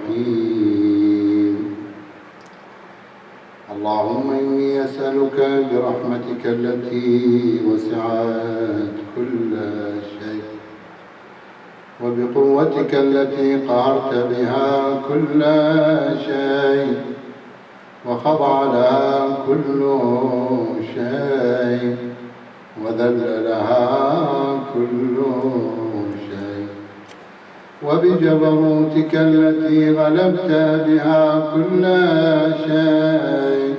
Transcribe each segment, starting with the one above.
الرحيم. اللهم إني أسألك برحمتك التي وسعت كل شيء وبقوتك التي قهرت بها كل شيء وخضع لها كل شيء وذل لها كل شيء وبجبروتك التي غلبت بها كل شيء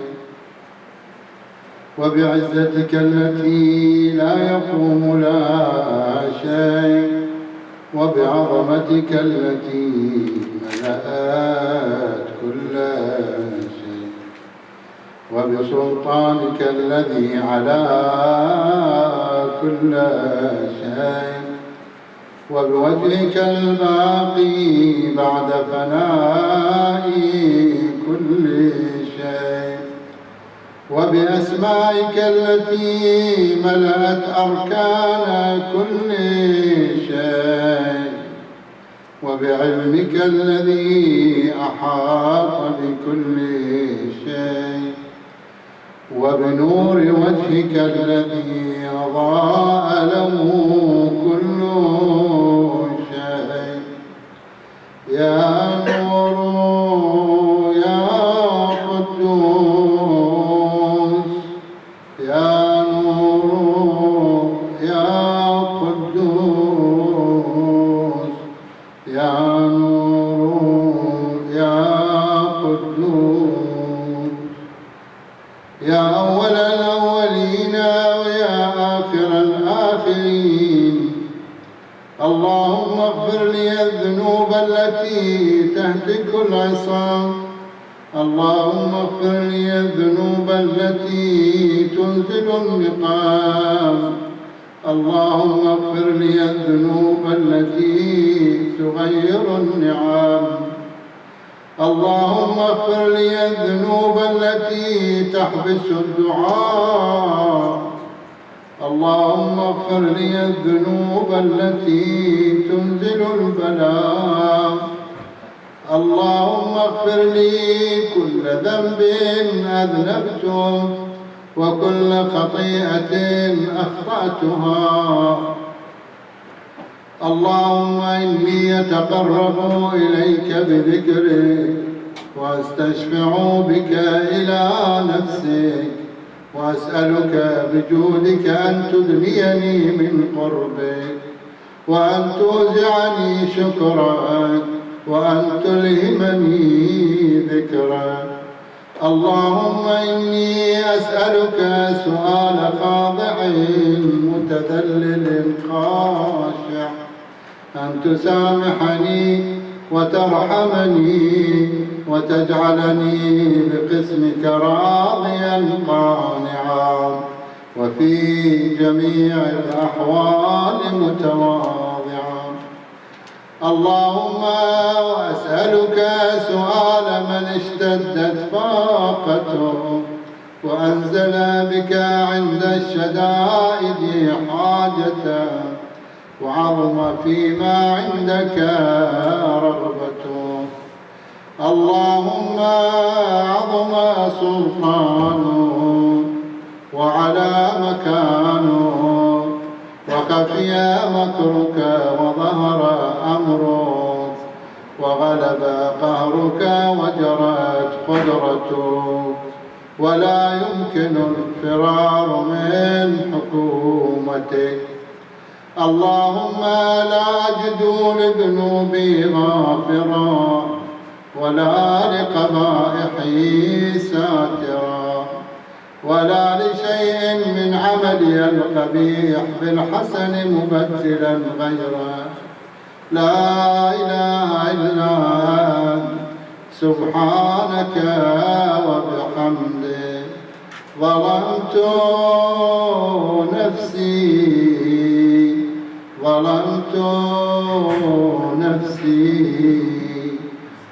وبعزتك التي لا يقوم لها شيء وبعظمتك التي ملأت كل شيء وبسلطانك الذي على كل شيء وبوجهك الباقي بعد فناء كل شيء وبأسمائك التي ملأت أركان كل شيء وبعلمك الذي أحاط بكل شيء وبنور وجهك الذي أضاء له كل شيء. يا نور يا قدوس يا نور يا قدوس يا نور يا قدوس يا أول الأولين ويا آخر الآخرين. اللهم اغفر لي الذنوب التي تهتك العصام. اللهم اغفر لي الذنوب التي تنزل النقام. اللهم اغفر لي الذنوب التي تغير النعام. اللهم اغفر لي الذنوب التي تحبس الدعاء. اللهم اغفر لي الذنوب التي تنزل البلاء. اللهم اغفر لي كل ذنب أذنبته وكل خطيئة أخطأتها. اللهم إني أتقرب إليك بذكرك وأستشفع بك إلى نفسك وأسألك بجودك أن تدنيني من قربك وأن توزعني شكرك وأن تلهمني ذكرك. اللهم إني أسألك سؤال خاضع متذلل خاشع أن تسامحني وترحمني وتجعلني بقسمك راضيا قانعا وفي جميع الأحوال متواضعا. اللهم وأسألك سؤال من اشتدت فاقته وأنزل بك عند الشدائد حاجته وعظم فيما عندك رغبته. اللهم عظم سلطانه وعلى مكانه وخفي مكرك وظهر أمرك وغلب قهرك وجرت قدرتك ولا يمكن الفرار من حكومتك. اللهم لا أجد لذنوبي غافرا ولا لقبائحي ساترا ولا لشيء من عملي القبيح بالحسن مبدلا غيره. لا إله إلا أنت سبحانك وبحمدك ظلمت نفسي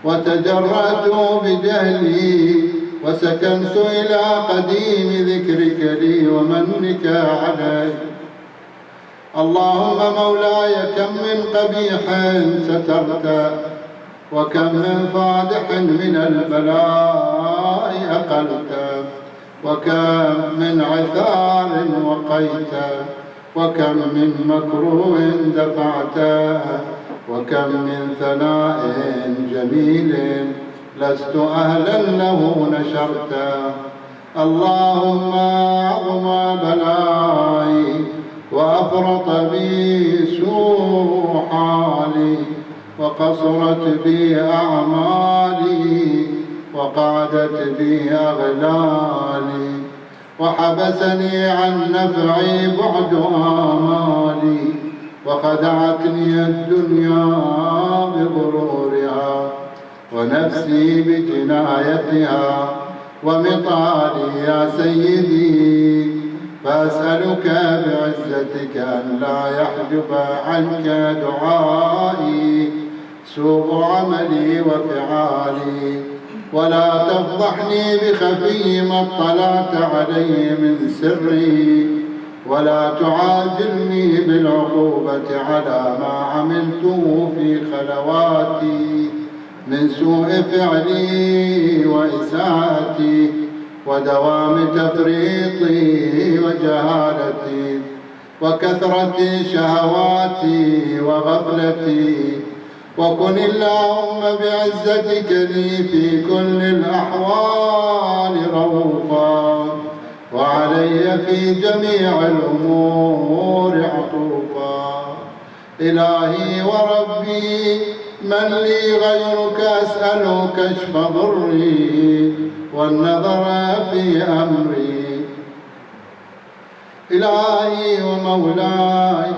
وتجرأت بجهلي وسكنت إلى قديم ذكرك لي ومنك علي. اللهم مولاي كم من قبيح سترت وكم من فادح من البلاء أقلت، وكم من عثار وقيت، وكم من مكروه دفعت، وكم من ثناء جميل لست أهلا له نشرت. اللهم أعظم بلائي وأفرط بي سوء حالي، وقصرت بي أعمالي، وقعدت بي أغلالي، وحبسني عن نفعي بعد آمالي، وخدعتني الدنيا بغرورها، ونفسي بجنايتها ومطالي يا سيدي. فأسألك بعزتك أن لا يحجب عنك دعائي سوء عملي وفعالي، ولا تفضحني بخفي ما اطلعت عليه من سري، ولا تعاجلني بالعقوبة على ما عملته في خلواتي من سوء فعلي وإساءتي ودوام تفريطي وجهالتي وكثرة شهواتي وغفلتي. وكن اللهم بعزتك لي في كل الأحوال رؤوفا، وعلي في جميع الأمور عطوفا. إلهي وربي، من لي غيرك أسأل كشف ضري والنظر في أمري. إلهي ومولاي،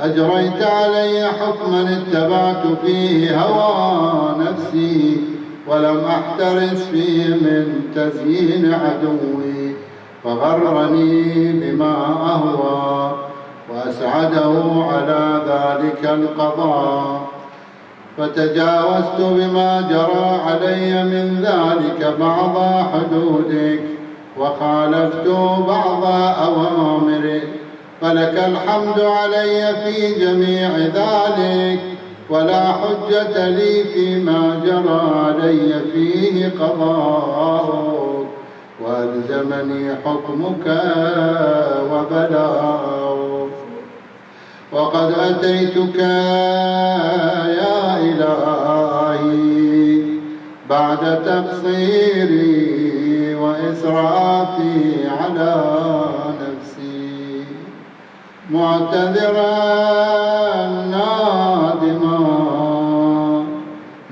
أجريت علي حكما اتبعت فيه هوى نفسي، ولم أحترس فيه من تزيين عدوي، فغرني بما أهوى وأسعده على ذلك القضاء، فتجاوزت بما جرى علي من ذلك بعض حدودك، وخالفت بعض أوامرك، فلك الحمد علي في جميع ذلك، ولا حجة لي فيما جرى علي فيه قضاءك، وألزمني حكمك وبلاغك. وقد أتيتك يا إلهي بعد تقصيري وإسرافي على نفسي، معتذرا نادما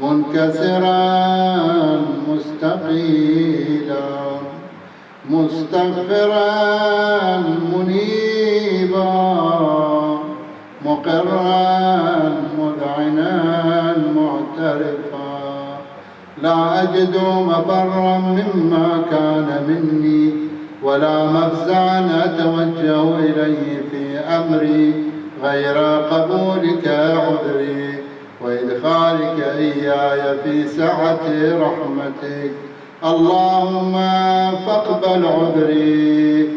منكسرا مستقيلا، مستغفرا منيبا، مقرا مذعنا معترفا، لا أجد مفرا مما كان مني، ولا مفزعا أتوجه إليه في أمري غير قبولك عذري وإدخالك إياي في سعة رحمتك. اللهم فاقبل عذري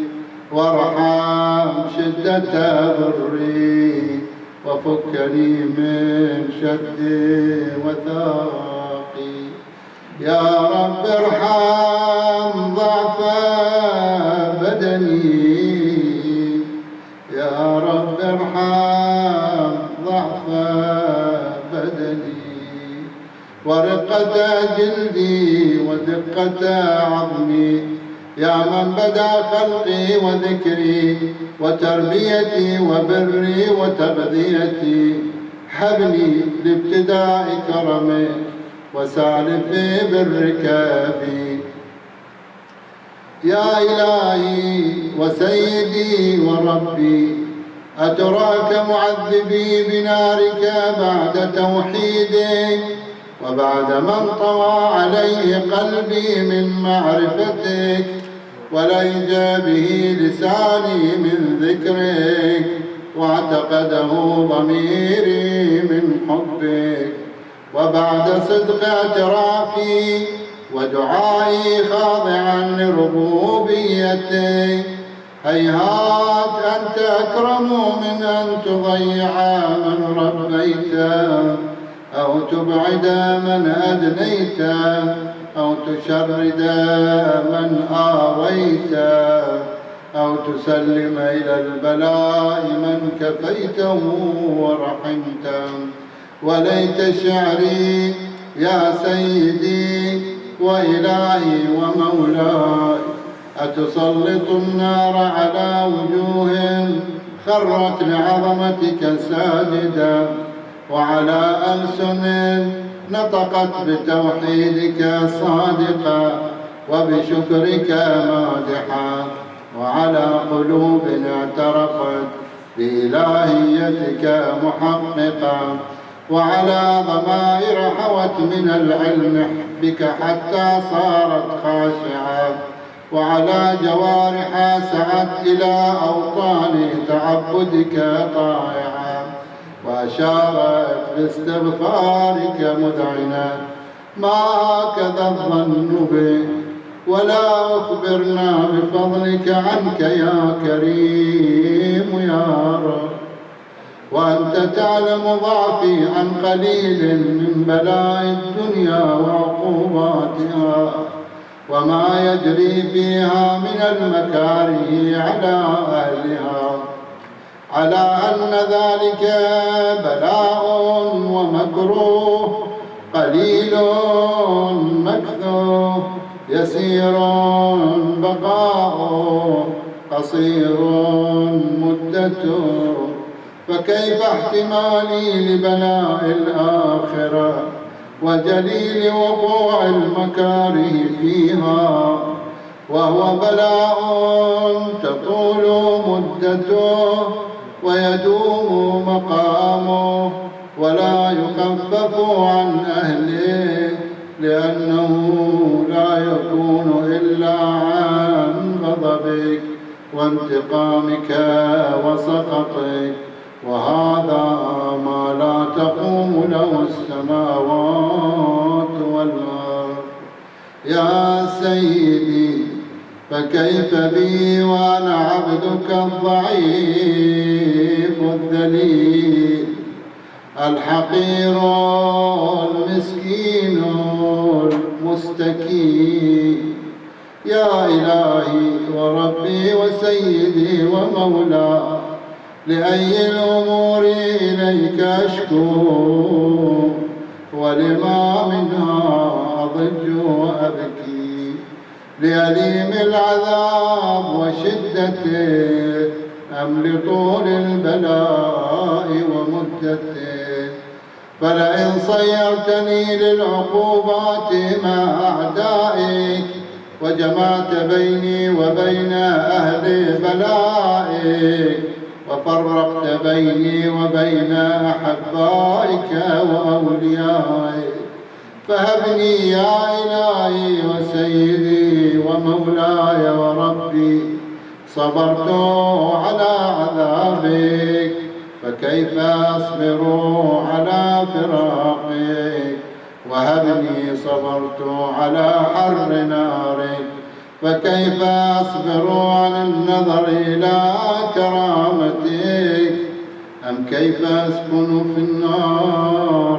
وارحم شدة ضري، وفكني من شدي وثاقي. يا رب ارحم ضعف بدني، يا رب ارحم ضعف بدني، ورقة جلدي ودقة عظمي. يا من بدا خلقي وذكري وتربيتي وبري وتغذيتي، حبني لابتداء كرمك وسالف برك بي. يا إلهي وسيدي وربي، أتراك معذبي بنارك بعد توحيدك، وبعد من طوى عليه قلبي من معرفتك، ولهج به لساني من ذكرك، واعتقده ضميري من حبك، وبعد صدق اعترافي ودعائي خاضعا لربوبيتك، هيهات أنت أكرم من أن تضيع من ربيته. أو تبعد من أدنيت أو تشرد من آويت أو تسلم إلى البلاء من كفيته ورحمته. وليت شعري يا سيدي وإلهي ومولاي أتسلط النار على وجوه خرت لعظمتك ساجدا، وعلى ألسن نطقت بتوحيدك صادقا وبشكرك مادحا، وعلى قلوب اعترفت بإلهيتك محققا، وعلى ضمائر حوت من العلم بك حتى صارت خاشعة، وعلى جوارح سعت إلى أوطان تعبدك طائعة، وأشارت باستغفارك مذعنا. ما هكذا الظن بك ولا أخبرنا بفضلك عنك يا كريم يا رب، وأنت تعلم ضعفي عن قليل من بلاء الدنيا وعقوباتها وما يجري فيها من المكاره على أهلها، على أن ذلك بلاء ومكروه قليل مكثوف يسير بقاء قصير مدته. فكيف احتمالي لبلاء الآخرة وجليل وقوع المكاره فيها، وهو بلاء تطول مدته ويدوم مقامه ولا يخفف عن أهله، لأنه لا يكون إلا عن غضبك وانتقامك وسخطك، وهذا ما لا تقوم له السماوات والأرض. يا سيدي فكيف بي وأنا عبدك الضعيف الذليل الحقير المسكين المستكين. يا إلهي وربي وسيدي ومولاي لأي الأمور إليك أشكو، ولما منها أضج وأبكي، لأليم العذاب وشدته أم لطول البلاء ومدته. فلئن صيرتني للعقوبات مع أعدائك وجمعت بيني وبين أهل بلائك وفرقت بيني وبين أحبائك وأوليائك، فهبني يا إلهي وسيدي ومولاي وربي. صبرت على عذابك فكيف أصبر على فراقك، وهبني صبرت على حر نارك فكيف أصبر عن النظر إلى كرامتك، أم كيف أسكن في النار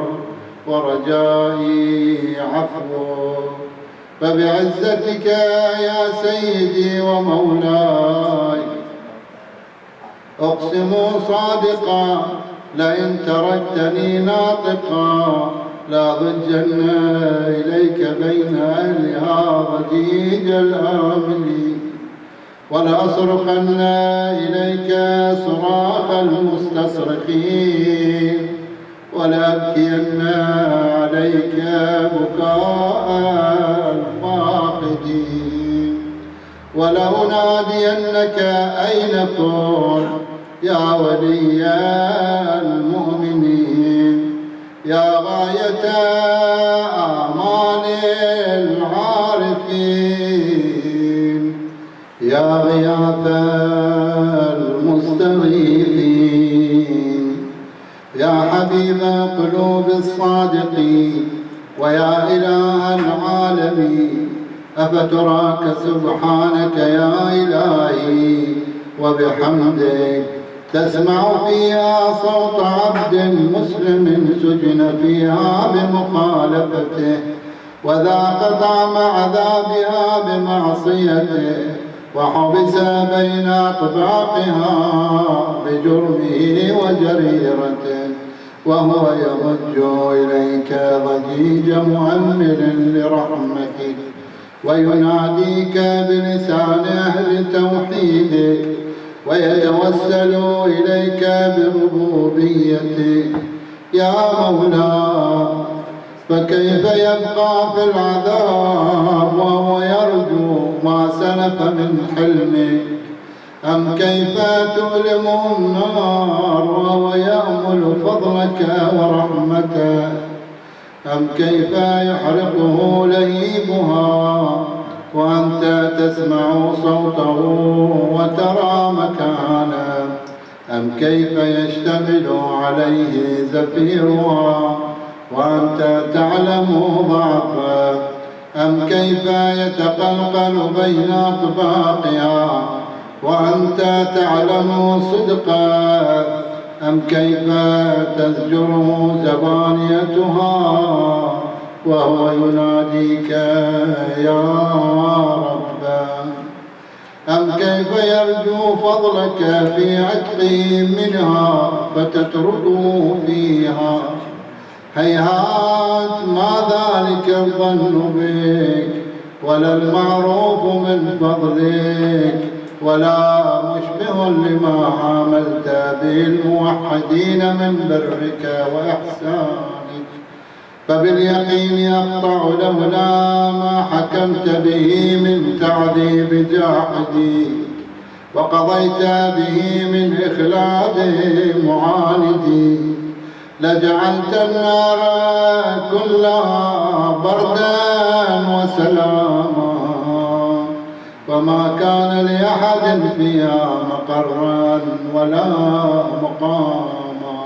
ورجائي عفوك. فبعزتك يا سيدي ومولاي أقسم صادقا لئن تركتني ناطقا لأضجن إليك بين أهلها ضجيج الآملين، ولأصرخن إليك صراخ المستصرخين، ولأبكين عليك بكاء الفاقدين، ولأنادينك أين كنت يا ولي المؤمنين، يا غاية آمال العارفين، يا غياث المستغيثين، يا حبيب قلوب الصادقين، ويا إله العالمين. أفتراك سبحانك يا إلهي وبحمدك تسمع فيها صوت عبد مسلم سجن فيها بمخالفته وذاق طعم عذابها بمعصيته وحبس بين أطباقها بجرمه وجريرته وهو يضج إليك ضجيج مؤمل لرحمتك ويناديك بلسان أهل توحيدك ويتوسل إليك بربوبيتك يا مولاي. فكيف يبقى في العذاب وهو يرجو ما سلف من حلمه؟ أم كيف تؤلمه النار وهو يأمل فضلك ورحمتك؟ أم كيف يحرقه لهيبها وأنت تسمع صوته وترى مكانه؟ أم كيف يشتمل عليه زفيرها وأنت تعلم ضعفه؟ أم كيف يتقلقل بين أطباقها وأنت تعلم صدقه؟ أم كيف تزجره زبانيتها وهو يناديك يا رب؟ أم كيف يرجو فضلك في عتقه منها فتتركه فيها؟ هيهات ما ذلك الظن بك ولا المعروف من فضلك ولا مشبه لما عاملت به الموحدين من برك وإحسانك. فباليقين يقطع لولا ما حكمت به من تعذيب جاحدي وقضيت به من إخلاد معاندي لجعلت النار كلها بردا وسلاما وما كان لأحد فيها مقرا ولا مقاما،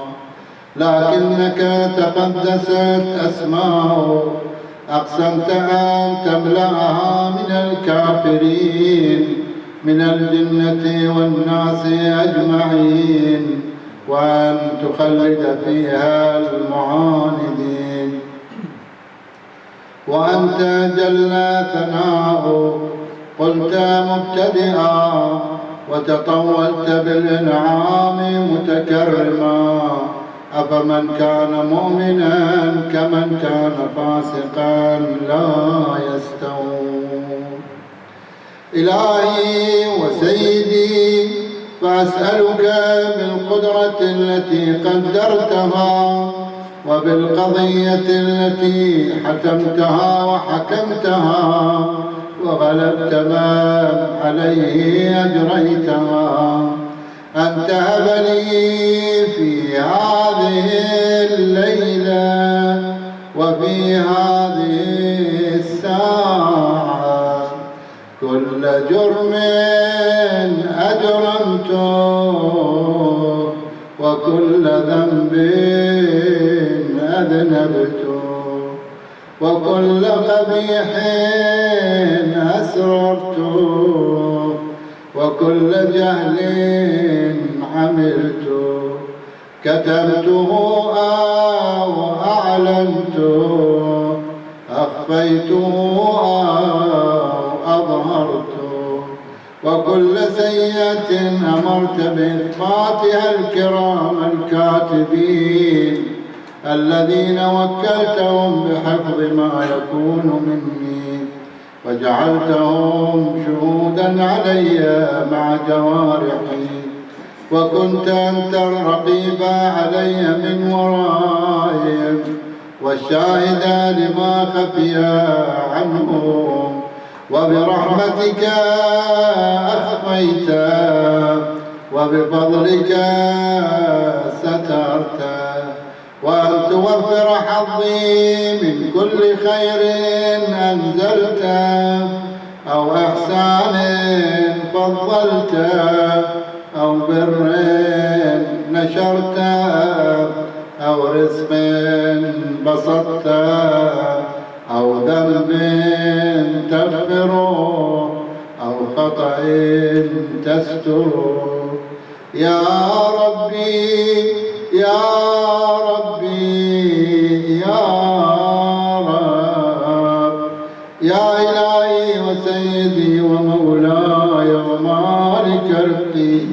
لكنك تقدست أسماؤك أقسمت أن تملأها من الكافرين من الجنة والناس أجمعين وأن تخلد فيها المعاندين. وأنت جل ثناؤك قلت مبتدئا وتطولت بالإنعام متكرما، أفمن كان مؤمنا كمن كان فاسقا لا يستوون. إلهي وسيدي فأسألك بالقدرة التي قدرتها وبالقضية التي حتمتها وحكمتها وغلبت ما عليه أجريتها أن تهب لي في هذه الليلة وفي هذه الساعة كل جرم أجرمته وكل ذنب أذنبته وكل قبيح أسررته وكل جهل عملته كتمته أو أعلنته أخفيته أو أظهرته وكل سيئة أمرت بإثباتها الكرام الكاتبين الذين وكلتهم بحفظ ما يكون مني وجعلتهم شهودا علي مع جوارحي، وكنت أنت الرقيب علي من ورائهم والشاهد لما خفي عنهم، وبرحمتك أخفيت وبفضلك سترت، وأن توفر حظي من كل خير أنزلت أو إحسان فضلت أو بر نشرت أو رزق بسطت أو ذنب تغفر أو خطأ تستر يا ربي يا ربي يا رب، يا إلهي وسيدي ومولاي ومالك ربي،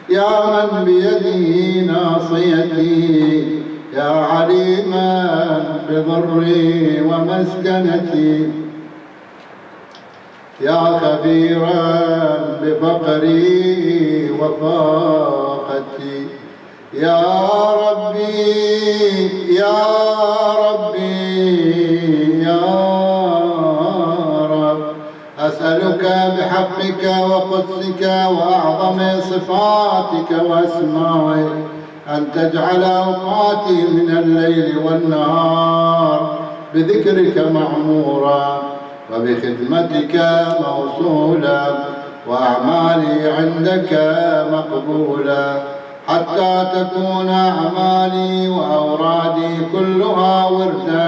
يا من بيده ناصيتي، يا عليما بضري ومسكنتي، يا خبيرا بفقري وفاقتي، يا ربي يا ربي يا رب، أسألك بحقك وقدسك وأعظم صفاتك وأسمائك أن تجعل أوقاتي من الليل والنهار بذكرك معمورا، وبخدمتك موصولا، وأعمالي عندك مقبولا، حتى تكون أعمالي وأورادي كلها وردا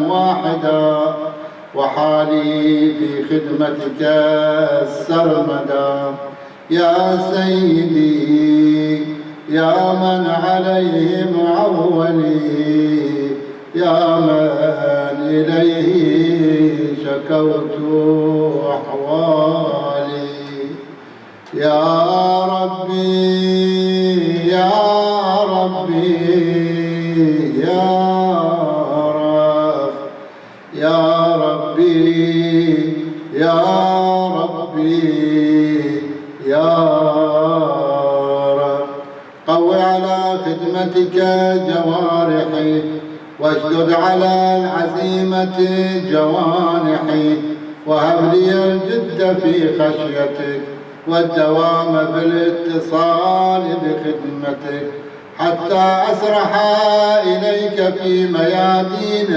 واحدا، وحالي في خدمتك السرمدا. يا سيدي يا من عليه معولي، يا من إليه شكوت أحوالي، يا ربي يا ربي يا رب، يا ربي يا ربي يا رب، قو على خدمتك جوارحي، واشدد على العزيمة جوانحي، وهب لي الجد في خشيتك والدوام بالاتصال بخدمتك، حتى أسرح إليك في ميادين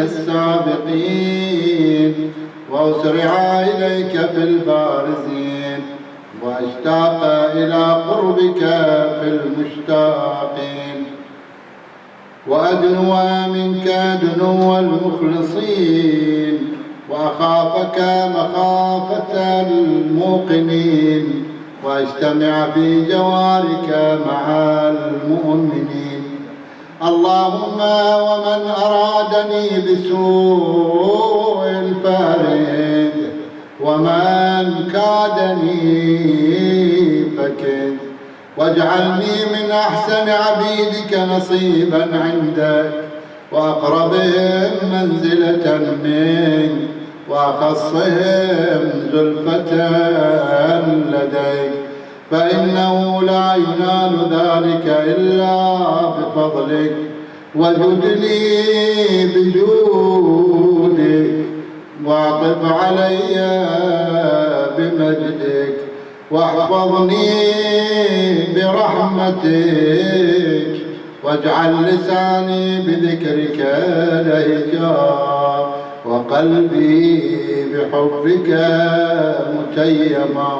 السابقين، وأسرع إليك في البارزين، وأشتاق إلى قربك في المشتاقين، وأدنو منك دنو المخلصين، وأخافك مخافة الموقنين، وأجتمع في جوارك مع المؤمنين. اللهم ومن أرادني بسوء فارد، ومن كادني فكد، واجعلني من أحسن عبيدك نصيبا عندك، وأقربهم منزلة منك، وأخصهم زلفة لديك، فإنه لا ينال ذلك إلا بفضلك، وجد لي بجودك، واعطف علي بمجدك، واحفظني برحمتك، واجعل لساني بذكرك لهجا، وقلبي بحبك متيما،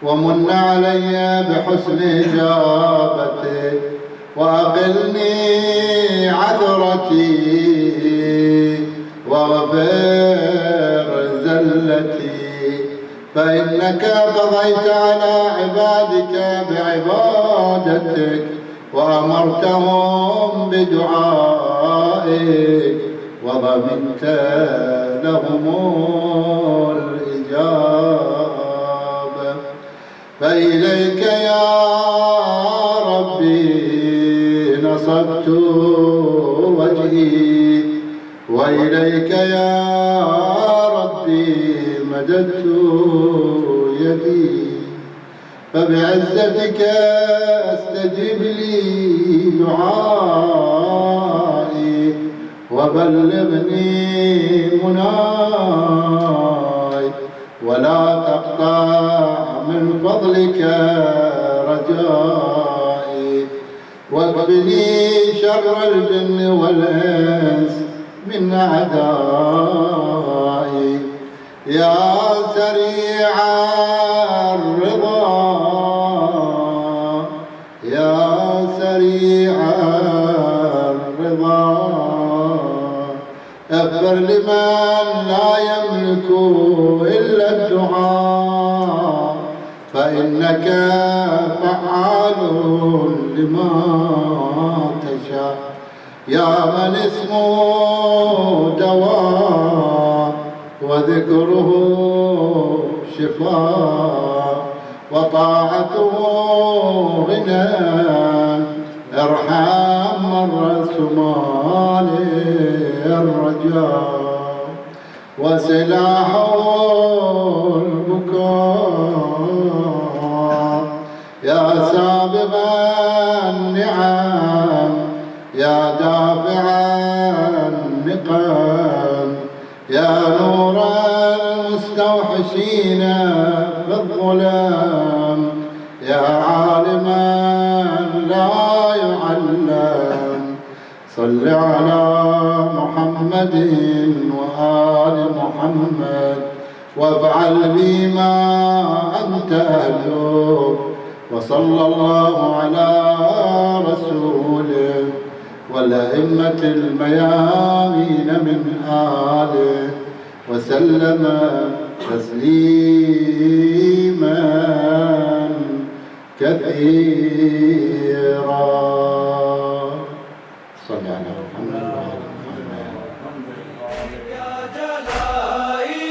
ومن علي بحسن إجابتك، وأقلني عثرتي، واغفر زلتي، فإنك قضيت على عبادك بعبادتك، وأمرتهم بدعائك، وضمنت لهم الإجابة. فإليك يا ربي نصبت وجهي، وإليك يا ربي مددت يدي، فبعزتك استجب لي دعائي، وبلغني مناي، ولا تقطع من فضلك رجائي، واكفني شر الجن والإنس من أعدائي، يا سريع الرضا يا سريع الرضا، اغفر لمن لا يملك إلا الدعاء، فإنك فعال لما تشاء يا من اسمه دواء وذكره شفاء وطاعته غنى ارحم من سمال الرجاء وسلاحه البكاء يا سابغ النعم يا دافع النقم يا نور المستوحشين في الظلام يا عالما لا يعلم صل على محمد وآل محمد وافعل بما أنت أهله وصلى الله على رسوله والأئمة الميامين من آله وسلم تسليما كثيرا. صل على محمد وآل محمد. يا جلائي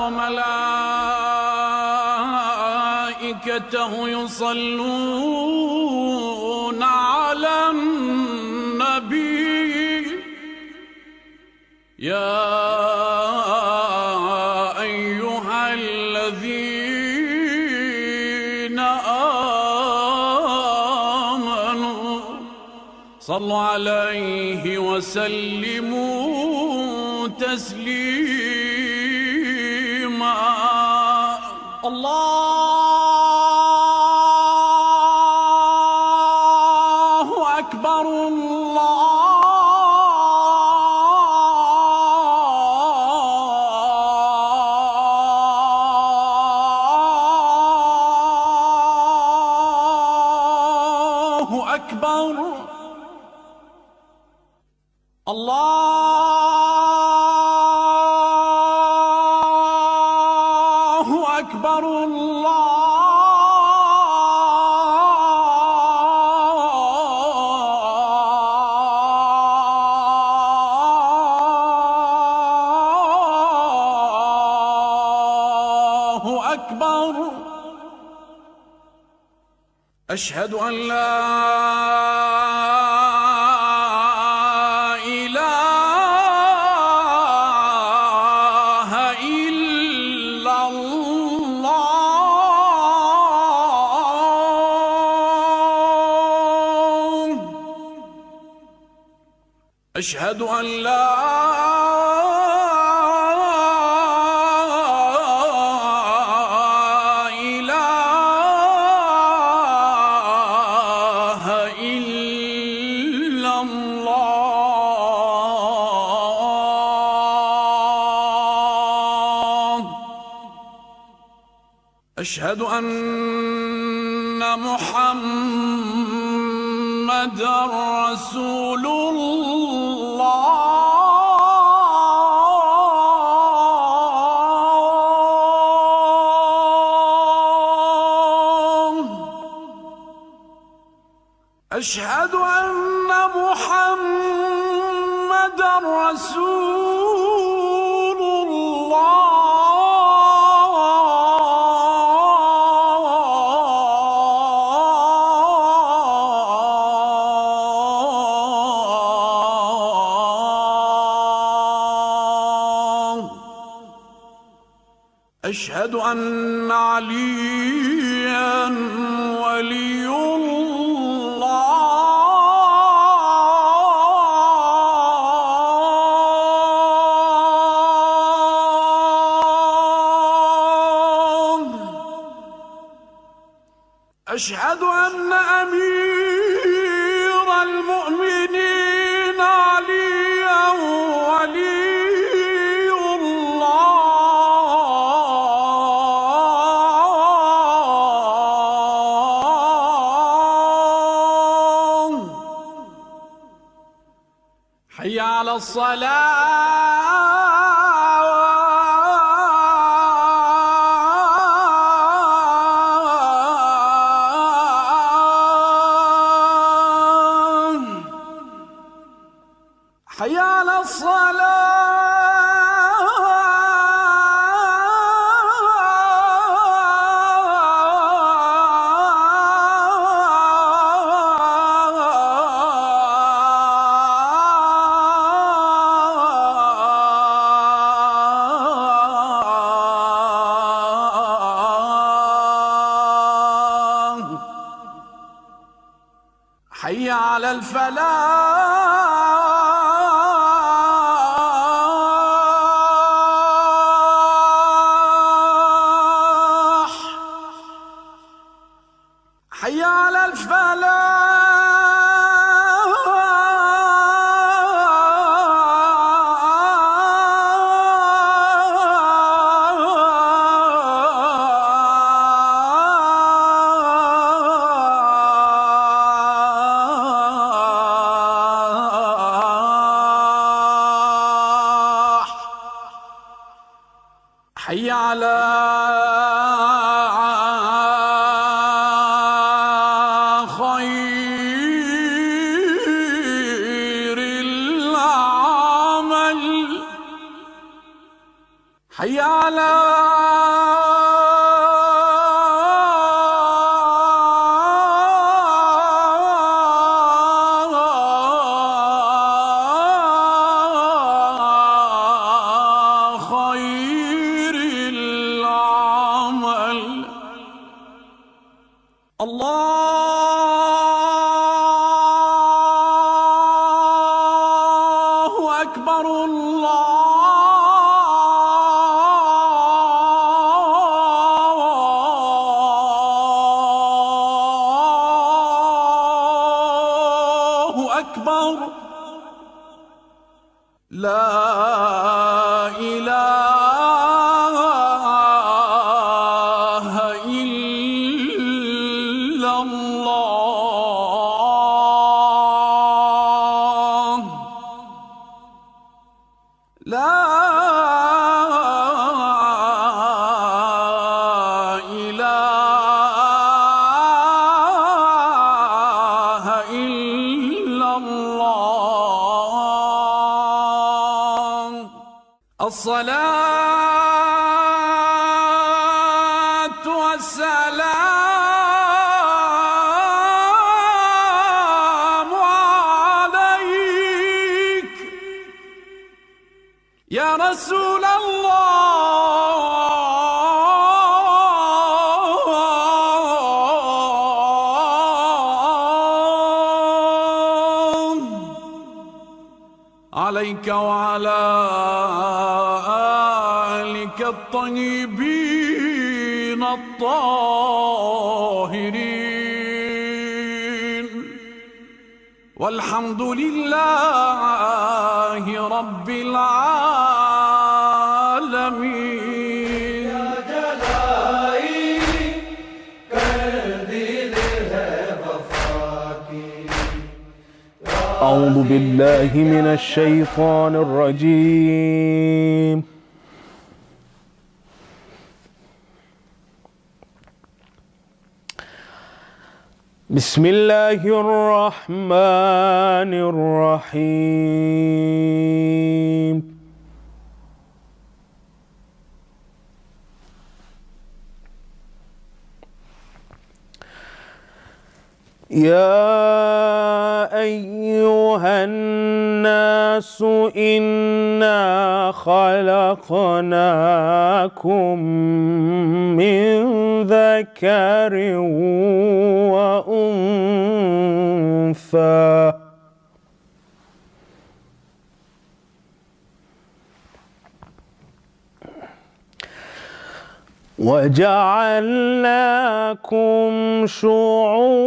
وملائكته يصلون على النبي يا أيها الذين آمنوا صلوا عليه وسلموا تسليما. الله أكبر الله أكبر الله أكبر الله أكبر. أشهد أن لا إله إلا الله. أشهد أن لا إله إلا الله. أشهد أن محمدًا رسول الله. أشهد أن محمدًا رسول الله. أشهد أن عليًا ولي الله. أشهد أن أمير المؤمنين عليًا ولي الله. حي على الصلاة. حي على الصلاة. حي على الفلاح. حي على الفلاح. حي على خير العمل. حي على الله أكبر. الله أكبر. لا إله إلا الله. لا إله إلا الله. الصلاة والسلام عليك يا رسول الله. عليك وعلى آلك الطيبين الطاهرين، والحمد لله رب العالمين. يا جلائی کر دل ہے وفا کی. أعوذ بالله من الشيطان الرجيم. بسم الله الرحمن الرحيم. يا أيها الناس إنا خلقناكم من ذكر وأنثى وجعلناكم شعوبا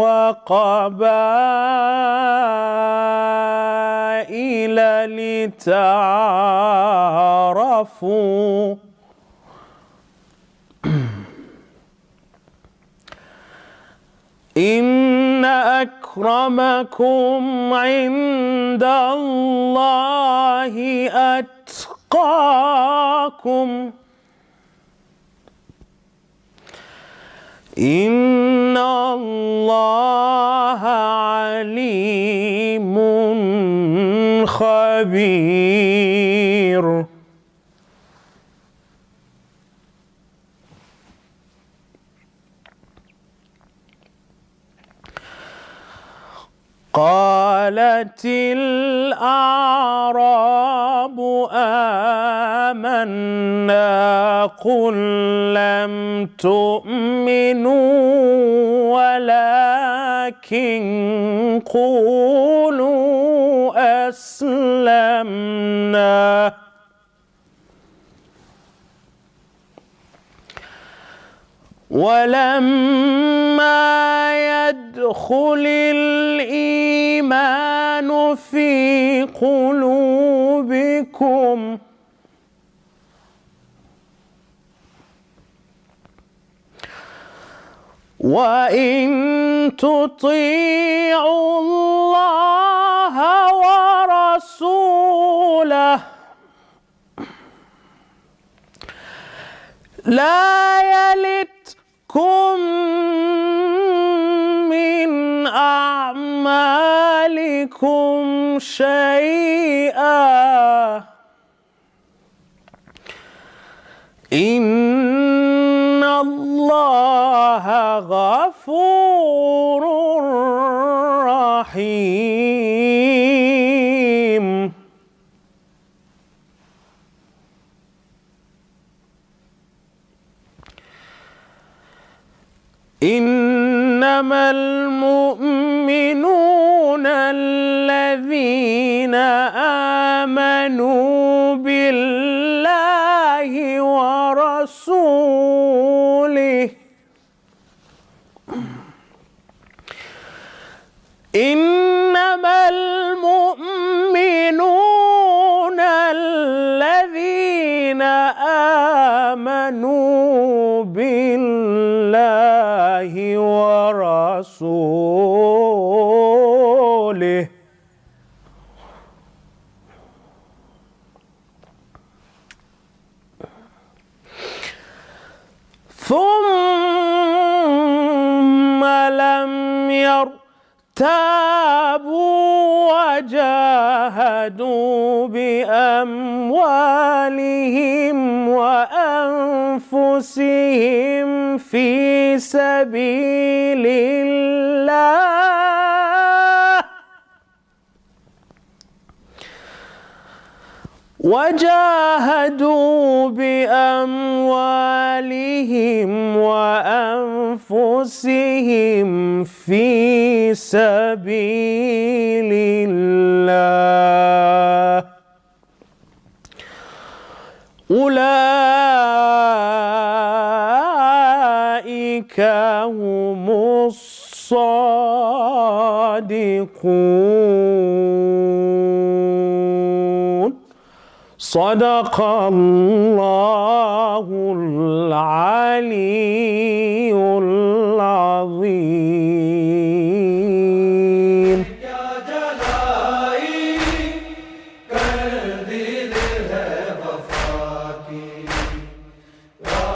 وقبائل لتعارفوا. إن أكرمكم أكرمكم عند الله أتقاكم إن الله عليم خبير. قالت الأعراب آمنا قل لم تؤمنوا ولكن قولوا أسلمنا ولما يدخل الإيمان في قلوبكم وإن تطيعوا الله ورسوله لا يلتكم من أعمالكم شيئا إن الله غفور رحيم. إنما المؤمنون الذين آمنوا بالله ورسوله إنما المؤمنون الذين آمنوا بالله ورسوله ثم لم يرتابوا وجاهدوا بأموالهم وأنفسهم في سبيل الله وجاهدوا بأموالهم وأنفسهم في سبيل الله أولئك هم الصادقون. صدق الله العلي العظيم.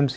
MC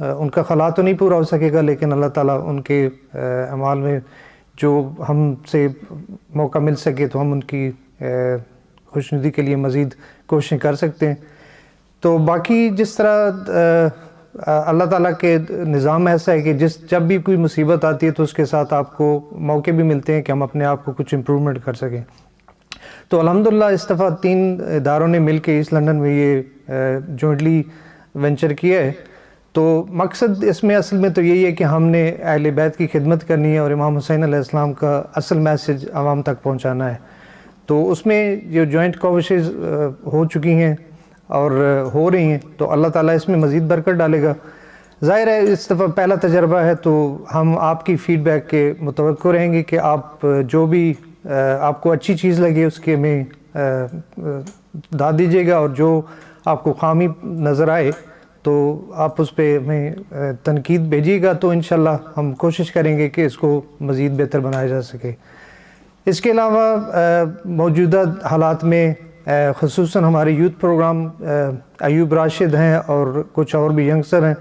ان کا خلا تو نہیں پورا ہو سکے گا، لیکن اللہ تعالیٰ ان کے اعمال میں جو ہم سے موقع مل سکے تو ہم ان کی خوشنودی کے لیے مزید کوششیں کر سکتے ہیں۔ تو باقی جس طرح اللہ تعالیٰ کے نظام ایسا ہے کہ جب بھی کوئی مصیبت آتی ہے تو اس کے ساتھ آپ کو موقع بھی ملتے ہیں کہ ہم اپنے آپ کو کچھ امپرومنٹ کر سکیں۔ تو الحمدللہ اس دفعہ 3 اداروں نے مل کے ایسٹ لنڈن میں یہ جوائنٹلی وینچر کیا ہے۔ تو مقصد اس میں اصل میں تو یہی ہے کہ ہم نے اہل بیت کی خدمت کرنی ہے اور امام حسین علیہ السلام کا اصل میسج عوام تک پہنچانا ہے۔ تو اس میں جو جوائنٹ کوششز ہو چکی ہیں اور ہو رہی ہیں، تو اللہ تعالیٰ اس میں مزید برکت ڈالے گا۔ ظاہر ہے اس دفعہ پہلا تجربہ ہے، تو ہم آپ کی فیڈ بیک کے متوقع رہیں گے کہ آپ جو بھی آپ کو اچھی چیز لگے اس کے ہمیں داد دیجیے گا، اور جو آپ کو خامی نظر آئے تو آپ اس پہ ہمیں تنقید بھیجیے گا، تو انشاءاللہ ہم کوشش کریں گے کہ اس کو مزید بہتر بنایا جا سکے۔ اس کے علاوہ موجودہ حالات میں خصوصاً ہمارے یوتھ پروگرام ایوب راشد ہیں اور کچھ اور بھی ینگسٹر ہیں،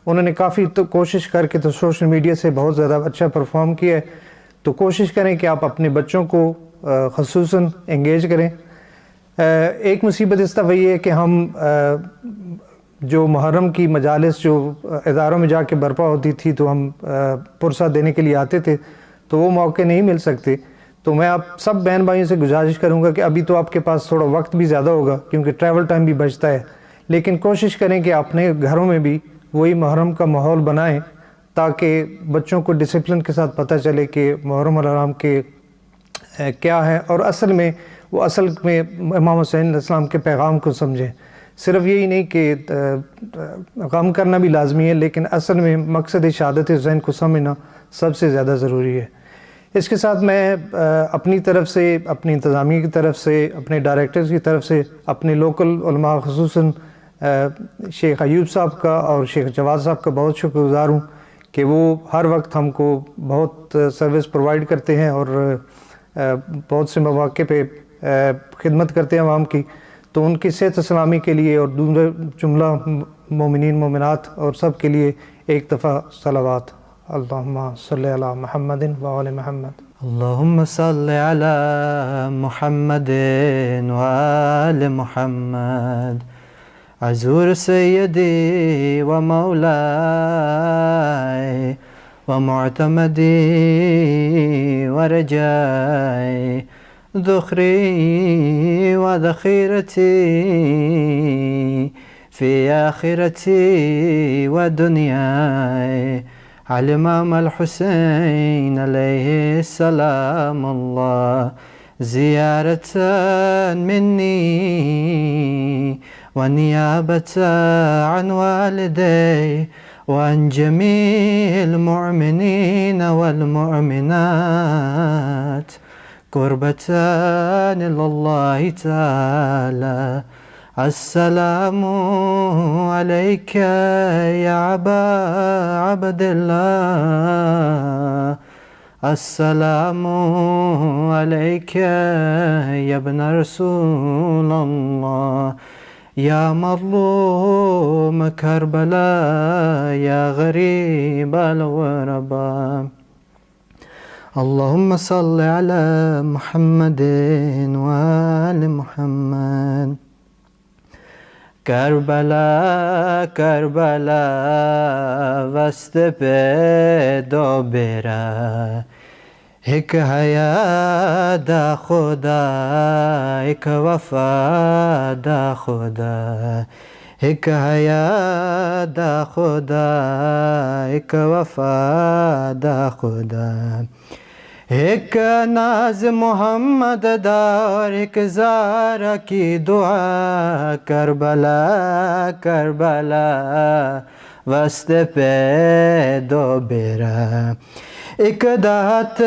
انہوں نے کافی کوشش کر کے تو سوشل میڈیا سے بہت زیادہ اچھا پرفارم کیا ہے۔ تو کوشش کریں کہ آپ اپنے بچوں کو خصوصاً انگیج کریں۔ ایک مصیبت اس دفعہ یہ ہے کہ ہم جو محرم کی مجالس جو اداروں میں جا کے برپا ہوتی تھی تو ہم پرسہ دینے کے لیے آتے تھے، تو وہ موقع نہیں مل سکتے۔ تو میں آپ سب بہن بھائیوں سے گزارش کروں گا کہ ابھی تو آپ کے پاس تھوڑا وقت بھی زیادہ ہوگا کیونکہ ٹریول ٹائم بھی بچتا ہے، لیکن کوشش کریں کہ اپنے گھروں میں بھی وہی محرم کا ماحول بنائیں تاکہ بچوں کو ڈسپلن کے ساتھ پتہ چلے کہ محرم الحرام کے کیا ہے، اور اصل میں وہ اصل میں امام حسین علیہ السلام کے پیغام کو سمجھیں۔ صرف یہی نہیں کہ غم کرنا بھی لازمی ہے، لیکن اصل میں مقصد شہادت حسین کو سمجھنا سب سے زیادہ ضروری ہے۔ اس کے ساتھ میں اپنی طرف سے، اپنی انتظامیہ کی طرف سے، اپنے ڈائریکٹرز کی طرف سے، اپنے لوکل علماء خصوصاً شیخ ایوب صاحب کا اور شیخ جواد صاحب کا بہت شکر گزار ہوں کہ وہ ہر وقت ہم کو بہت سروس پرووائڈ کرتے ہیں اور بہت سے مواقع پہ خدمت کرتے ہیں عوام کی۔ تو ان کی صحت و سلامی کے لیے اور دوسرے جملہ مومنین مومنات اور سب کے لیے ایک دفعہ صلوات۔ اللہم صلی علی محمد وآل محمد۔ اللہم صلی علی محمد وآل محمد۔ عزور سیدی و مولائی و معتمدی و رجائی، ذخری و ذخیرتی فی آخرتی و دنیای، على الإمام الحسين عليه السلام الله، زيارة مني ونيابة عن والدي وعن جميع المؤمنين والمؤمنات، قربة إلى الله تعالى. السلام عليك يا أبا عبد الله، السلام عليك يا ابن رسول الله، يا مظلوم كربلاء، يا غريب الغرباء. اللهم صل على محمد وآل محمد. کربلا کربلا وسط پہ دو بیرا، ایک حیا دا خدا، ایک وفا دا خدا، ایک حیا دا خدا، ایک وفا دا خدا، ایک ناز محمد دار، ایک زارا کی دعا، کربلا کربلا وسط پہ دو بیرا، ایک دات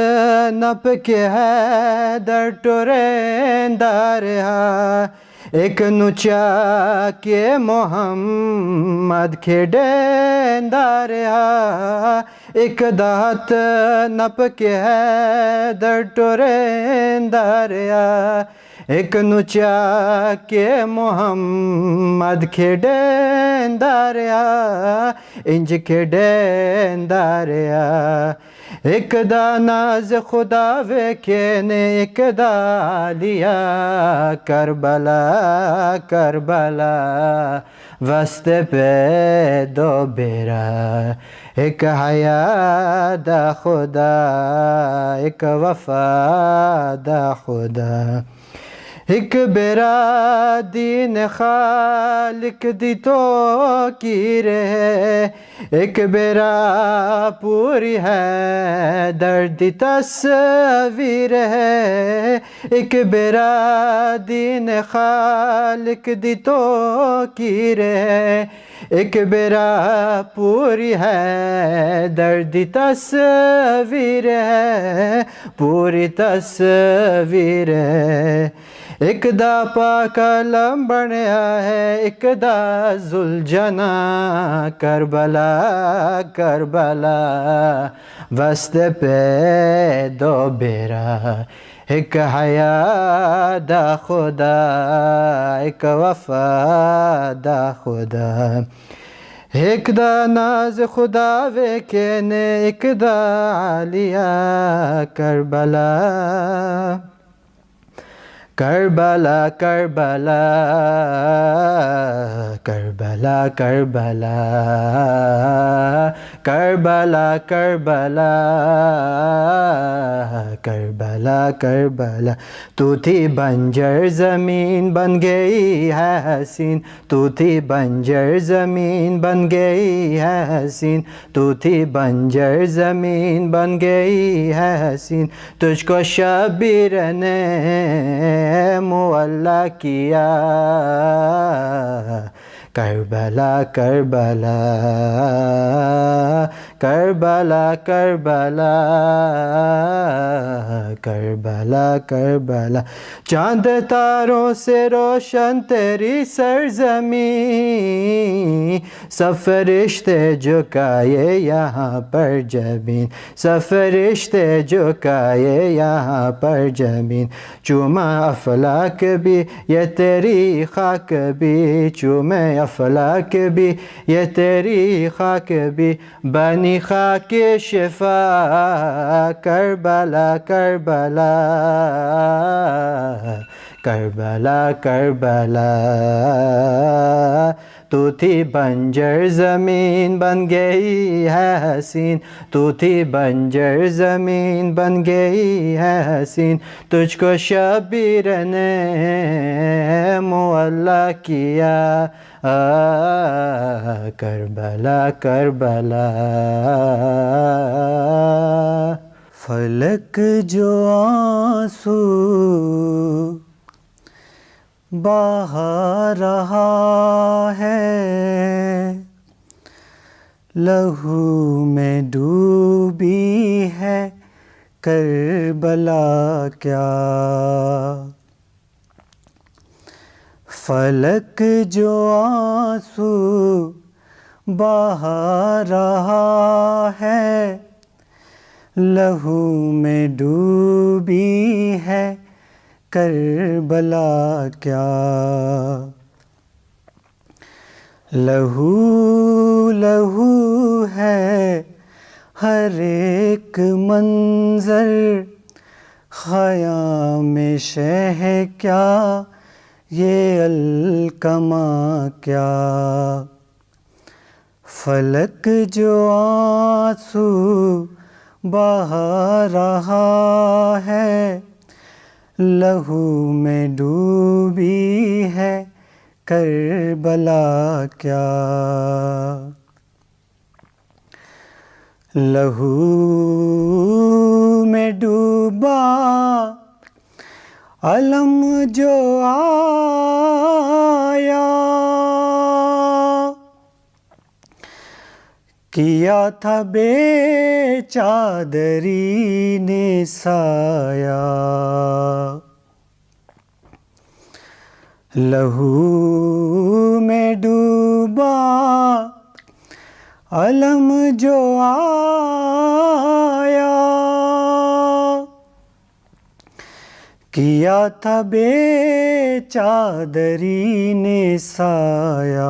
نپ کے ہے در ٹوریندا رہا، ایک نچا کے محمد کھیڈیندا رہا، ایک دات نپ کے ہے در ٹوریندا رہا، ایک نچا کے محمد کھیڈیندا رہیا انج کھیڈیندا رہیا ایک دا ناز خدا ویکھے نے ایک دا لیا کربلا کربلا واسطے پہ دو بیرا ایک حیا دا خدا ایک وفا دا خدا ایک بیرا دین خالق دی تو کی رہے ایک بیرا پوری ہے درد تصویر ہے ایک بیرا دین خالق دی تو کی رہے ایک بیرا پوری ہے درد تصویر ہے پوری تصویر ہے ایک دا پاک علم بنیا ہے ایک دا ذوالجنا کربلا کربلا واسطے پہ دو بیرا ایک حیا دا خدا ایک وفا دا خدا ایک دا ناز خدا ویکھے نے ایک دا عالیہ کربلا کربلا کربلا کربلا کربلا کربلا کربلا کربلا کربلا تو تھی بنجر زمین بن گئی ہے حسین تو تھی بنجر زمین بن گئی ہے حسین تو تھی بنجر زمین بن گئی ہے حسین تجھ کو شبیر نے معلیٰ کیا کربلا کربلا کربلا کربلا کربلا کربلا چاند تاروں سے روشن تیری سرزمین سب فرشتے جھکائے یہاں پر جبین سب فرشتے جھکائے یہاں پر جبین چوما افلاک بھی یہ تیری خاک بھی چومے افلاک بھی یہ تیری خاک بھی بنی خاک شفا کربلا کربلا کربلا کربلا تو تھی بنجر زمین بن گئی ہے حسین تو تھی بنجر زمین بن گئی ہے حسین تجھ کو شبیر نے معلیٰ کیا کربلا کربلا فلک جو آنسو بہا رہا ہے لہو میں ڈوبی ہے کربلا کیا فلک جو آنسو بہا رہا ہے لہو میں ڈوبی ہے کربلا کیا لہو لہو ہے ہر ایک منظر خیام شہ کیا یہ الکما کیا فلک جو آنسو بہا رہا ہے لہو میں ڈوبی ہے کربلا کیا لہو میں ڈوبا علم جو آیا کیا تھا بے چادری نے سایہ لہو میں ڈوبا علم جو آیا کیا تھا بے چادری نے سایہ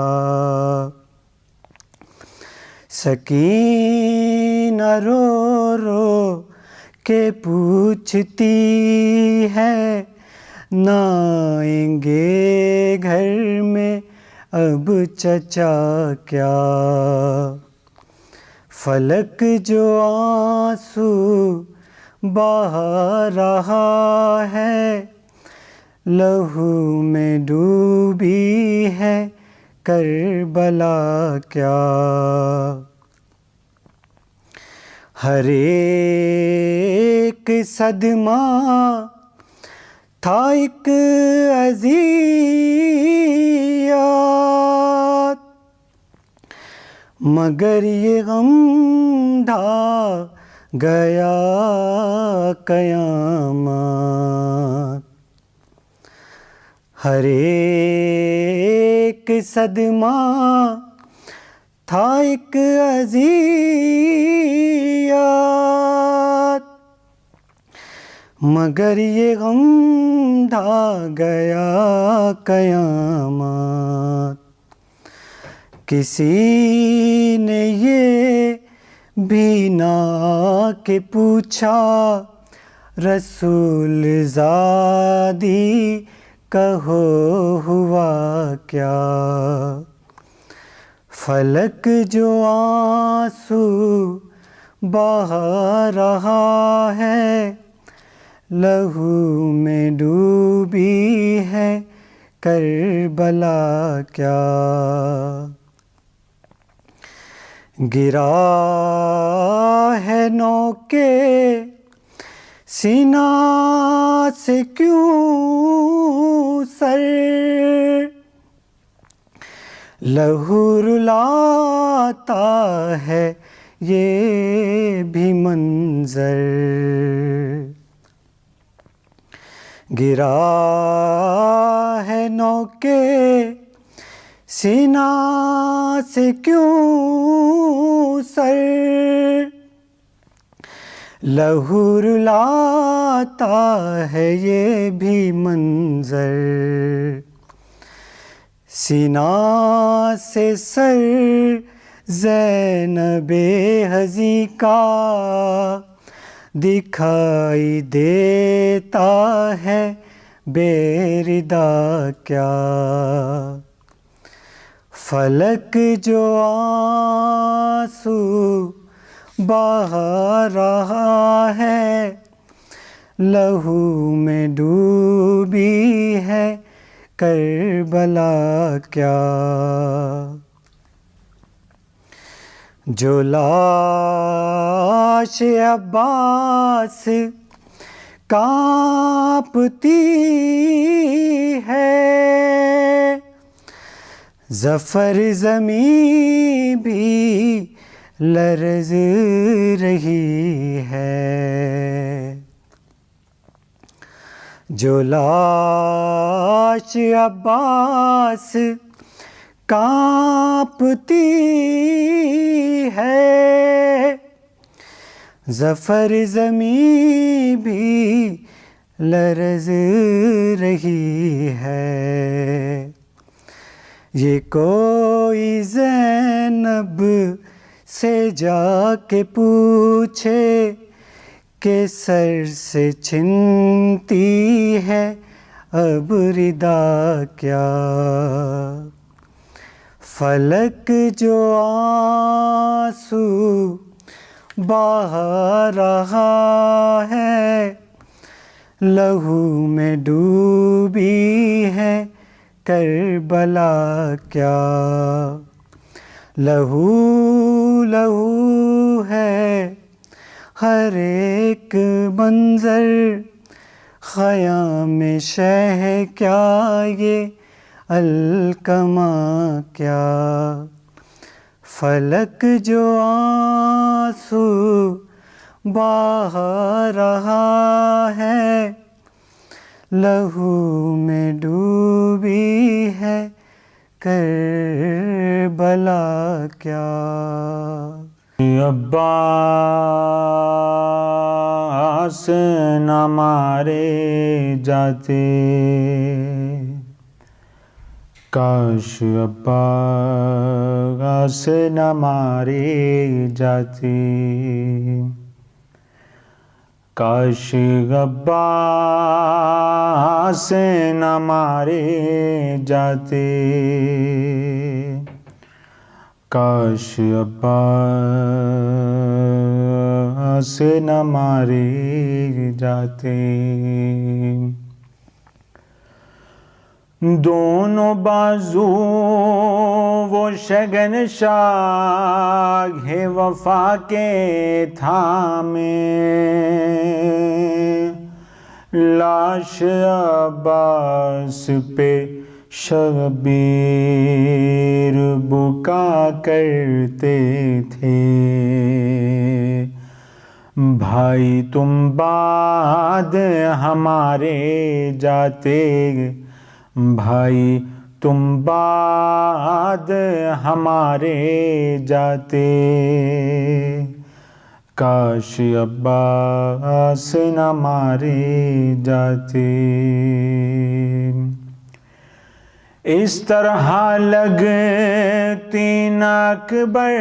سکینہ رو رو کے پوچھتی ہے نہ آئیں گے گھر میں اب چچا کیا فلک جو آنسو بہا رہا ہے لہو میں ڈوبی ہے کربلا کیا ہر ایک صدمہ تھا ایک اذیت مگر یہ غم ڈھا گیا قیامت ہر ایک صدمہ تھا ایک اذیت مگر یہ غم ڈھا گیا قیامت کسی نے یہ بھی نہ کہ پوچھا رسول زادی کہو ہوا کیا فلک جو آنسو بہا رہا ہے لہو میں ڈوبی ہے کربلا کیا گرا ہے نو کے سینہ سے کیوں سر لہو رلاتا ہے یہ بھی منظر گرا ہے نو کے سینہ سے کیوں سر لہو رلاتا ہے یہ بھی منظر سینہ سے سر زینب حضی کا دکھائی دیتا ہے بے ردا کیا فلک جو آنسو بہا رہا ہے لہو میں ڈوبی ہے کربلا کیا جو لاش عباس کانپتی ہے ظفر زمیں بھی لرز رہی ہے جو لاش عباس کانپتی ہے ظفر زمیں بھی لرز رہی ہے یہ کوئی زینب سے جا کے پوچھے کہ سر سے چھنتی ہے اب ردا کیا فلک جو آنسو بہا رہا ہے لہو میں ڈوبی ہے کربلا کیا لہو لہو ہے ہر ایک منظر خیام شہ کیا یہ الکما کیا فلک جو آنسو بہا رہا ہے لہو میں ڈوبی ہے کربلا کیا عباس نہ مارے جاتے، کاش عباس نہ مارے جاتے، کاش عباس نہ مارے جاتے، کاش عباس نہ مارے جاتے۔ دونوں بازو وہ شگنشاہ ہے وفا کے تھامے، لاش عباس پہ شبیر بکا کرتے تھے، بھائی تم بعد ہمارے جاتے، بھائی تم بعد ہمارے جاتے، کاش عباس نہ مارے جاتے۔ اس طرح لگتی نہ اکبر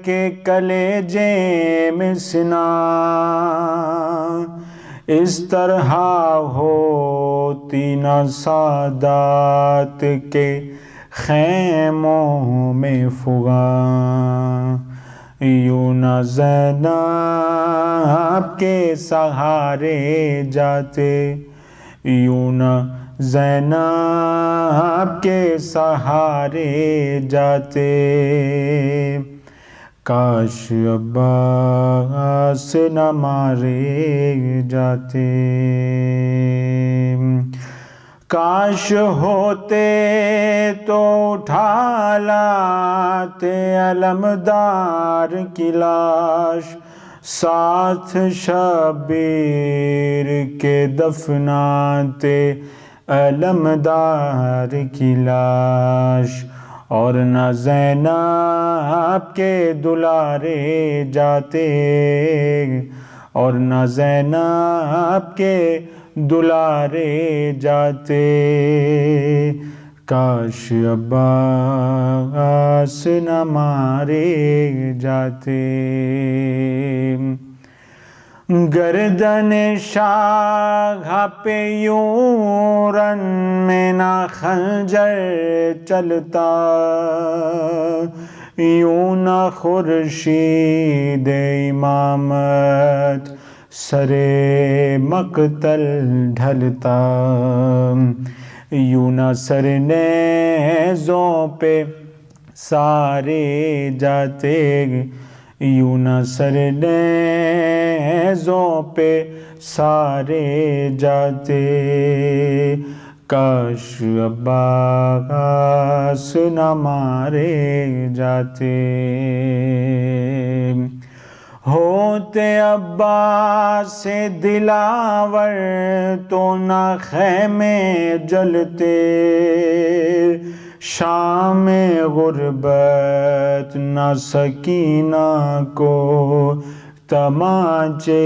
کے کلیجے میں سنا، اس طرح ہوتی نہ سادات کے خیموں میں فغاں، یوں نہ زینب کے سہارے جاتے، یوں نہ زینب کے سہارے جاتے، کاش عباس نہ مارے جاتے، کاش ہوتے تو اٹھا لاتے علمدار کی لاش، ساتھ شبیر کے دفناتے علمدار کی لاش، اور نہ زینب کے دلارے جاتے، اور نہ زینب کے دلارے جاتے، کاش عباس نہ مارے جاتے، گردن شاہ پہ یوں رن میں نہ خنجر چلتا، یوں نہ خورشید امامت سر مقتل ڈھلتا، یوں نہ سر نیزوں پہ سارے جاتے، یوں نہ سر نیزوں پہ سارے جاتے، کاش عباس نہ مارے جاتے، ہوتے عباس سے دلاور تو نہ خیمے جلتے، شام غربت نہ سکینہ کو تمانچے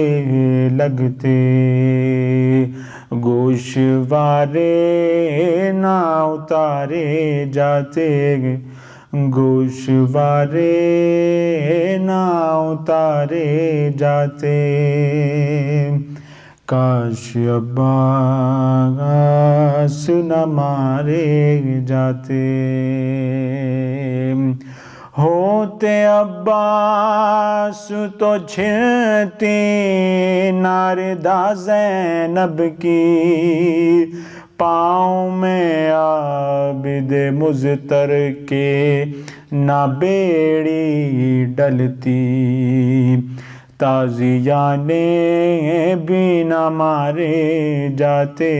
لگتے، گوشوارے نہ اتارے جاتے، گوشوارے نہ اتارے جاتے، کاش عباس نہ مارے جاتے، ہوتے عباس تو چھنتی ناردا زینب کی، پاؤں میں عابد مزتر کے نہ بیڑی ڈلتی، تازیانے بھی نہ مارے جاتے،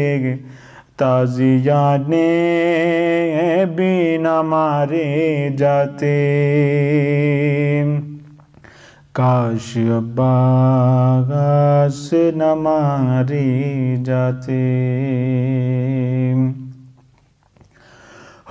تازیانے بھی نہ مارے جاتے، کاش عباس نہ مارے جاتے،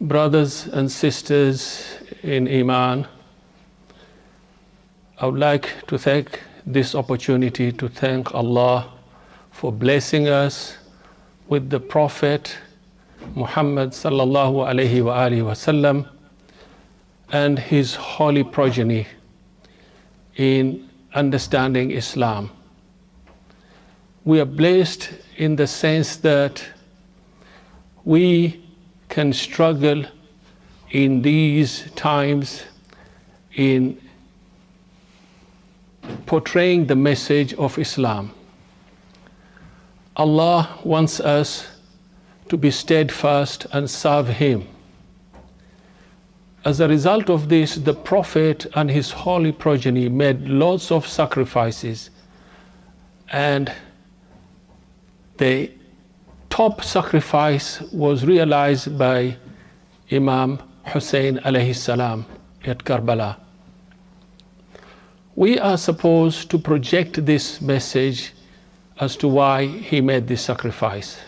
Brothers and sisters in Iman, I would like to take this opportunity to thank Allah for blessing us with the Prophet Muhammad sallallahu alaihi wasallam and his holy progeny in understanding Islam. We are blessed in the sense that we can struggle in these times in portraying the message of Islam. Allah wants us to be steadfast and serve Him. As a result of this, the Prophet and his holy progeny made lots of sacrifices, and the top sacrifice was realized by Imam Hussein alayhi salam at Karbala. We are supposed to project this message as to why he made this sacrifice.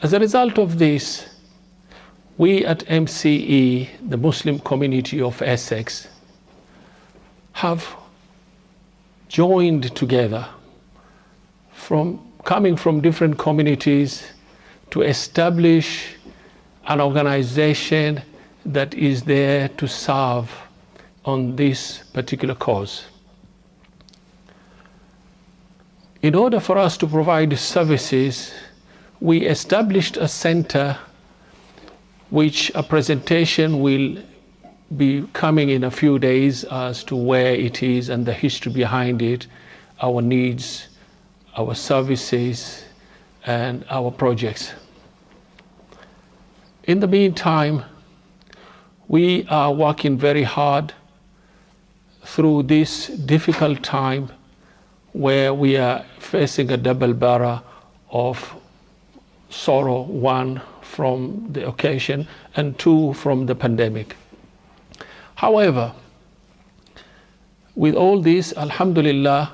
As a result of this, we at MCE, the Muslim community of Essex, have joined together coming from different communities to establish an organization that is there to serve on this particular cause. In order for us to provide services, we established a center which a presentation will be coming in a few days as to where it is and the history behind it, our needs, our services, and our projects. In the meantime, we are working very hard through this difficult time where we are facing a double barrel of sorrow, one from the occasion and two from the pandemic. However, with all this, alhamdulillah,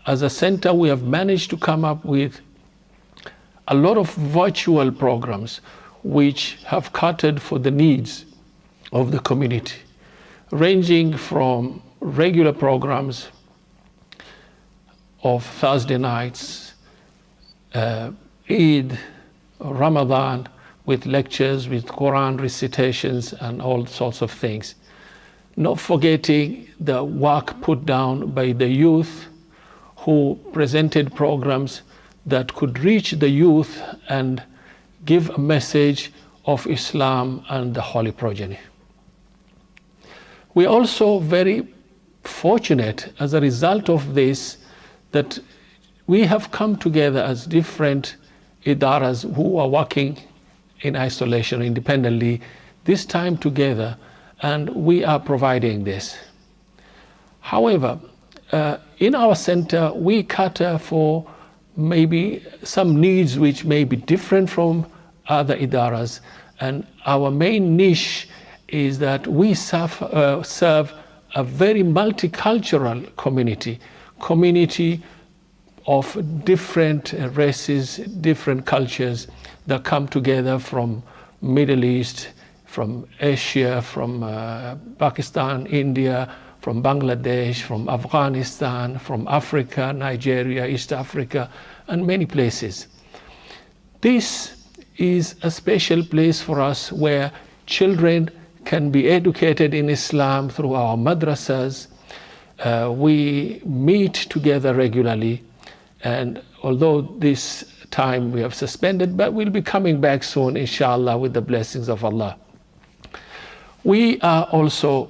as a center we have managed to come up with a lot of virtual programs which have catered for the needs of the community, ranging from regular programs of Thursday nights, Eid, Ramadan, with lectures, with Quran recitations and all sorts of things. Not forgetting the work put down by the youth who presented programs that could reach the youth and give a message of Islam and the holy progeny. We are also very fortunate as a result of this that we have come together as different idaras who are working in isolation independently, this time together, and we are providing this. However, in our center, we cater for maybe some needs which may be different from other idaras, and our main niche is that we serve a very multicultural community of different races, different cultures that come together from Middle East, from Asia, from Pakistan, India, from Bangladesh, from Afghanistan, from Africa, Nigeria, East Africa, and many places. This is a special place for us where children can be educated in Islam through our madrasas. We meet together regularly, and although this time we have suspended, but we'll be coming back soon, inshallah, with the blessings of Allah. We are also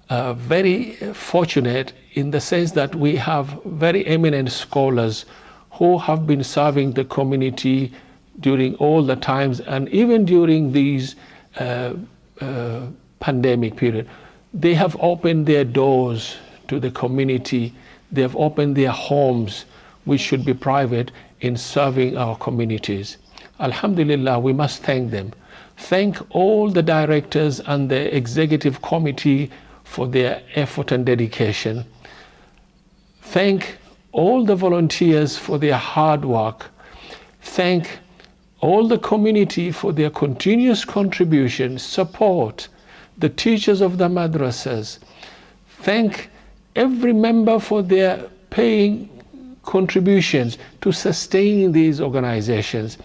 very fortunate in the sense that we have very eminent scholars who have been serving the community during all the times, and even during these pandemic period. They have opened their doors to the community. They have opened their homes, which should be private, in serving our communities. Alhamdulillah, we must thank them. Thank all the directors and the executive committee for their effort and dedication. Thank all the volunteers for their hard work. Thank all the community for their continuous contribution, support, the teachers of the madrasas. Thank every member for their paying contributions to sustain these organizations.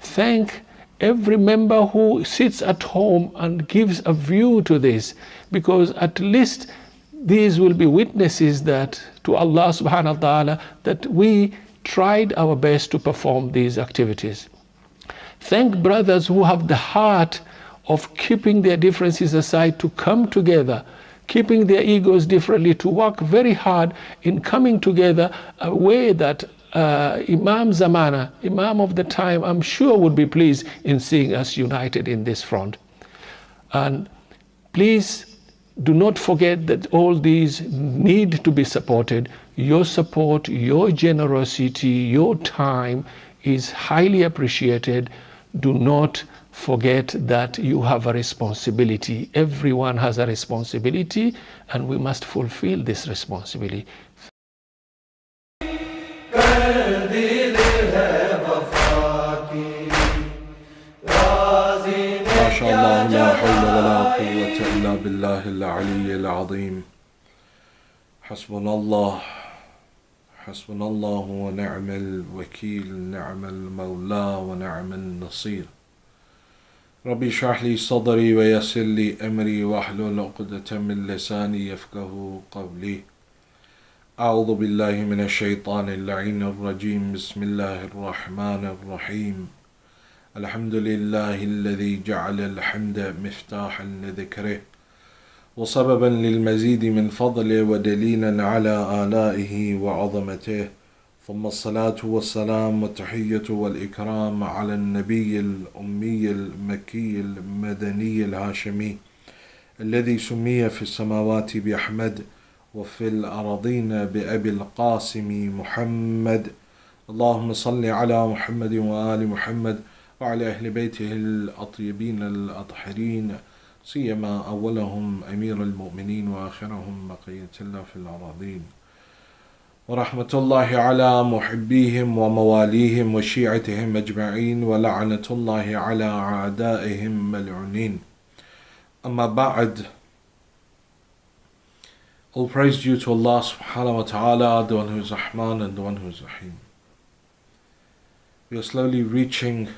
Thank every member who sits at home and gives a view to this, because at least these will be witnesses that to Allah subhanahu wa ta'ala that we tried our best to perform these activities. Thank brothers who have the heart of keeping their differences aside to come together, keeping their egos differently, to work very hard in coming together, a way that Imam Zamana, Imam of the time, I'm sure would be pleased in seeing us united in this front. And please do not forget that all these need to be supported. Your support, your generosity, your time is highly appreciated. Do not forget that you have a responsibility. Everyone has a responsibility, and we must fulfill this responsibility. ما شاء الله لا حول ولا قوة إلا بالله العلي العظيم. حسبنا الله ونعم الوكيل، نعم المولى ونعم النصير. ربي اشرح لي صدري ويسر لي أمري واحلل عقدة من لساني يفقه قولي. أعوذ بالله من الشيطان اللعين الرجيم. بسم الله الرحمن الرحيم. الحمد لله الذي جعل الحمد مفتاحا لذكره وسببا للمزيد من فضله ودليلا على آلائه وعظمته، ثم الصلاة والسلام والتحية والإكرام على النبي الأمي المكي المدني الهاشمي الذي سمي في السماوات بأحمد وفي الأراضين بأبي القاسم محمد. اللهم صل على محمد وآل محمد وعلى أهل بيته الأطيبين الأطهرين، سيما أولهم أمير المؤمنين وآخرهم بقية الله في الأراضين. ورحمة الله على محبيهم ومواليهم وشيعتهم أجمعين، ولعنة الله على أعدائهم ملعونين. أما بعد. All praise due to Allah subhanahu wa ta'ala, the one who is Rahman and the one who is Rahim. We are slowly reaching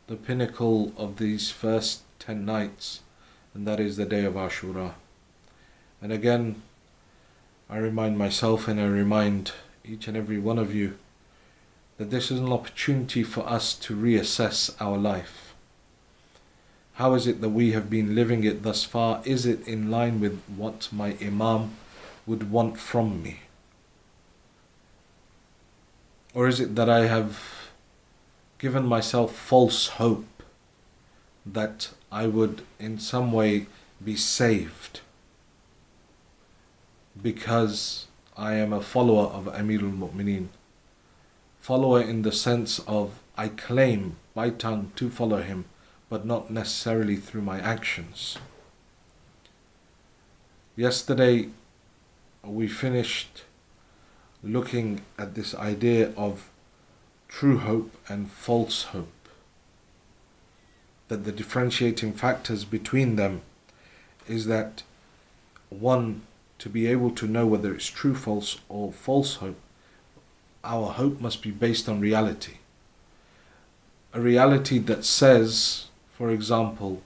the pinnacle of these first 10 nights, and that is the day of Ashura. And again, I remind myself and I remind each and every one of you that this is an opportunity for us to reassess our life. How is it that we have been living it thus far? Is it in line with what my Imam would want from me? Or is it that I have given myself false hope that I would in some way be saved because I am a follower of Amir al-Mu'mineen? Follower in the sense of I claim by tongue to follow him, but not necessarily through my actions. Yesterday we finished looking at this idea of true hope and false hope, that the differentiating factors between them is that one, to be able to know whether it's true, false, or false hope, our hope must be based on reality. A reality that says, for example,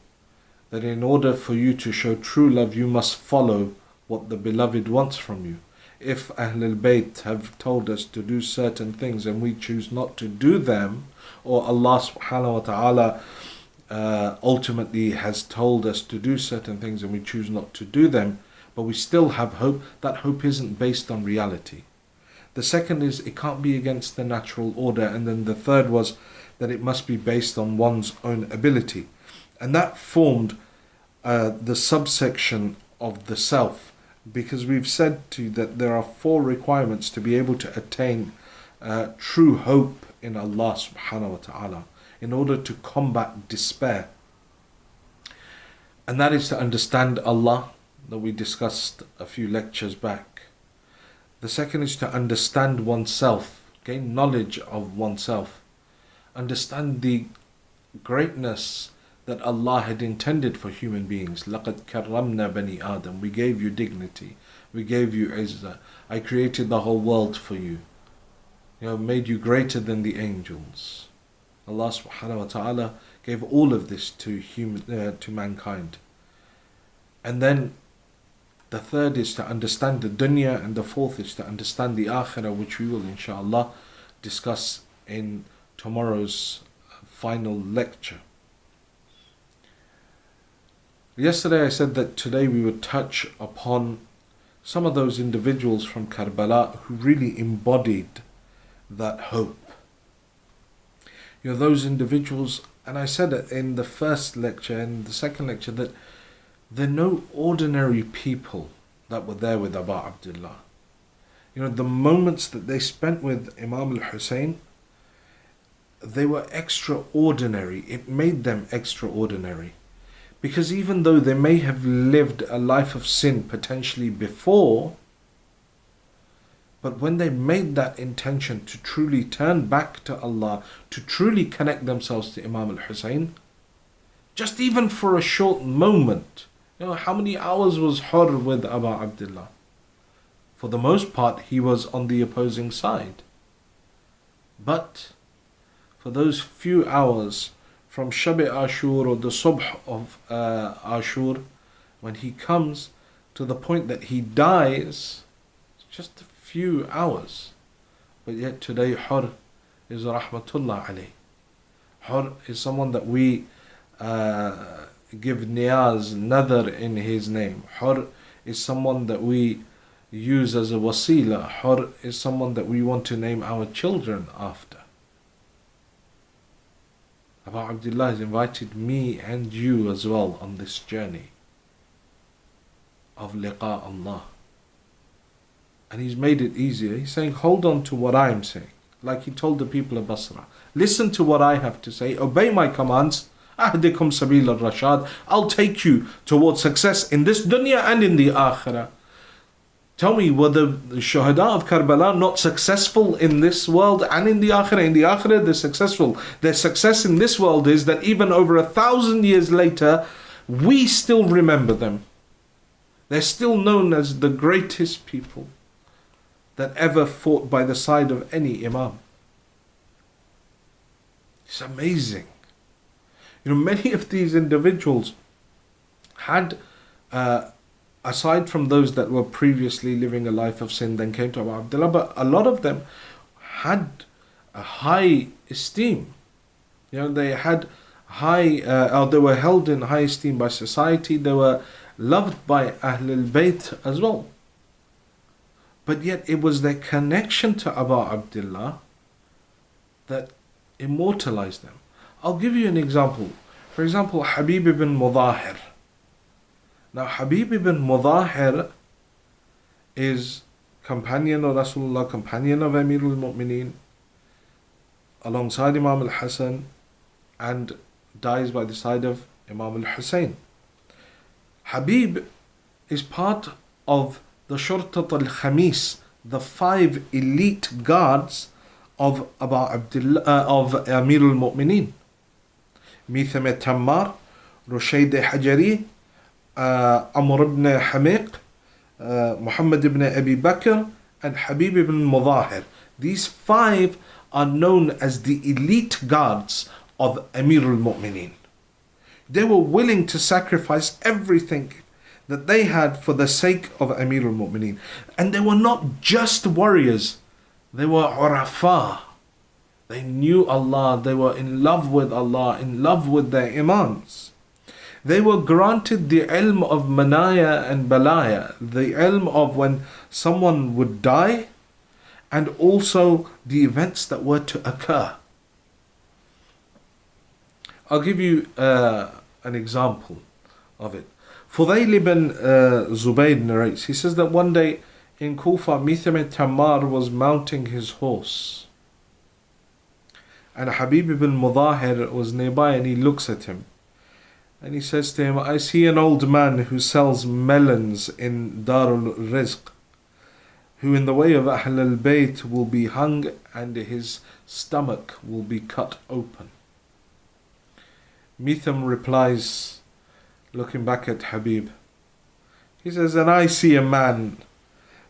that in order for you to show true love, you must follow what the beloved wants from you. If Ahlul Bayt have told us to do certain things and we choose not to do them, or Allah subhanahu wa ta'ala ultimately has told us to do certain things and we choose not to do them, but we still have hope, that hope isn't based on reality. The second is it can't be against the natural order, and then the third was that it must be based on one's own ability. And that formed the subsection of the self, because we've said to you that there are 4 requirements to be able to attain true hope in Allah subhanahu wa ta'ala, in order to combat despair. And that is to understand Allah, that we discussed a few lectures back. The second is to understand oneself, gain knowledge of oneself, understand the greatness that Allah had intended for human beings. لَقَدْ كَرَّمْنَا بَنِي آدَمَ. We gave you dignity, we gave you izzah, I created the whole world for you, made you greater than the angels. Allah subhanahu wa ta'ala gave all of this to mankind. And then the third is to understand the dunya, and the fourth is to understand the akhirah, which we will inshallah discuss in tomorrow's final lecture. Yesterday I said that today we would touch upon some of those individuals from Karbala who really embodied that hope. Those individuals, and I said it in the first lecture and the second lecture, that they're no ordinary people that were there with Abu Abdullah. The moments that they spent with Imam al-Hussein, they were extraordinary. It made them extraordinary. Because even though they may have lived a life of sin potentially before, but when they made that intention to truly turn back to Allah, to truly connect themselves to Imam al-Hussein, just even for a short moment, how many hours was Hur with Abu Abdullah? For the most part, he was on the opposing side. But for those few hours from Shab-e Ashur, or the Subh of Ashur, when he comes to the point that he dies, it's just a few hours. But yet today Hur is Rahmatullah alayh. Hur is someone that we give niyaz, nadar in his name. Hur is someone that we use as a wasila. Hur is someone that we want to name our children after. Abu Abdullah has invited me and you as well on this journey of liqa Allah. And he's made it easier. He's saying, hold on to what I'm saying. Like he told the people of Basra. Listen to what I have to say. Obey my commands. Ahdikum sabil al-rashad. I'll take you towards success in this dunya and in the akhirah. Tell me, were the shuhada of Karbala not successful in this world and in the akhirah? In the akhirah, they're successful. Their success in this world is that even over 1,000 years later, we still remember them. They're still known as the greatest people that ever fought by the side of any imam. It's amazing. Many of these individuals had, aside from those that were previously living a life of sin, then came to Abu Abdullah, but a lot of them had a high esteem. They had they were held in high esteem by society. They were loved by Ahlul Bayt as well. But yet it was their connection to Abu Abdullah that immortalized them. I'll give you an example. For example, Habib ibn Mudahir. Now, Habib ibn Mudahir is companion of Rasulullah, companion of Amirul Mu'mineen, alongside Imam al-Hasan, and dies by the side of Imam al-Hussein. Habib is part of the Shurtat al-Khamis, the 5 elite guards of Amir al-Mu'mineen. Mitham Tammar, Rushayd Hajari, Amr ibn Hamiq, Muhammad ibn Abi Bakr, and Habib ibn Mudahir. These 5 are known as the elite guards of Amir al-Mu'mineen. They were willing to sacrifice everything that they had for the sake of Amir al-Mu'mineen. And they were not just warriors, they were urafa. They knew Allah, they were in love with Allah, in love with their imams. They were granted the ilm of manaya and balaya, the ilm of when someone would die, and also the events that were to occur. I'll give you an example of it. Fudayl ibn Zubayr narrates, he says that one day in Kufa, Mitham Tammar was mounting his horse. And Habib ibn Mudahir was nearby, and he looks at him. And he says to him, I see an old man who sells melons in Darul Rizq, who in the way of Ahl al-Bayt will be hung and his stomach will be cut open. Mitham replies, looking back at Habib, he says, and I see a man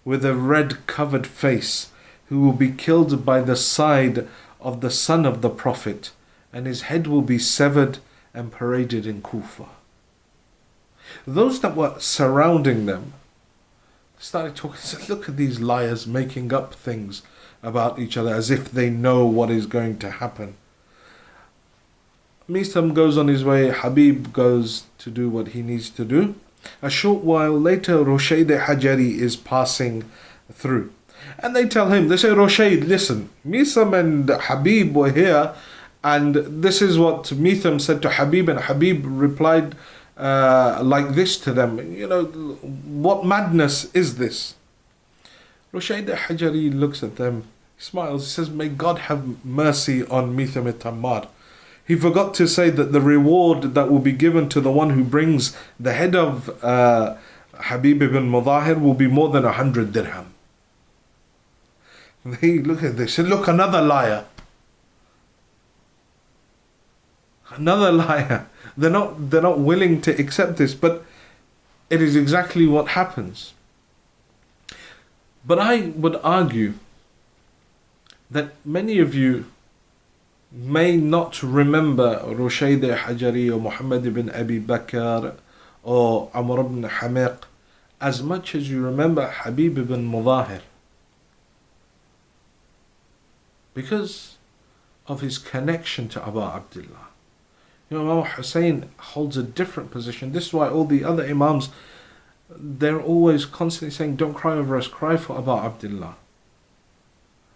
with a red covered face who will be killed by the side of the son of the Prophet, and his head will be severed and paraded in Kufa. Those that were surrounding them started talking, said, look at these liars making up things about each other as if they know what is going to happen. Mitham goes on his way, Habib goes to do what he needs to do. A short while later, Rushayd Hajari is passing through. And they tell him, they say, Rushayd, listen, Mitham and Habib were here, and this is what Mitham said to Habib, and Habib replied like this to them. You know, what madness is this? Rushayd Hajari looks at them, smiles, he says, may God have mercy on Mitham Tammar. He forgot to say that the reward that will be given to the one who brings the head of Habib ibn Mudahir will be more than 100 dirham. They look at this, look, another liar. Another liar. They're not willing to accept this, but it is exactly what happens. But I would argue that many of you may not remember Rushayd Hajari or Muhammad ibn Abi Bakr or Amr ibn Hamiq as much as you remember Habib ibn Mudahir, because of his connection to Abu Abdullah. You know, Imam Hussein holds a different position. This is why all the other Imams, they're always constantly saying, don't cry over us, cry for Abu Abdullah.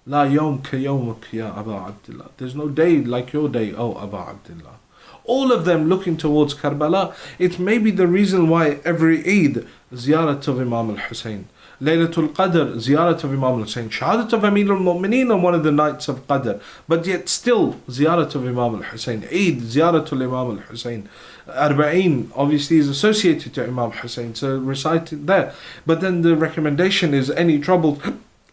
La yawm ka yawmuk ya Abu Abdullah. There's no day like your day, oh Abu Abdullah. All of them looking towards Karbala. It may be the reason why every Eid, ziyarat of Imam al-Hussein. Laylatul Qadr, ziyarat of Imam al-Hussein. Shahadat of Amir al-Mu'mineen on one of the nights of Qadr. But yet still, ziyarat of Imam al-Hussein. Eid, ziyarat of Imam al-Hussein. Arba'een obviously is associated to Imam Hussein, so recite it there. But then the recommendation is any trouble,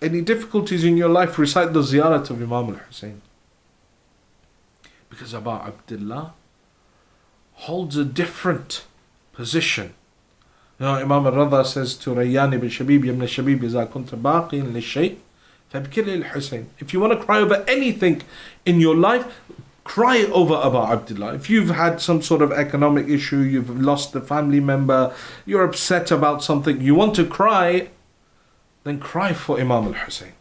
any difficulties in your life, recite the ziyarat of Imam al-Hussein. Because Abu Abdullah holds a different position. You know, Imam al-Radha says to Rayyan ibn Shabib, ibn Shabib, إِذَا كُنْتَ بَاقِيًا لِلشَّيْءٍ فَابْكِرِ الْحُسَيْنِ. If you want to cry over anything in your life, cry over Abu Abdullah. If you've had some sort of economic issue, you've lost a family member, you're upset about something, you want to cry, then cry for Imam al-Hussein.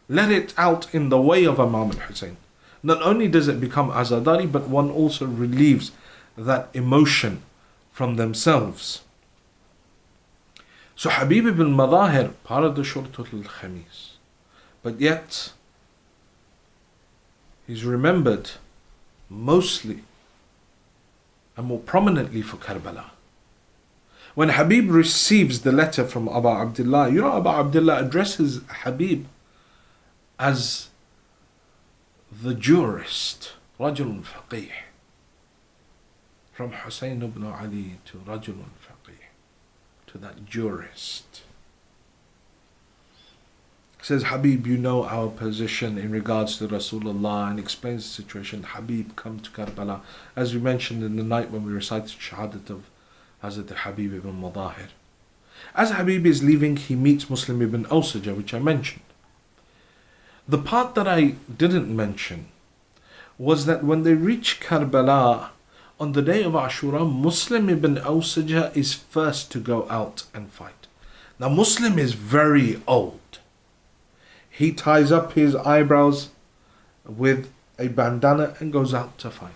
Let it out in the way of Imam al-Hussein. Not only does it become azadari, but one also relieves that emotion from themselves. So Habib ibn Mudahir, part of the Shurtul al-Khamis. But yet, he's remembered mostly and more prominently for Karbala. When Habib receives the letter from Abu Abdullah, you know, Abu Abdullah addresses Habib as the jurist, Rajulun Faqih. From Hussein ibn Ali to Rajulun Faqih, to that jurist. says, Habib, you know our position in regards to Rasulullah, and explains the situation. Habib, come to Karbala. As we mentioned in the night when we recited Shahadat of Hazrat Habib ibn Mudahir. As Habib is leaving, he meets Muslim ibn Awsaja, which I mentioned. The part that I didn't mention was that when they reach Karbala, on the day of Ashura, Muslim ibn Awsaja is first to go out and fight. Now Muslim is very old. He ties up his eyebrows with a bandana and goes out to fight.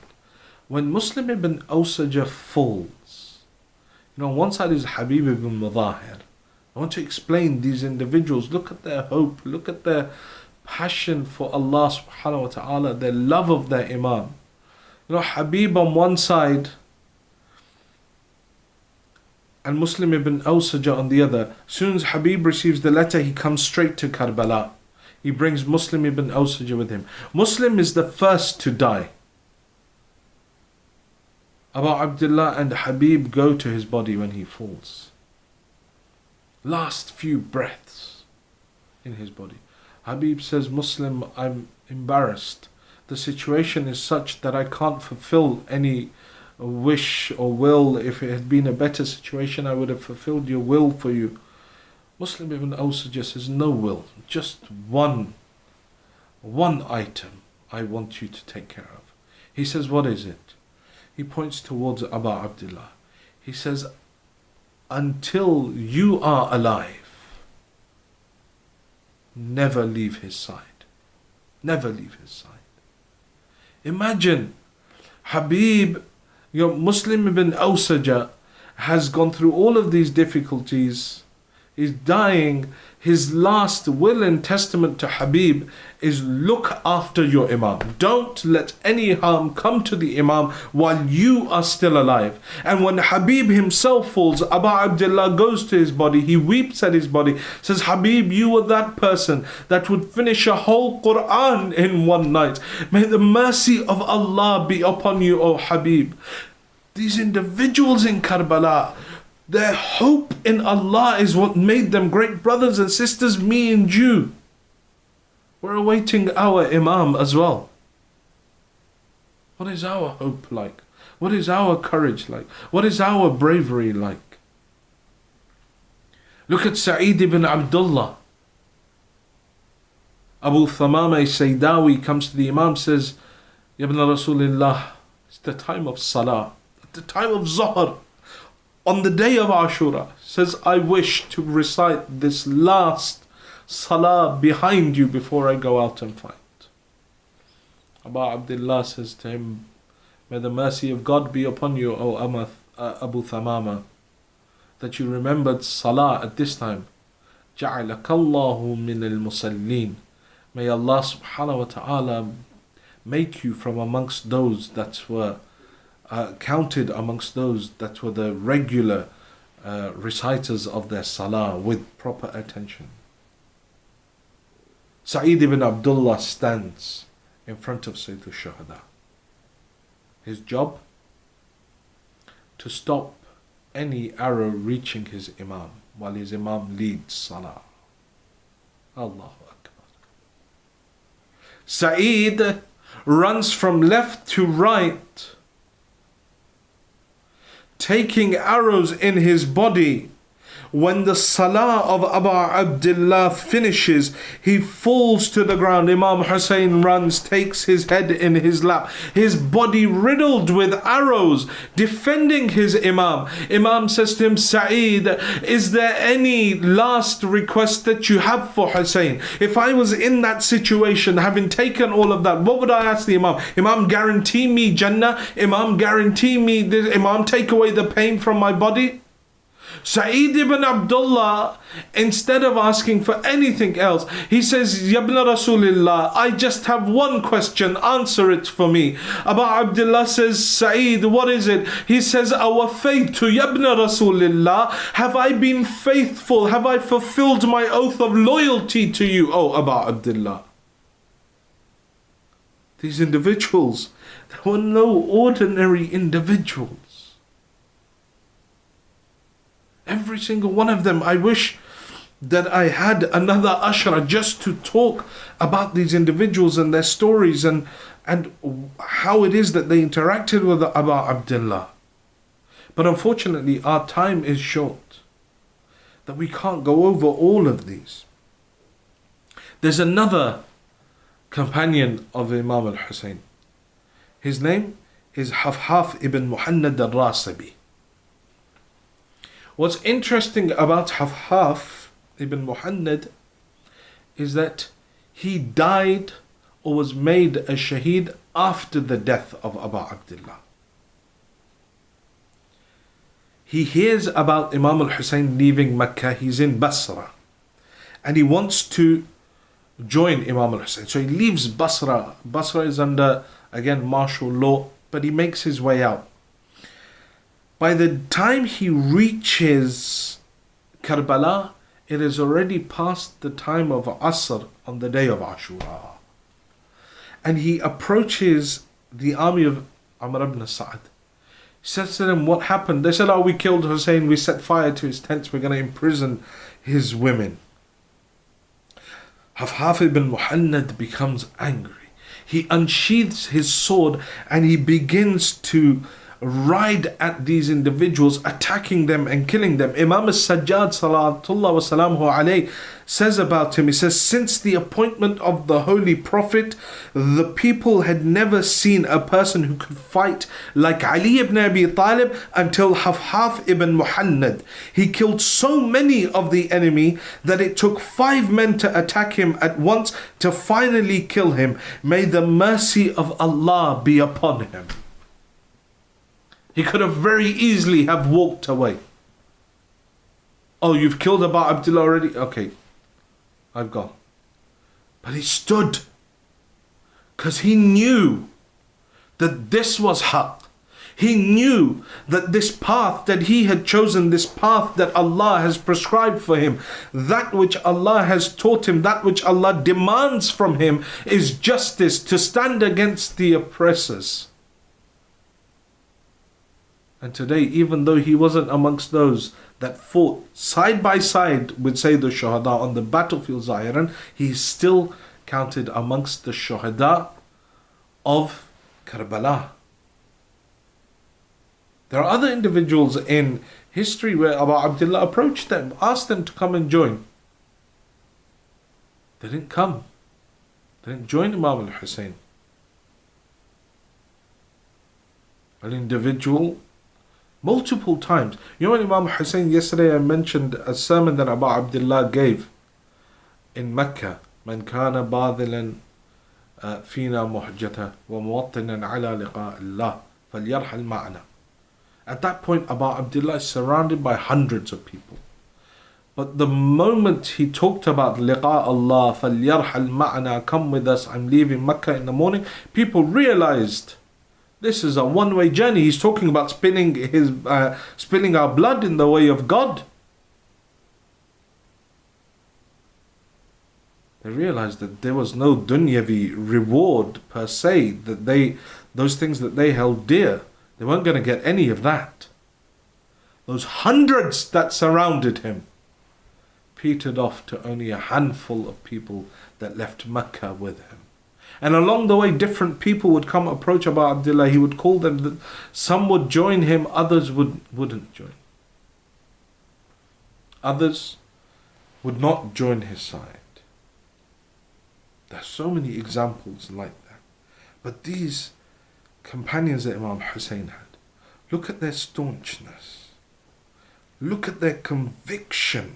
When Muslim ibn Awsaja falls, on one side is Habib ibn Mudahir. I want to explain these individuals. Look at their hope. Look at their passion for Allah subhanahu wa ta'ala. Their love of their Imam. Habib on one side and Muslim ibn Awsaja on the other. As soon as Habib receives the letter, he comes straight to Karbala. He brings Muslim ibn Awsaja with him. Muslim is the first to die. Abu Abdullah and Habib go to his body when he falls. Last few breaths in his body. Habib says, Muslim, I'm embarrassed. The situation is such that I can't fulfill any wish or will. If it had been a better situation, I would have fulfilled your will for you. Muslim ibn Awsaja says, no will, just one item I want you to take care of. He says, what is it? He points towards Abu Abdullah. He says, until you are alive, never leave his side. Never leave his side. Imagine, Habib, Muslim ibn Awsaja has gone through all of these difficulties. He's dying. His last will and testament to Habib is look after your Imam. Don't let any harm come to the Imam while you are still alive. And when Habib himself falls, Abu Abdullah goes to his body. He weeps at his body. Says, Habib, you were that person that would finish a whole Quran in one night. May the mercy of Allah be upon you, O Habib. These individuals in Karbala, their hope in Allah is what made them great. Brothers and sisters, me and you, we're awaiting our Imam as well. What is our hope like? What is our courage like? What is our bravery like? Look at Sa'id ibn Abdullah. Abu Thamama Saydawi comes to the Imam, says, Ya ibn Rasulullah, it's the time of Salah, at the time of Zuhr, on the day of Ashura. Says, I wish to recite this last Salah behind you before I go out and fight. Abu Abdullah says to him, may the mercy of God be upon you, O Abu Thamama, that you remembered Salah at this time. جَعَلَكَ اللَّهُ مِنَ الْمُصَلِّينَ. May Allah subhanahu wa ta'ala make you from amongst those that were counted amongst those that were the regular reciters of their Salah with proper attention. Sa'id ibn Abdullah stands in front of Sayyid al-Shuhada. His job? To stop any arrow reaching his Imam while his Imam leads Salah. Allahu Akbar. Sa'id runs from left to right, taking arrows in his body. When the Salah of Abu Abdullah finishes, he falls to the ground. Imam Hussein runs, takes his head in his lap, his body riddled with arrows, defending his Imam. Imam says to him, Sa'id, is there any last request that you have for Hussein? If I was in that situation, having taken all of that, what would I ask the Imam? Imam, guarantee me Jannah. Imam, guarantee me this. Imam, take away the pain from my body. Sa'id ibn Abdullah, instead of asking for anything else, he says, Ya ibn Rasulullah, I just have one question, answer it for me. Abu Abdullah says, Sa'id, what is it? He says, our faith to Ya ibn Rasulullah, have I been faithful? Have I fulfilled my oath of loyalty to you, O Abu Abdullah? These individuals, they were no ordinary individuals. Every single one of them, I wish that I had another ashra just to talk about these individuals and their stories and how it is that they interacted with Abu Abdullah. But unfortunately, our time is short, that we can't go over all of these. There's another companion of Imam al-Hussein. His name is Hafhaf ibn Muhammad al-Rasibi. What's interesting about Hafhaf ibn Muhammad is that he died or was made a shaheed after the death of Abu Abdullah. He hears about Imam al-Hussein leaving Mecca. He's in Basra and he wants to join Imam al-Hussein. So he leaves Basra. Basra is under, again, martial law, but he makes his way out. By the time he reaches Karbala, it is already past the time of Asr on the day of Ashura. And he approaches the army of Amr ibn Sa'd. He says to them, what happened? They said, oh, we killed Hussein, we set fire to his tents, we're going to imprison his women. Hafhaf ibn Muhammad becomes angry. He unsheathes his sword and he begins to ride at these individuals, attacking them and killing them. Imam al-Sajjad salawatullah wa salamuhu alayhi says about him, he says, since the appointment of the Holy Prophet, the people had never seen a person who could fight like Ali ibn Abi Talib until Hafhaf ibn Muhammad. He killed so many of the enemy that it took 5 men to attack him at once to finally kill him. May the mercy of Allah be upon him. He could have very easily have walked away. Oh, you've killed Abu Abdullah already? Okay, I've gone. But he stood because he knew that this was haqq. He knew that this path that he had chosen, this path that Allah has prescribed for him, that which Allah has taught him, that which Allah demands from him is justice, to stand against the oppressors. And today, even though he wasn't amongst those that fought side by side with Sayyid al-Shuhada on the battlefield Zahiran, he's still counted amongst the Shuhada of Karbala. There are other individuals in history where Abu Abdullah approached them, asked them to come and join. They didn't come. They didn't join Imam al-Hussein. An individual multiple times. You know, when Imam Hussein, yesterday I mentioned a sermon that Abu Abdullah gave in Mecca. Man kana badilan fina muhjata wa muwattinan ala liqa Allah falyarhal ma'ana. At that point, Abu Abdullah is surrounded by hundreds of people. But the moment he talked about liqa Allah, falyarhal ma'ana, come with us, I'm leaving Mecca in the morning, people realized this is a one-way journey. He's talking about spilling our blood in the way of God. They realized that there was no dunyavi reward per se, that those things that they held dear, they weren't going to get any of that. Those hundreds that surrounded him petered off to only a handful of people that left Mecca with him. And along the way, different people would come approach Abu Abdullah. He would call them. Some would join him, others wouldn't join. Others would not join his side. There's so many examples like that. But these companions that Imam Hussein had, look at their staunchness. Look at their conviction.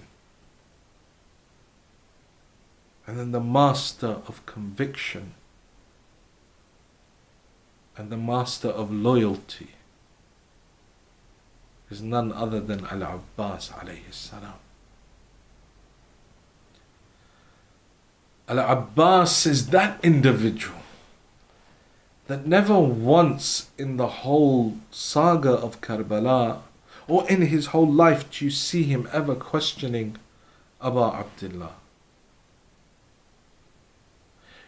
And then the master of conviction and the master of loyalty is none other than Al-Abbas alayhi salam. Al-Abbas is that individual that never once in the whole saga of Karbala or in his whole life do you see him ever questioning Abu Abdullah.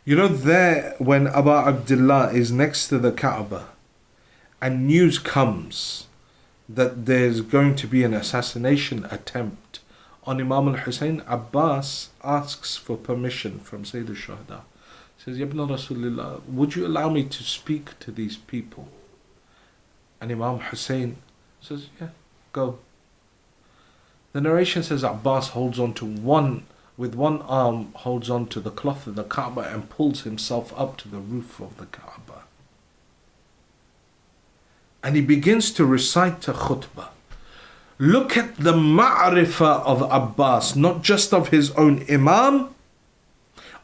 You know, there when Abu Abdullah is next to the Kaaba and news comes that there's going to be an assassination attempt on Imam al-Hussein, Abbas asks for permission from Sayyid al-Shuhada. He says, Ibn Rasulullah, would you allow me to speak to these people? And Imam Hussein says, yeah, go. The narration says Abbas holds on to with one arm holds on to the cloth of the Kaaba and pulls himself up to the roof of the Kaaba. And he begins to recite a khutbah. Look at the ma'rifah of Abbas, not just of his own Imam,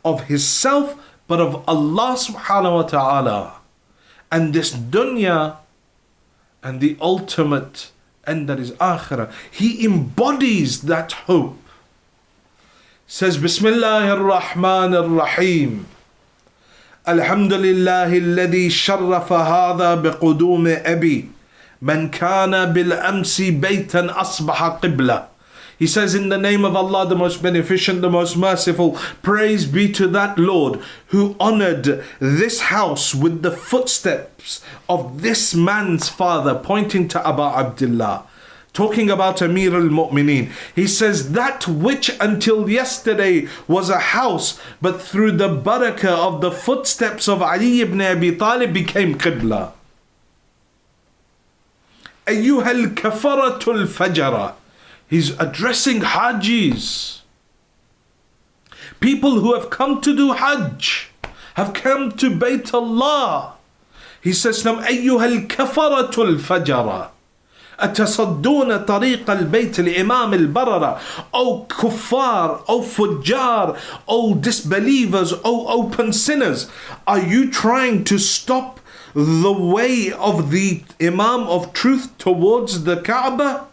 of himself, but of Allah subhanahu wa ta'ala. And this dunya and the ultimate end, that is akhirah. He embodies that hope. Says, Bismillahir Rahmanir Rahim. Alhamdulillahi alladhi sharrafa hadha biqudumi abi. Man kana bil amsi baytan asbaha qibla. He says, in the name of Allah, the most beneficent, the most merciful, praise be to that Lord who honored this house with the footsteps of this man's father, pointing to Abu Abdullah, talking about Amir al-Mu'mineen. He says, that which until yesterday was a house, but through the barakah of the footsteps of Ali ibn Abi Talib became Qibla. Ayyuha al-kafaratul fajara. He's addressing Hajis. People who have come to do Hajj, have come to Bayt Allah. He says to them, أيها الكفرة الفجرة أتصدون طريق البيت الإمام البررة. O kuffar, O fujjar, O disbelievers, O open sinners, are you trying to stop the way of the Imam of truth towards the Kaaba?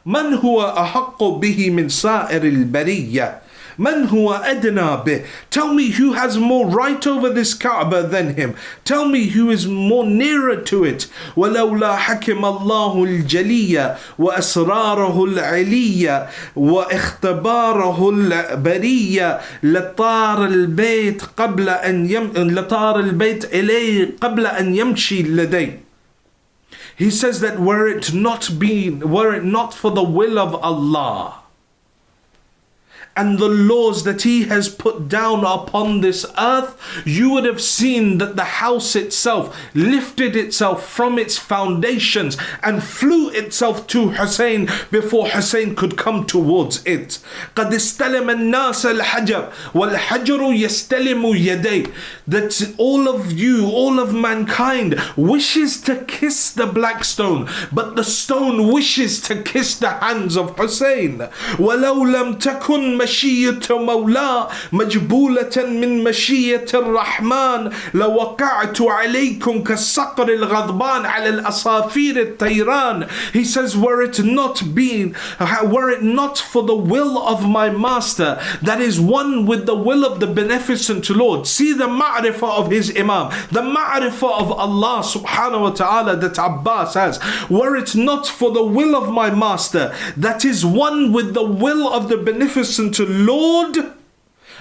من هو أحق به من سائر البرية من هو أدنى به. Tell me who has more right over this Kaaba than him. Tell me who is more nearer to it. ولولا حكم الله الجلية وأسراره العلية واختباره البرية لطار البيت قبل أن لطار البيت إليه قبل أن يمشي لديه. He says that were it not for the will of Allah and the laws that He has put down upon this earth, you would have seen that the house itself lifted itself from its foundations and flew itself to Hussein before Hussein could come towards it. قَدْ اسْتَلَمَ النَّاسَ الْحَجَرُ وَالْحَجَرُ يَسْتَلِمُ يَدَيْهِ. That all of you, all of mankind wishes to kiss the black stone, but the stone wishes to kiss the hands of Hussein. وَلَوْ لَمْ تَكُنْ مشية مولا مجبولة من مشية الرحمن لوقعت عليكم كالصقر الغضبان على الأصافير الطيران. He says, were it not for the will of my master, that is one with the will of the beneficent Lord. See the ma'rifah of his Imam, the ma'rifah of Allah subhanahu wa ta'ala that Abbas has. Were it not for the will of my master, that is one with the will of the beneficent Lord,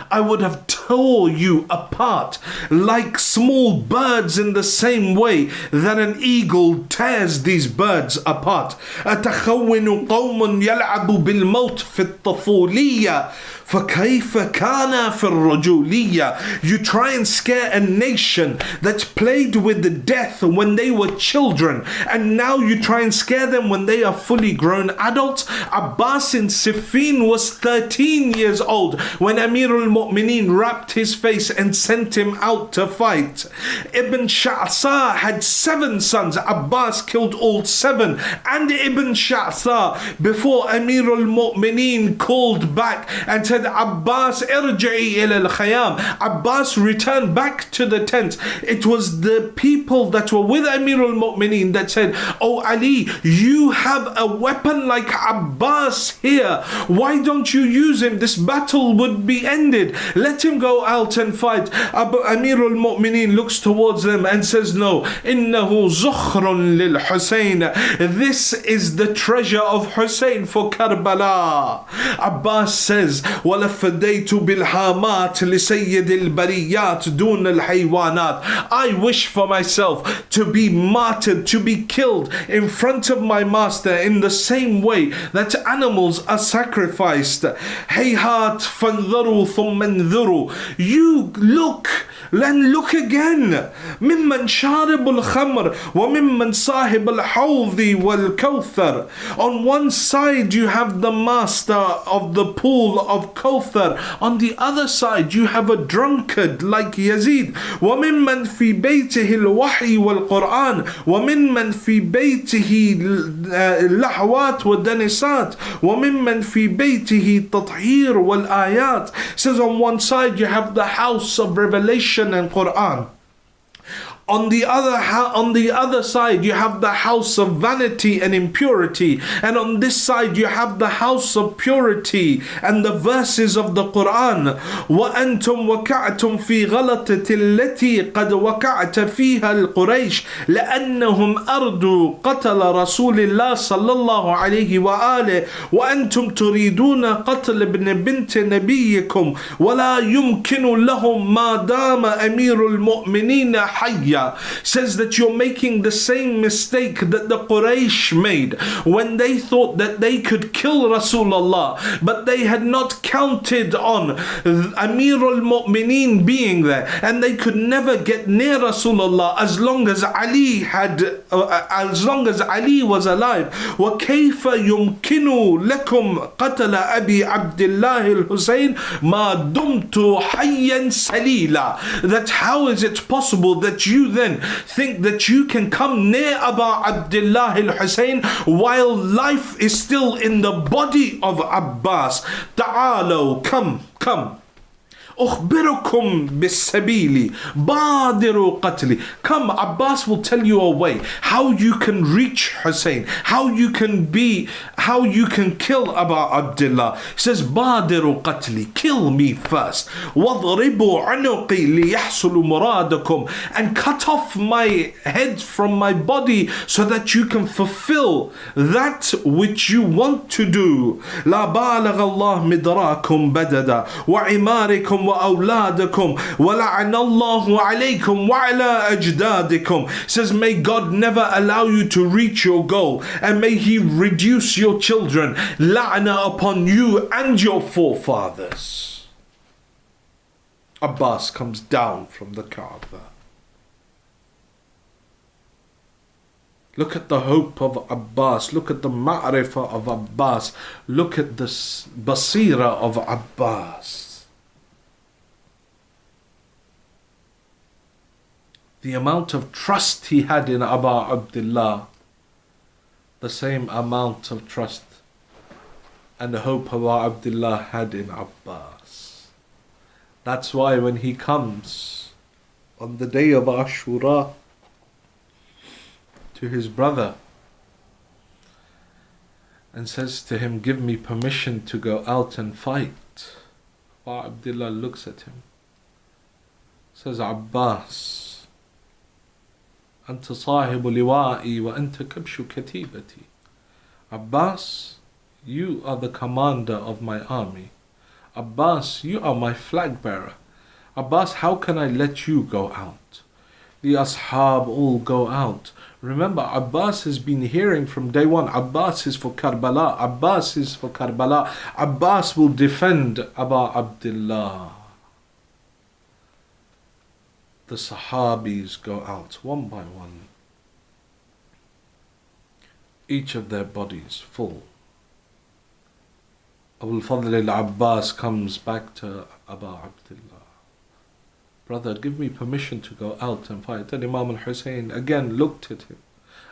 I would have tore you apart like small birds in the same way that an eagle tears these birds apart. أتخون قوم يلعب بالموت في الطفولية فكيف كان في الرجولية. You try and scare a nation that played with the death when they were children, and now you try and scare them when they are fully grown adults. Abbas in Siffin was 13 years old when Amir al-Mu'mineen wrapped his face and sent him out to fight. Ibn Sha'sa had 7 sons. Abbas killed all 7. And Ibn Sha'sa, before Amir al-Mu'mineen called back and said, Abbas irji'i ila al-khayam, Abbas returned back to the tent. It was the people that were with Amir al-Mu'mineen that said, Oh Ali, you have a weapon like Abbas here. Why don't you use him? This battle would be ended. offended. Let him go out and fight. Amir al-Mu'mineen looks towards them and says, no, إِنَّهُ زُخْرٌ لِلْحُسَيْنِ. This is the treasure of Hussein for Karbala. Abbas says, وَلَفَدَيْتُ بِالْحَامَاتِ لِسَيِّدِ الْبَرِيَّاتِ دُونَ الْحَيْوَانَاتِ. I wish for myself to be martyred, to be killed in front of my master in the same way that animals are sacrificed. Hayhat fanzaru thumma anzuru. You look and look again. ممن شارب الخمر وممن صاحب الحوض والكوثر. On one side you have the master of the pool of Kawthar. On the other side you have a drunkard like Yazid. وممن في بيته الوحي والقرآن وممن في بيته اللحوات والدنسات وممن في بيته التطهير والآيات. Says on one side you have the house of revelation and Quran. On the other side, you have the house of vanity and impurity. And on this side, you have the house of purity and the verses of the Quran. وَأَنْتُمْ وَكَعْتُمْ فِي غَلَطَةِ الَّتِي قَدْ وَكَعْتَ فِيهَا الْقُرَيْشِ لَأَنَّهُمْ أَرْدُوا قَتَلَ رَسُولِ اللَّهِ صَلَّى اللَّهُ عَلَيْهِ وَآلِهِ وَأَنْتُمْ تُرِيدُونَ قَتْلَ ابْنِ بِنْتِ نَبِيِّكُمْ وَلَا يُمْكِنُ لَهُمْ مَا دَامَ أَمِيرُ الْمُؤْمِنِينَ حَيًّا. Says that you're making the same mistake that the Quraysh made when they thought that they could kill Rasulullah, but they had not counted on Amir al-Mu'mineen being there, and they could never get near Rasulullah as long as Ali was alive. وَكَيْفَ يُمْكِنُ لَكُمْ قَتَلَ أَبِي عَبْدِ اللَّهِ الْحُسَيْنِ مَا دُمْتُ حَيًّا سَلِيلًا. That how is it possible that you then think that you can come near Abu Abdullah al-Hussein while life is still in the body of Abbas? Ta'alaw, come. أخبركم بالسبيل بادروا قتلي. Come, Abbas will tell you a way how you can reach Hussein, how you can kill Abu Abdullah. He says بادروا قتلي, kill me first. واضربوا عنقي ليحصل مرادكم, and cut off my head from my body so that you can fulfill that which you want to do. لا بالغ الله مدراكم بددا وعماركم وأولادكم ولعن الله عليكم وعلى أجدادكم. Says, may God never allow you to reach your goal, and may He reduce your children. La'na upon you and your forefathers. Abbas comes down from the Kaaba. Look at the hope of Abbas. Look at the ma'rifah of Abbas. Look at the basira of Abbas. The amount of trust he had in Abu Abdullah, the same amount of trust and hope Abu Abdullah had in Abbas. That's why when he comes on the day of Ashura to his brother and says to him, give me permission to go out and fight, Abu Abdullah looks at him, says, Abbas, أنت صاحب لوائي وأنت كبش كتيبتي. Abbas, you are the commander of my army. Abbas, you are my flag bearer. Abbas, how can I let you go out? The ashab all go out. Remember, Abbas has been hearing from day one, Abbas is for Karbala, Abbas is for Karbala. Abbas will defend Abu Abdullah. The Sahabis go out one by one, each of their bodies full. Abu al-Fadl al-Abbas comes back to Abu Abdullah. Brother, give me permission to go out and fight. And Imam al-Hussein again looked at him.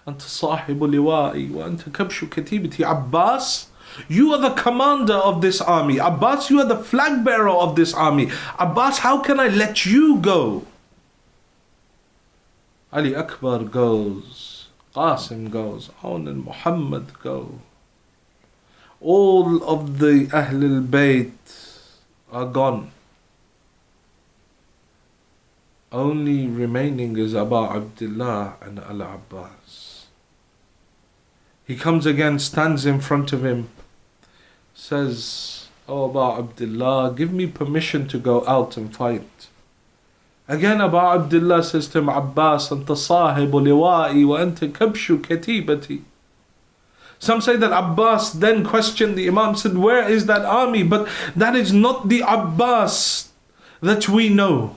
أنت صاحب لوائي وأنت كبش كتيبتي. Abbas, you are the commander of this army. Abbas, you are the flag bearer of this army. Abbas, how can I let you go? Ali Akbar goes, Qasim goes, Aun and Muhammad go. All of the Ahlul Bayt are gone. only remaining is Abu Abdullah and Al-Abbas. He comes again, stands in front of him, says, "Oh Abu Abdullah, give me permission to go out and fight." Again Abu Abdullah says to him, "Abbas, anta sahibu liwa'i wa anta kabshu katibati." Some say that Abbas then questioned the Imam, said, "Where is that army?" But that is not the Abbas that we know.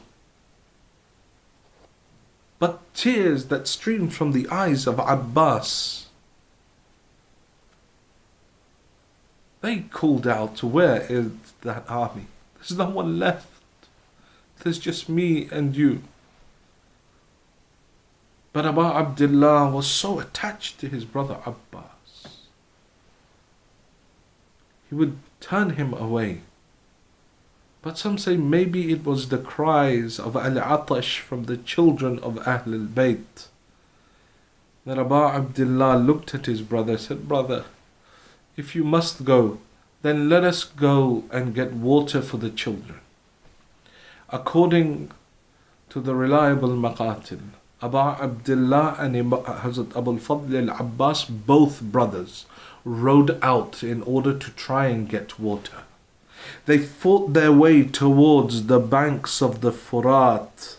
But tears that streamed from the eyes of Abbas. They called out, "Where is that army? There's no one left. There's just me and you." But Abu Abdullah was so attached to his brother Abbas. He would turn him away. But some say maybe it was the cries of Al-Atash from the children of Ahl al-Bayt. That Abu Abdullah looked at his brother and said, "Brother, if you must go, then let us go and get water for the children." According to the reliable Maqatil, Abu Abdullah and Hazrat Abu al-Fadl al-Abbas, both brothers, rode out in order to try and get water. They fought their way towards the banks of the Furat,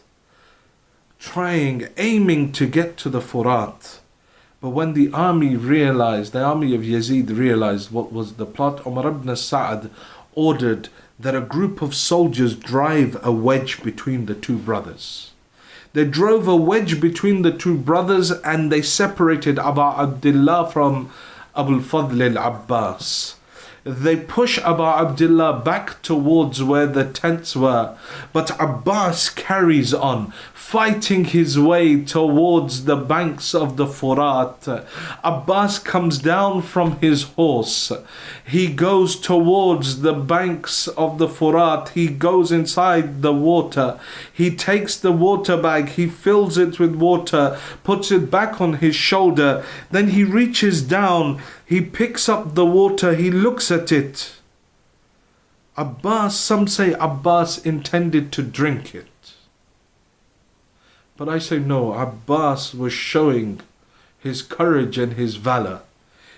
aiming to get to the Furat. But when the army realized, the army of Yazid realized what was the plot, Umar ibn Sa'ad ordered that a group of soldiers drive a wedge between the two brothers. They drove a wedge between the two brothers and they separated Abu Abdullah from Abu al-Fadl al-Abbas. They push Abu Abdullah back towards where the tents were, but Abbas carries on, fighting his way towards the banks of the Furat. Abbas comes down from his horse. He goes towards the banks of the Furat. He goes inside the water. He takes the water bag, he fills it with water, puts it back on his shoulder. Then he reaches down, he picks up the water, he looks at it. Abbas, some say Abbas intended to drink it. But I say no, Abbas was showing his courage and his valor.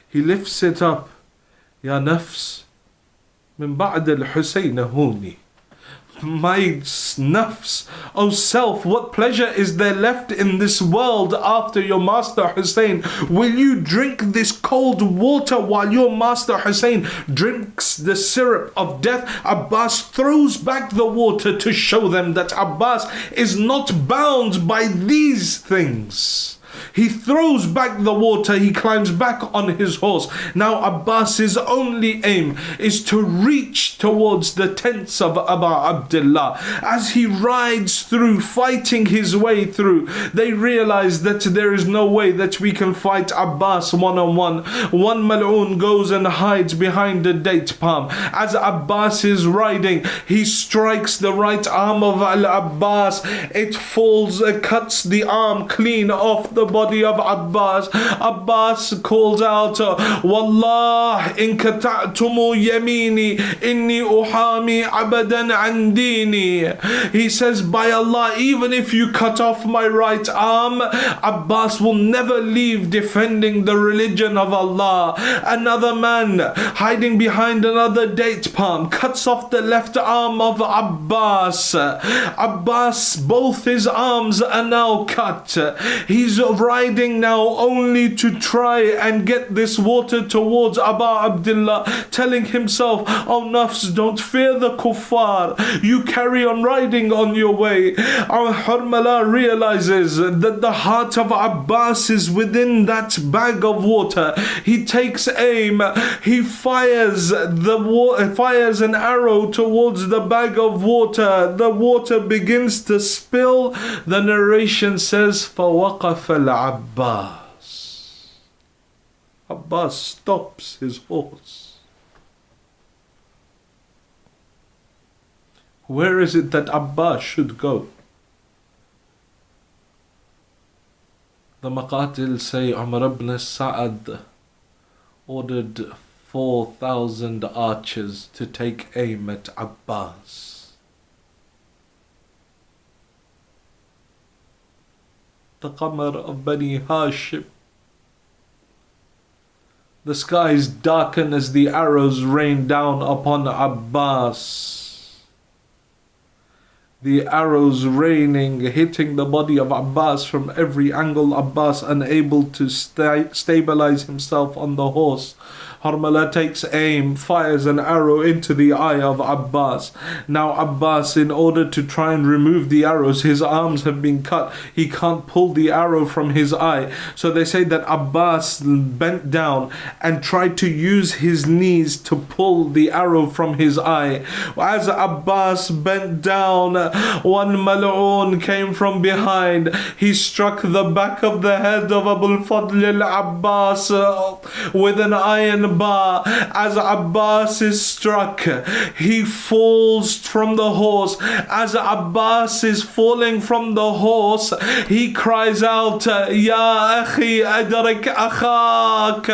He lifts it up. Ya nafs, min ba'd al-Husayn huni. My nafs, O self, what pleasure is there left in this world after your master Hussein? Will you drink this cold water while your master Hussein drinks the syrup of death? Abbas throws back the water to show them that Abbas is not bound by these things. He throws back the water, he climbs back on his horse. Now Abbas's only aim is to reach towards the tents of Abu Abdullah. As he rides through, fighting his way through, they realize that there is no way that we can fight Abbas one-on-one. One mal'oon goes and hides behind a date palm. As Abbas is riding, he strikes the right arm of Al-Abbas. It falls, cuts the arm clean off the body of Abbas. Abbas calls out, "Wallah, in kata'tumu yamini, inni uhami abadan an dini." He says, "By Allah, even if you cut off my right arm, Abbas will never leave defending the religion of Allah." Another man hiding behind another date palm cuts off the left arm of Abbas. Abbas, both his arms are now cut. He's riding now only to try and get this water towards Abu Abdullah, telling himself, "Oh nafs, don't fear the kuffar. You carry on riding on your way." Our Harmala realizes that the heart of Abbas is within that bag of water. He takes aim. He fires an arrow towards the bag of water. The water begins to spill. The narration says, فَوَقَفَ الْعَبَّاسِ. Abbas stops his horse. Where is it that Abbas should go? The Maqatil say Umar ibn Sa'ad ordered 4,000 archers to take aim at Abbas. the Qamar of Bani Hashim. The skies darken as the arrows rain down upon Abbas. The arrows raining, hitting the body of Abbas from every angle. Abbas unable to stabilize himself on the horse. Harmala takes aim, fires an arrow into the eye of Abbas. Now Abbas, in order to try and remove the arrows, his arms have been cut. He can't pull the arrow from his eye. So they say that Abbas bent down and tried to use his knees to pull the arrow from his eye. As Abbas bent down, one mal'oon came from behind. He struck the back of the head of Abu al-Fadl al-Abbas with an iron bar. As Abbas is struck, he falls from the horse. As Abbas is falling from the horse, he cries out, Ya akhi adrik akhak.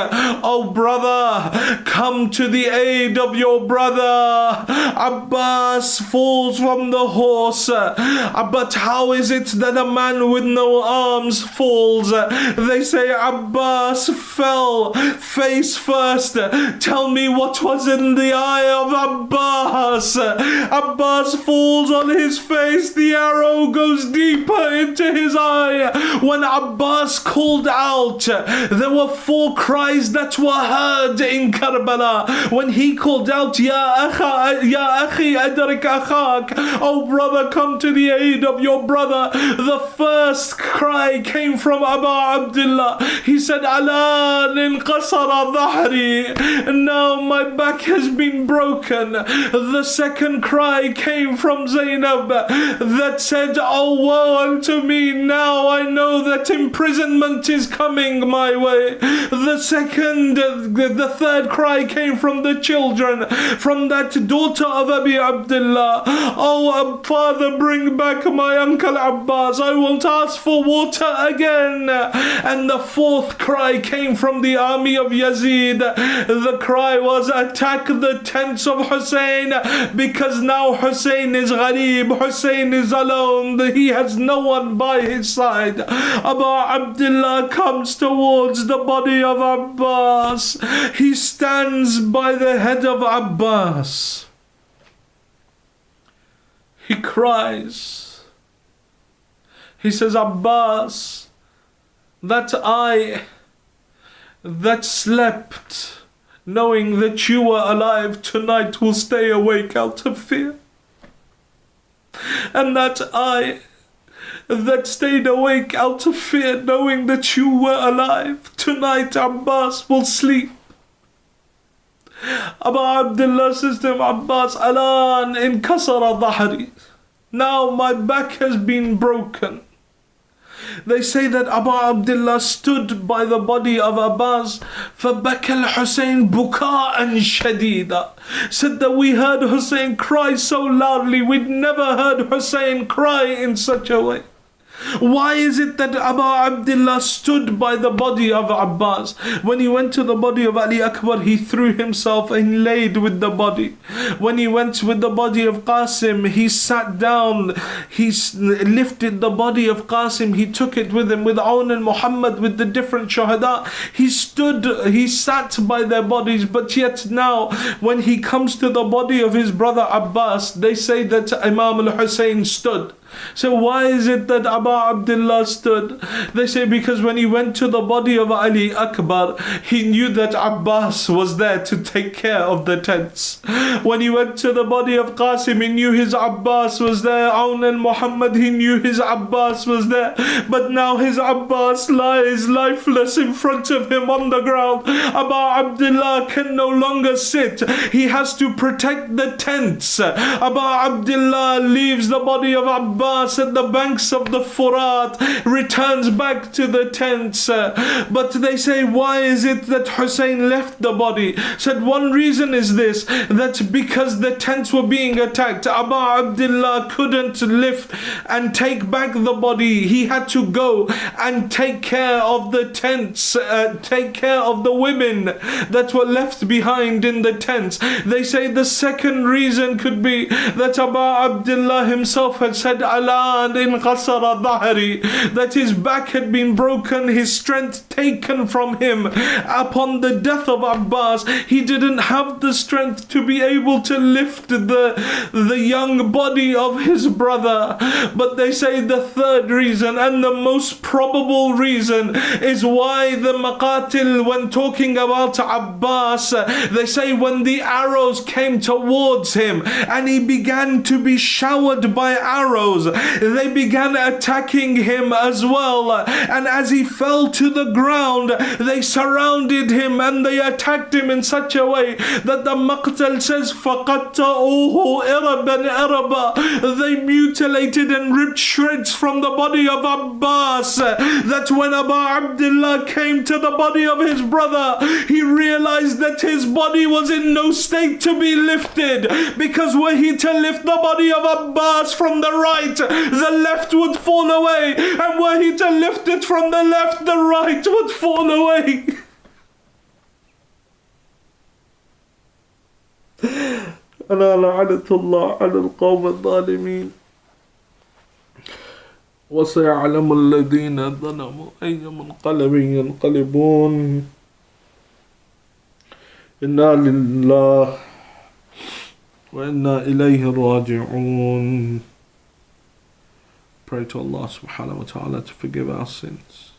Oh brother, come to the aid of your brother. Abbas falls from the horse. But how is it that a man with no arms falls? They say Abbas fell face first. Tell me what was in the eye of Abbas. Abbas falls on his face. The arrow goes deeper into his eye. When Abbas called out, there were 4 cries that were heard in Karbala. When he called out, Ya akhi adrik akhak. Oh brother, come to the aid of your brother. The first cry came from Abu Abdullah. He said, Alan inqasara dhahri. Now my back has been broken. The second cry came from Zainab that said, oh woe unto me, now I know that imprisonment is coming my way. The third cry came from the children, from that daughter of Abi Abdullah. Oh father, bring back my uncle Abbas. I won't ask for water again. And the fourth cry came from the army of Yazid. The cry was, attack the tents of Hussein, because now Hussein is gharib, Hussein is alone, he has no one by his side. Abu Abdullah comes towards the body of Abbas. He stands by the head of Abbas. He cries. He says, Abbas, that I that slept knowing that you were alive tonight will stay awake out of fear. And that I that stayed awake out of fear knowing that you were alive tonight, Abbas, will sleep. Abu Abdullah says to him, Abbas, Alan inkasara dhahri. Now my back has been broken. They say that Abu Abdullah stood by the body of Abbas. فَبَكَى الْحُسَيْنِ بُكَاءً شَدِيدًا. Said that we heard Hussein cry so loudly. We'd never heard Hussein cry in such a way. Why is it that Abu Abdullah stood by the body of Abbas? When he went to the body of Ali Akbar, he threw himself and laid with the body. When he went with the body of Qasim, he sat down, he lifted the body of Qasim, he took it with him, with Aun and Muhammad, with the different Shuhada. He stood, he sat by their bodies, but yet now, when he comes to the body of his brother Abbas, they say that Imam al-Hussein stood. So why is it that Abu Abdullah stood? They say because when he went to the body of Ali Akbar, he knew that Abbas was there to take care of the tents. When he went to the body of Qasim, he knew his Abbas was there. Aun and Muhammad, he knew his Abbas was there. But now his Abbas lies lifeless in front of him on the ground. Abu Abdullah can no longer sit. He has to protect the tents. Abu Abdullah leaves the body of Abbas at the banks of the Furat, returns back to the tents. But they say, why is it that Hussein left the body? Said one reason is this, that because the tents were being attacked, Abu Abdullah couldn't lift and take back the body. He had to go and take care of the tents, take care of the women that were left behind in the tents. They say the second reason could be that Abu Abdullah himself had said, ألا انقصر ظهري, that his back had been broken, his strength taken from him. Upon the death of Abbas, he didn't have the strength to be able to lift the young body of his brother. But they say the third reason and the most probable reason is why the Maqatil, when talking about Abbas, they say when the arrows came towards him and he began to be showered by arrows, they began attacking him as well. And as he fell to the ground, they surrounded him and they attacked him in such a way that the Maqtal says, فَقَطَّعُوهُ إِرَبًا إِرَبًا, they mutilated and ripped shreds from the body of Abbas. That when Abu Abdullah came to the body of his brother, he realized that his body was in no state to be lifted, because were he to lift the body of Abbas from the right, the left would fall away, and were he to lift it from the left, the right would fall away. ألا لعنة الله على القوم الظالمين وسيعلم الذين ظلموا أي منقلب ينقلبون إنا لله وإنا إليه راجعون. Pray to Allah subhanahu wa ta'ala to forgive our sins.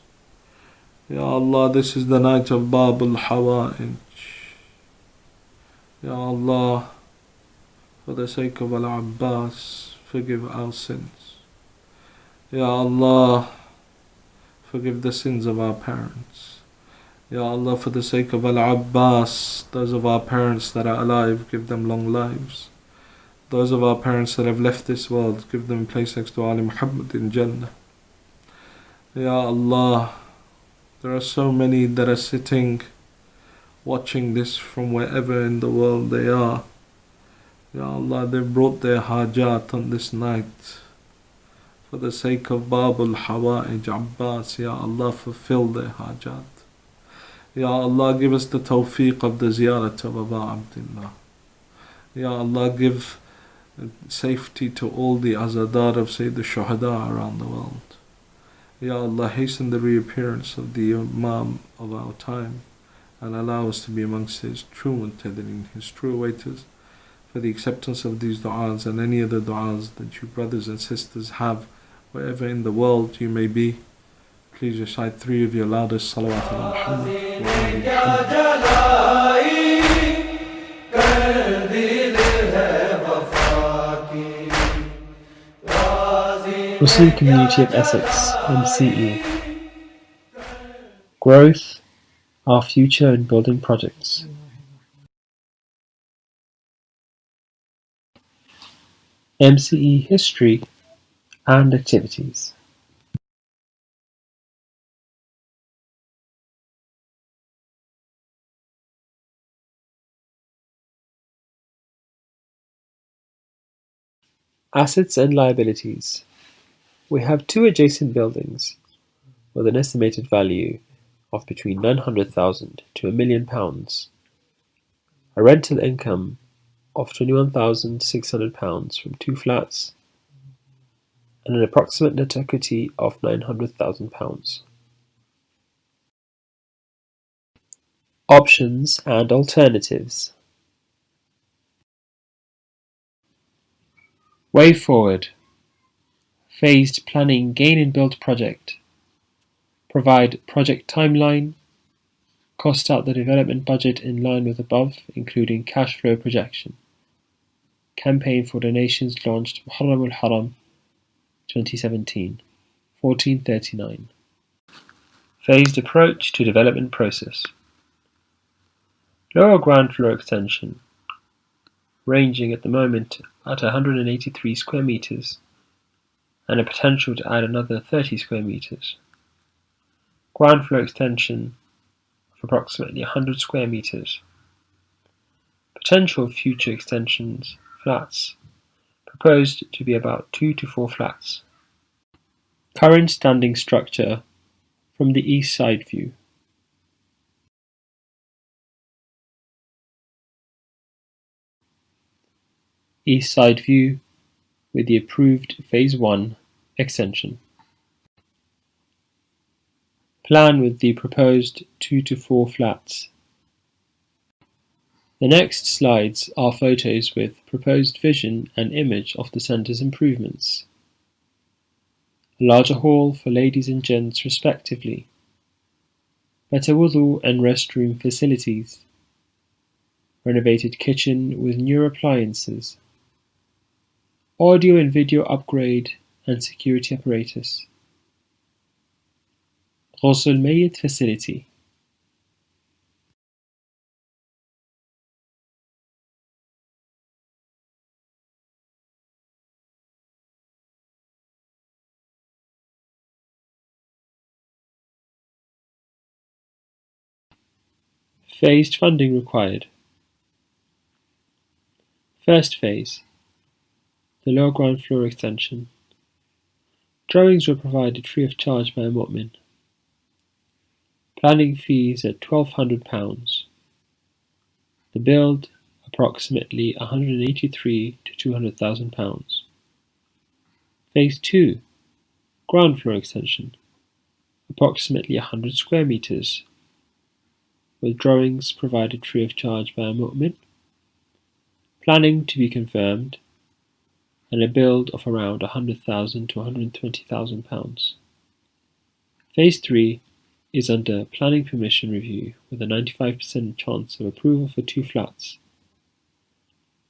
Ya Allah, this is the night of Bab al-Hawa'ij. Ya Allah, for the sake of Al-Abbas, forgive our sins. Ya Allah, forgive the sins of our parents. Ya Allah, for the sake of Al-Abbas, those of our parents that are alive, give them long lives. Those of our parents that have left this world, give them a place next to Ali Muhammad in Jannah. Ya Allah, there are so many that are sitting, watching this from wherever in the world they are. Ya Allah, they brought their hajat on this night. For the sake of Bab al-Hawa'ij Abbas, Ya Allah, fulfill their hajat. Ya Allah, give us the tawfiq of the ziyarat of Abu Abdullah. Ya Allah, give safety to all the azadar of Sayyid al-Shuhada around the world. Ya Allah, hasten the reappearance of the Imam of our time and allow us to be amongst his true muntadhirin, his true waiters, for the acceptance of these du'as and any other du'as that you brothers and sisters have wherever in the world you may be. Please recite 3 of your loudest salawat ala Muhammad wa ali Muhammad. Muslim Community of Essex, MCE. Growth, our future and building projects. MCE history and activities. Assets and liabilities. We have 2 adjacent buildings with an estimated value of between £900,000 to £1 million, a rental income of £21,600 from 2 flats, and an approximate net equity of £900,000. Options and alternatives. Way forward. Phased planning gain and build project. Provide project timeline. Cost out the development budget in line with above, including cash flow projection. Campaign for donations launched Muharram al-Haram 2017, 1439. Phased approach to development process. Lower ground floor extension, ranging at the moment at 183 square meters, and a potential to add another 30 square meters. Ground floor extension of approximately 100 square meters. Potential future extensions, flats, proposed to be about 2 to 4 flats. Current standing structure from the east side view. East side view, with the approved Phase 1 extension. Plan with the proposed 2 to 4 flats. The next slides are photos with proposed vision and image of the centre's improvements. A larger hall for ladies and gents respectively, better wudu and restroom facilities, renovated kitchen with new appliances, audio and video upgrade and security apparatus, Ghusl Mayyit facility. Phased funding required. First phase, the lower ground floor extension. Drawings were provided free of charge by a mu'min. Planning fees at £1,200. The build approximately £183 to £200,000. Phase 2, ground floor extension, approximately 100 square meters, with drawings provided free of charge by a mu'min. Planning to be confirmed, and a build of around £100,000 to £120,000. Phase 3 is under planning permission review with a 95% chance of approval for 2 flats.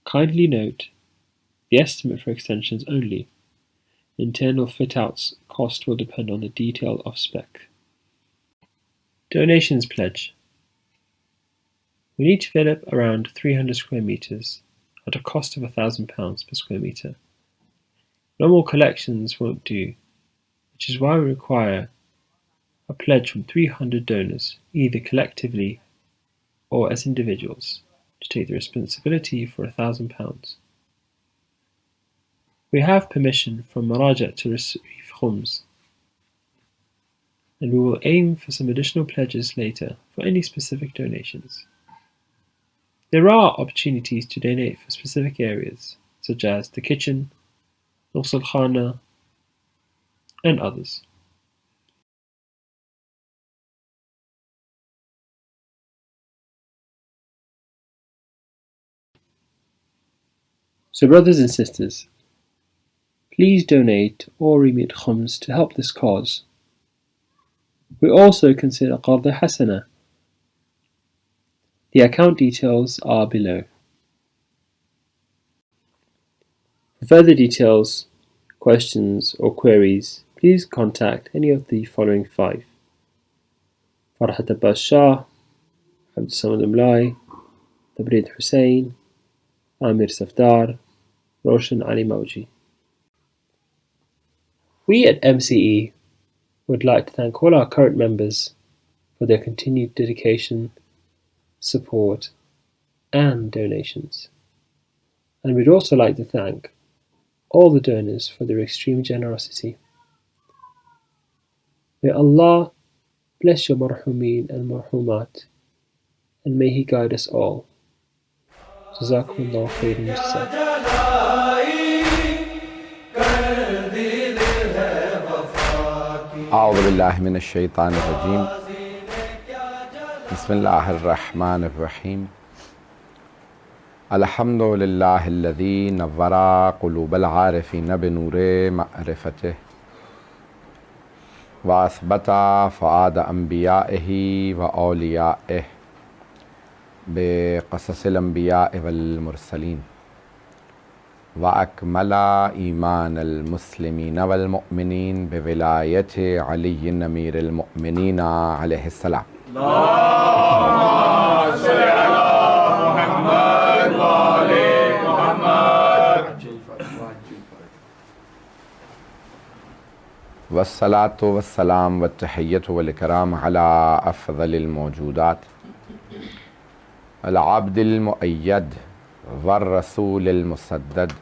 Kindly note, the estimate for extensions only. Internal fit-outs cost will depend on the detail of spec. Donations pledge. We need to fill up around 300 square meters at a cost of £1,000 per square meter. No more collections won't do, which is why we require a pledge from 300 donors, either collectively or as individuals, to take the responsibility for £1,000. We have permission from Maraja to receive khums, and we will aim for some additional pledges later for any specific donations. There are opportunities to donate for specific areas, such as the kitchen, Ghusl Khana, and others. So brothers and sisters, please donate or remit khums to help this cause. We also consider Qarda Hasana. The account details are below. For further details, questions or queries, please contact any of the following 5. Farhat Abbas Shah, Abd Samad Amlai, Tabrid Hussain, Amir Safdar, Roshan Ali Mauji. We at MCE would like to thank all our current members for their continued dedication, support, and donations. And we'd also like to thank all the donors for their extreme generosity. May Allah bless your marhumin and marhumat, and may He guide us all. Jazakumullah khairan jazak. أعوذ بالله من الشيطان الرجيم بسم الله الرحمن الرحيم الحمد لله الذي نور قلوب العارفين بنور معرفته وأثبت فؤاد أنبيائه وأوليائه بقصص الأنبياء والمرسلين وأكمل إيمان المسلمين والمؤمنين بولاية علي أمير المؤمنين عليه السلام. اللهم صل على محمد وآل محمد. والصلاة والسلام والتحية والإكرام على أفضل الموجودات العبد المؤيد والرسول المسدد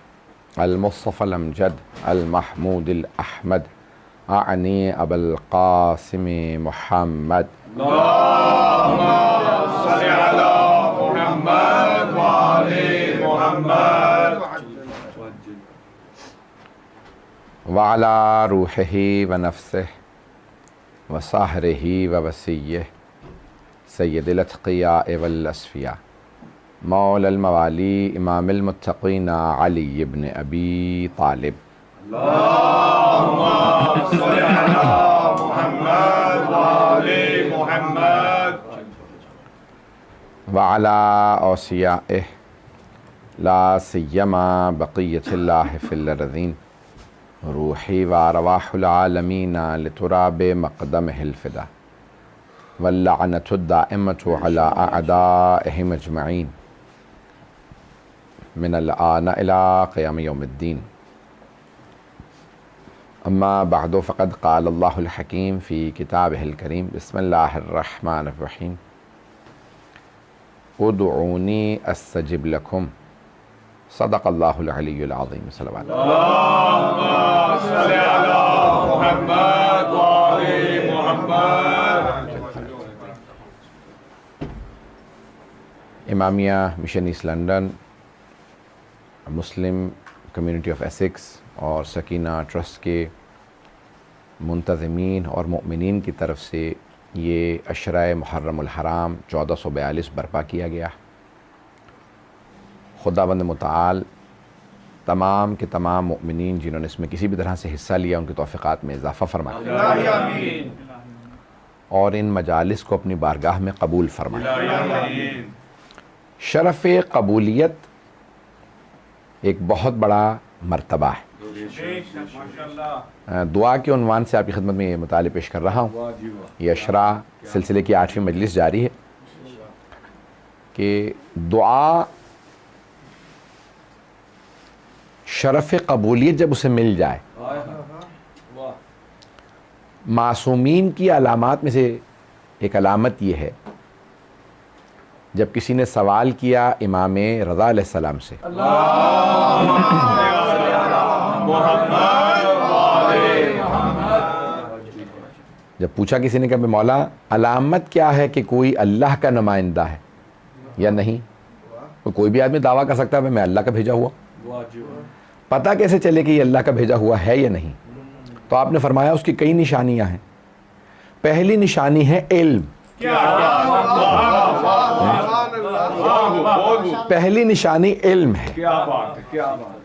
المصطفى الأمجد المحمود الأحمد أعني أبا القاسم محمد. اللهم صل على محمد وآل محمد. وعلى روحه ونفسه وصهره ووسيه سيد الأتقياء والأصفياء مولى الموالي إمام المتقين علي بن أبي طالب. اللهم صل على محمد وآل محمد وعلى أوصيائه لا سيما بقية الله في الأرضين روحي وأرواح العالمين لتراب مقدمه الفدا واللعنة الدائمة على أعدائهم أجمعين من الآن إلى قيام يوم الدين. أما بعد فقد قال الله الحكيم في كتابه الكريم بسم الله الرحمن الرحيم ادعوني أستجب لكم صدق الله العلي العظيم. صلوات اللهم صل على محمد وآل محمد. Imamia mission east London, Muslim community of Essex اور سکینہ ٹرسٹ کے منتظمین اور مؤمنین کی طرف سے یہ عشرہ محرم الحرام 1442 برپا کیا گیا. خداوند متعال تمام کے تمام مؤمنین جنہوں نے اس میں کسی بھی طرح سے حصہ لیا ان کی توفیقات میں اضافہ فرمائے اور ان مجالس کو اپنی بارگاہ میں قبول فرمائے. شرف قبولیت ایک بہت بڑا مرتبہ ہے. دعا کے عنوان سے آپ کی خدمت میں یہ مطالعہ پیش کر رہا ہوں. یہ عشرہ سلسلے کی 8ویں مجلس جاری ہے کہ دعا شرف قبولیت جب اسے مل جائے، معصومین کی علامات میں سے ایک علامت یہ ہے جب کسی نے سوال کیا امام رضا علیہ السلام سے جب پوچھا کسی نے کہ مولا علامت کیا ہے کہ کوئی اللہ کا نمائندہ ہے یا نہیں. کوئی بھی آدمی دعویٰ کر سکتا ہے میں اللہ کا بھیجا ہوا. پتہ کیسے چلے کہ یہ اللہ کا بھیجا ہوا ہے یا نہیں؟ تو آپ نے فرمایا اس کی کئی نشانیاں ہیں. پہلی نشانی ہے علم. پہلی نشانی علم ہے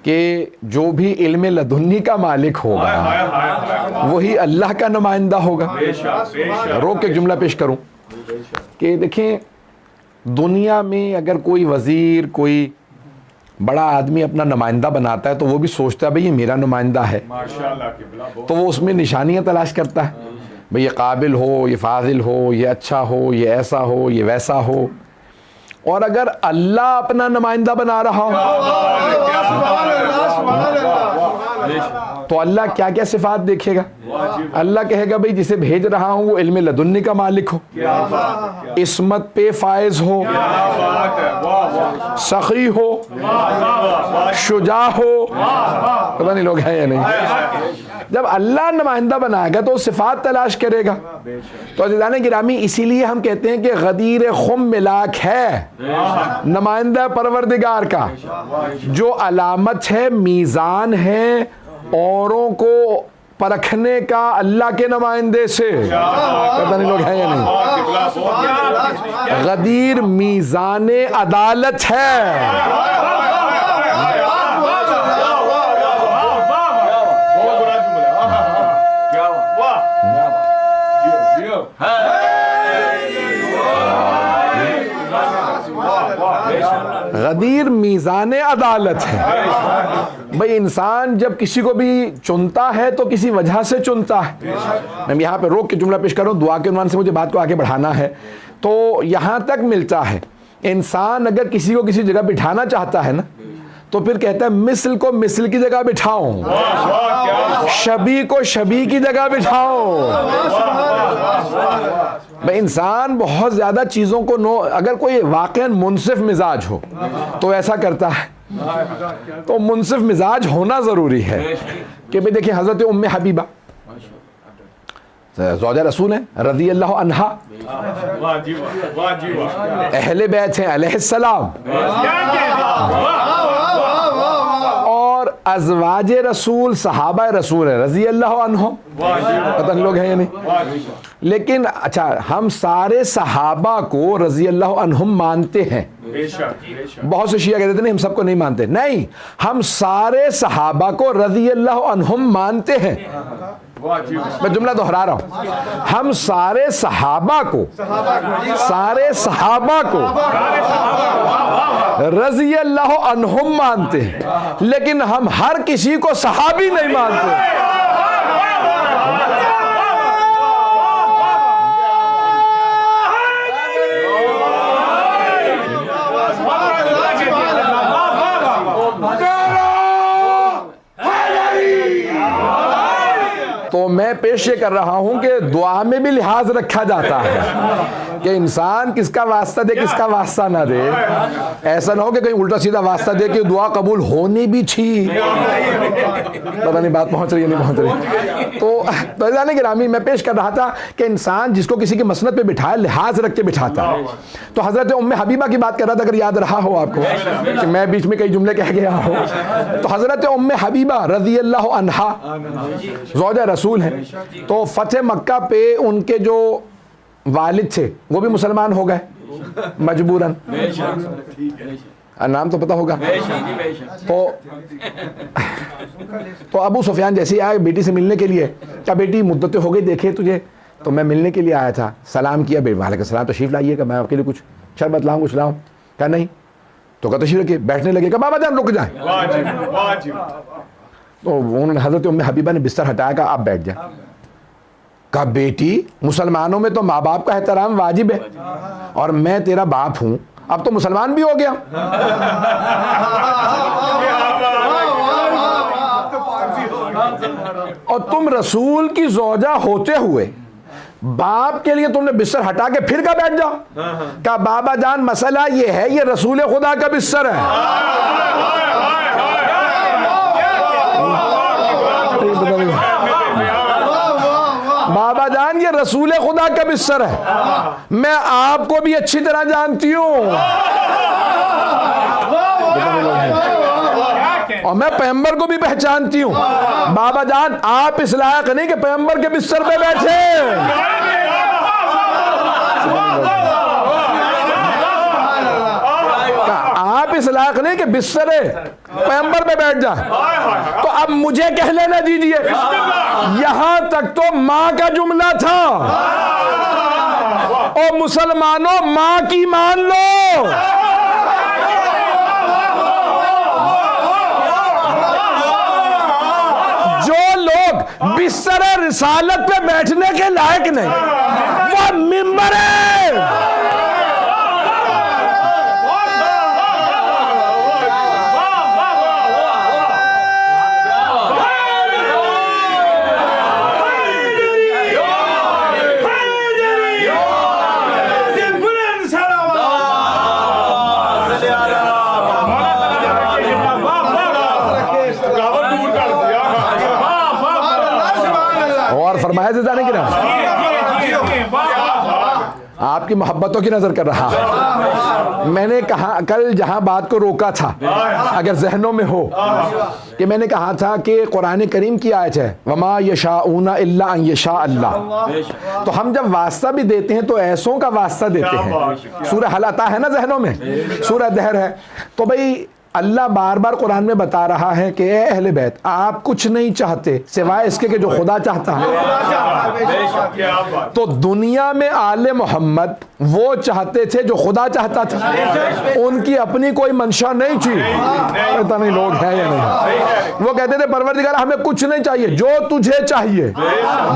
کہ جو بھی علم لدنی کا مالک ہوگا وہی اللہ کا نمائندہ ہوگا. روک کے جملہ پیش کروں کہ دیکھیں دنیا میں اگر کوئی وزیر کوئی بڑا آدمی اپنا نمائندہ بناتا ہے تو وہ بھی سوچتا ہے بھئی یہ میرا نمائندہ ہے، تو وہ اس میں نشانیاں تلاش کرتا ہے بھئی یہ قابل ہو، یہ فاضل ہو، یہ اچھا ہو، یہ ایسا ہو، یہ ویسا ہو. اور اگر اللہ اپنا نمائندہ بنا رہا ہو تو اللہ کیا کیا صفات دیکھے گا؟ اللہ کہے گا بھئی جسے بھیج رہا ہوں وہ علم لدنی کا مالک ہو، عصمت پہ فائز ہو، سخی ہو، شجاع ہو. پتہ نہیں لوگ ہیں یا نہیں. جب اللہ نمائندہ بنائے گا تو صفات تلاش کرے گا. تو عزیزان گرامی اسی لیے ہم کہتے ہیں کہ غدیر خم ملاک ہے نمائندہ پروردگار کا، جو علامت ہے، میزان ہے اوروں کو پرکھنے کا اللہ کے نمائندے سے. پتہ نہیں لوگ ہیں یا نہیں. غدیر میزان عدالت ہے. غدیر میزان عدالت ہے. بھئی انسان جب کسی کو بھی چنتا ہے تو کسی وجہ سے چنتا ہے. میں یہاں پہ روک کے جملہ پیش کر رہا ہوں، دعا کے عنوان سے مجھے بات کو آگے بڑھانا ہے. تو یہاں تک ملتا ہے انسان اگر کسی کو کسی جگہ بٹھانا چاہتا ہے نا تو پھر کہتا ہے مثل کو مثل کی جگہ بٹھاؤں، شبیہ کو شبیہ کی جگہ بٹھاؤں. بھئی انسان بہت زیادہ چیزوں کو اگر کوئی واقعاً منصف مزاج ہو تو ایسا کرتا ہے. تو منصف مزاج ہونا ضروری ہے کہ بھئی دیکھیں حضرت ام حبیبہ زوجہ رسول ہیں رضی اللہ عنہا، اہل بیت ہیں علیہ السلام، اور ازواج رسول صحابہ رسول ہیں رضی اللہ عنہم، پتہ نہیں لوگ ہیں یا نہیں، لیکن اچھا ہم سارے صحابہ کو رضی اللہ عنہم مانتے ہیں. بہت سے شیعہ کہتے ہیں نہیں ہم سب کو نہیں مانتے، نہیں ہم سارے صحابہ کو رضی اللہ عنہم مانتے ہیں. میں جملہ دہرا رہا ہوں، ہم سارے صحابہ کو رضی اللہ عنہم مانتے ہیں، لیکن ہم ہر کسی کو صحابی نہیں مانتے. تو میں پیش یہ کر رہا ہوں کہ دعا میں بھی لحاظ رکھا جاتا ہے کہ انسان کس کا واسطہ دے کس کا واسطہ نہ دے. ایسا نہ ہو کہ کہیں الٹا سیدھا واسطہ دے کہ دعا قبول ہونی بھی تھی. پتہ نہیں بات پہنچ رہی ہے نہیں پہنچ رہی. تو عزیزان گرامی میں پیش کر رہا تھا کہ انسان جس کو کسی کی مسند پہ بٹھائے لحاظ رکھ کے بٹھاتا ہے. تو حضرت ام حبیبہ کی بات کر رہا تھا، اگر یاد رہا ہو آپ کو کہ میں بیچ میں کئی جملے کہہ گیا ہوں. تو حضرت ام حبیبہ رضی اللہ عنہا زوجہ رسول ہیں. تو فتح مکہ پہ ان کے جو والد تھے وہ بھی مسلمان ہو گئے مجبوراً، نام تو پتہ ہوگا. تو ابو سفیان جیسے ہی آئے بیٹی سے ملنے کے لیے، کیا بیٹی مدتیں ہو گئی دیکھے تجھے، تو میں ملنے کے لیے آیا تھا. سلام کیا، وعلیکم السلام، تشریف لائیے کہ میں آپ کے لیے کچھ شربت لاؤں کچھ لاؤں. کہا نہیں. تو کہا تشریف رکھیے. بیٹھنے لگے کہ بابا جان رک جائیں. تو انہوں نے حضرت ام حبیبہ نے بستر ہٹایا، کہا آپ بیٹھ جائیں. کہا بیٹی مسلمانوں میں تو ماں باپ کا احترام واجب ہے، اور میں تیرا باپ ہوں، اب تو مسلمان بھی ہو گیا. اور تم رسول کی زوجہ ہوتے ہوئے باپ کے لیے تم نے بستر ہٹا کے پھر کا بیٹھ جاؤ. کہا بابا جان مسئلہ یہ ہے، یہ رسول خدا کا بستر ہے. بابا جان یہ رسول خدا کا بستر ہے، میں آپ کو بھی اچھی طرح جانتی ہوں اور میں پیغمبر کو بھی پہچانتی ہوں. بابا جان آپ اس لائق نہیں کہ پیغمبر کے بستر پہ بیٹھے. آپ اس لائق نہیں کہ بستر پیغمبر پہ بیٹھ جائیں. تو اب مجھے کہہ لینا دیجئے، یہاں تک تو ماں کا جملہ تھا، اور مسلمانوں ماں کی مان لو. جو لوگ بستر رسالت پہ بیٹھنے کے لائق نہیں وہ ممبر ہے. فرمایا سے جانے کی نا آپ کی محبتوں کی نظر کر رہا. میں نے کہا کل جہاں بات کو روکا تھا اگر ذہنوں میں ہو کہ میں نے کہا تھا کہ قرآن کریم کی آیت ہے وما یشاءون الا ان یشاء اللہ. تو ہم جب واسطہ بھی دیتے ہیں تو ایسوں کا واسطہ دیتے ہیں. سورہ حل عطا ہے نا ذہنوں میں، سورہ دہر ہے. تو بھئی اللہ بار بار قرآن میں بتا رہا ہے کہ اے اہل بیت آپ کچھ نہیں چاہتے سوائے اس کے کہ جو خدا چاہتا ہے. تو دنیا میں آل محمد وہ چاہتے تھے جو خدا چاہتا تھا، ان کی اپنی کوئی منشا نہیں تھی. پتہ نہیں لوگ ہیں یا نہیں. وہ کہتے تھے پروردگار ہمیں کچھ نہیں چاہیے، جو تجھے چاہیے،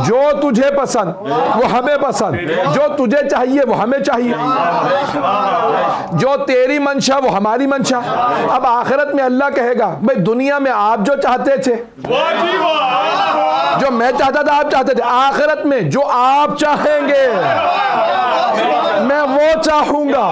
جو تجھے پسند وہ ہمیں پسند، جو تجھے چاہیے وہ ہمیں چاہیے، جو تیری منشا وہ ہماری منشا. اب آخرت میں اللہ کہے گا بھئی دنیا میں آپ جو چاہتے تھے، جو میں چاہتا تھا آپ چاہتے تھے، آخرت میں جو آپ چاہیں گے میں وہ چاہوں گا.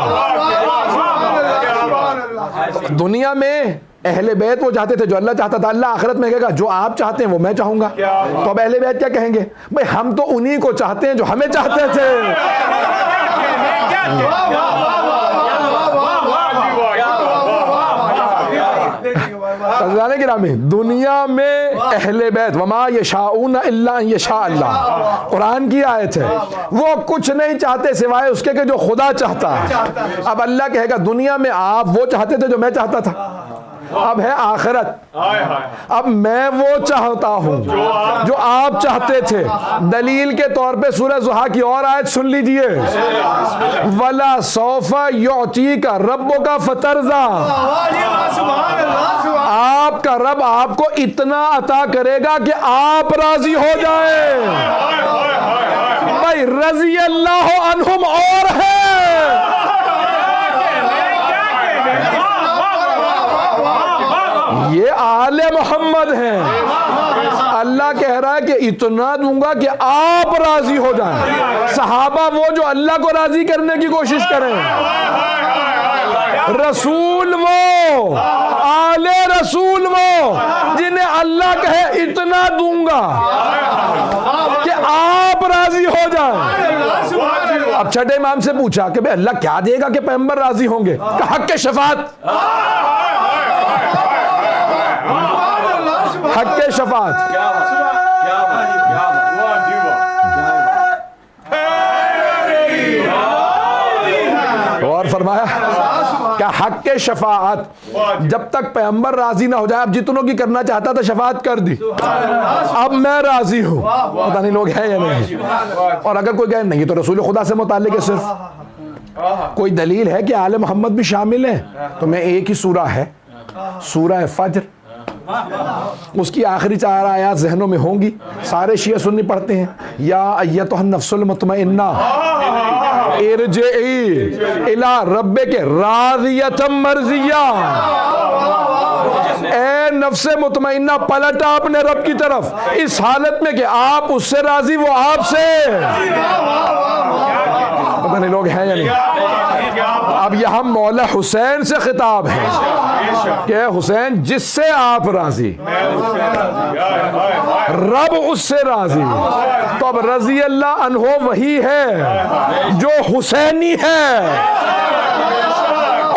دنیا میں اہل بیت وہ چاہتے تھے جو اللہ چاہتا تھا، اللہ آخرت میں کہے گا جو آپ چاہتے ہیں وہ میں چاہوں گا. تو اب اہل بیت کیا کہیں گے؟ بھئی ہم تو انہی کو چاہتے ہیں جو ہمیں چاہتے تھے. عزیزان گرامی دنیا میں اہل بیت وما یشاؤون الا ان یشاء اللہ قرآن کی آیت ہے، وہ کچھ نہیں چاہتے سوائے اس کے کہ جو خدا چاہتا ہے. اب اللہ کہے گا دنیا میں آپ وہ چاہتے تھے جو میں چاہتا تھا، اب ہے آخرت، اب میں وہ چاہتا ہوں جو آپ چاہتے تھے. دلیل کے طور پہ سورہ ضحیٰ کی اور آیت سن لیجئے، وَلَا سَوْفَ يُعْطِيكَ رَبُّكَ فَتَرْضَىٰ، آپ کا رب آپ کو اتنا عطا کرے گا کہ آپ راضی ہو جائیں. بھائی رضی اللہ عنہم اور ہے، یہ آل محمد ہیں. اللہ کہہ رہا ہے کہ اتنا دوں گا کہ آپ راضی ہو جائیں. صحابہ وہ جو اللہ کو راضی کرنے کی کوشش کریں، رسول وہ، آل رسول وہ جنہیں اللہ کہے اتنا دوں گا کہ آپ راضی ہو جائیں. اب چھٹے امام سے پوچھا کہ بھئی اللہ کیا دے گا کہ پیغمبر راضی ہوں گے؟ کہ حق شفاعت، حق شفاعت. اور فرمایا کہ حق شفاعت جب تک پیغمبر راضی نہ ہو جائے، اب جتنوں کی کرنا چاہتا تھا شفاعت کر دی، اب میں راضی ہوں. پتہ نہیں لوگ ہیں یا نہیں. اور اگر کوئی کہے نہیں تو رسول خدا سے متعلق ہے، صرف کوئی دلیل ہے کہ آل محمد بھی شامل ہیں، تو میں ایک ہی سورہ ہے، سورہ فجر، اس کی آخری 4 آیات ذہنوں میں ہوں گی. سارے شیعہ سنی پڑھتے ہیں، یا ایتھا النفس المطمئنہ ارجعی الی ربک راضیۃ مرضیہ، اے نفس مطمئنہ پلٹا اپنے رب کی طرف اس حالت میں کہ آپ اس سے راضی، وہ آپ سے. پتہ نہیں لوگ ہیں یا نہیں. اب یہاں مولا حسین سے خطاب ہے کہ حسین جس سے آپ راضی، رب اس سے راضی. تو اب رضی اللہ عنہ وہی ہے جو حسینی ہے،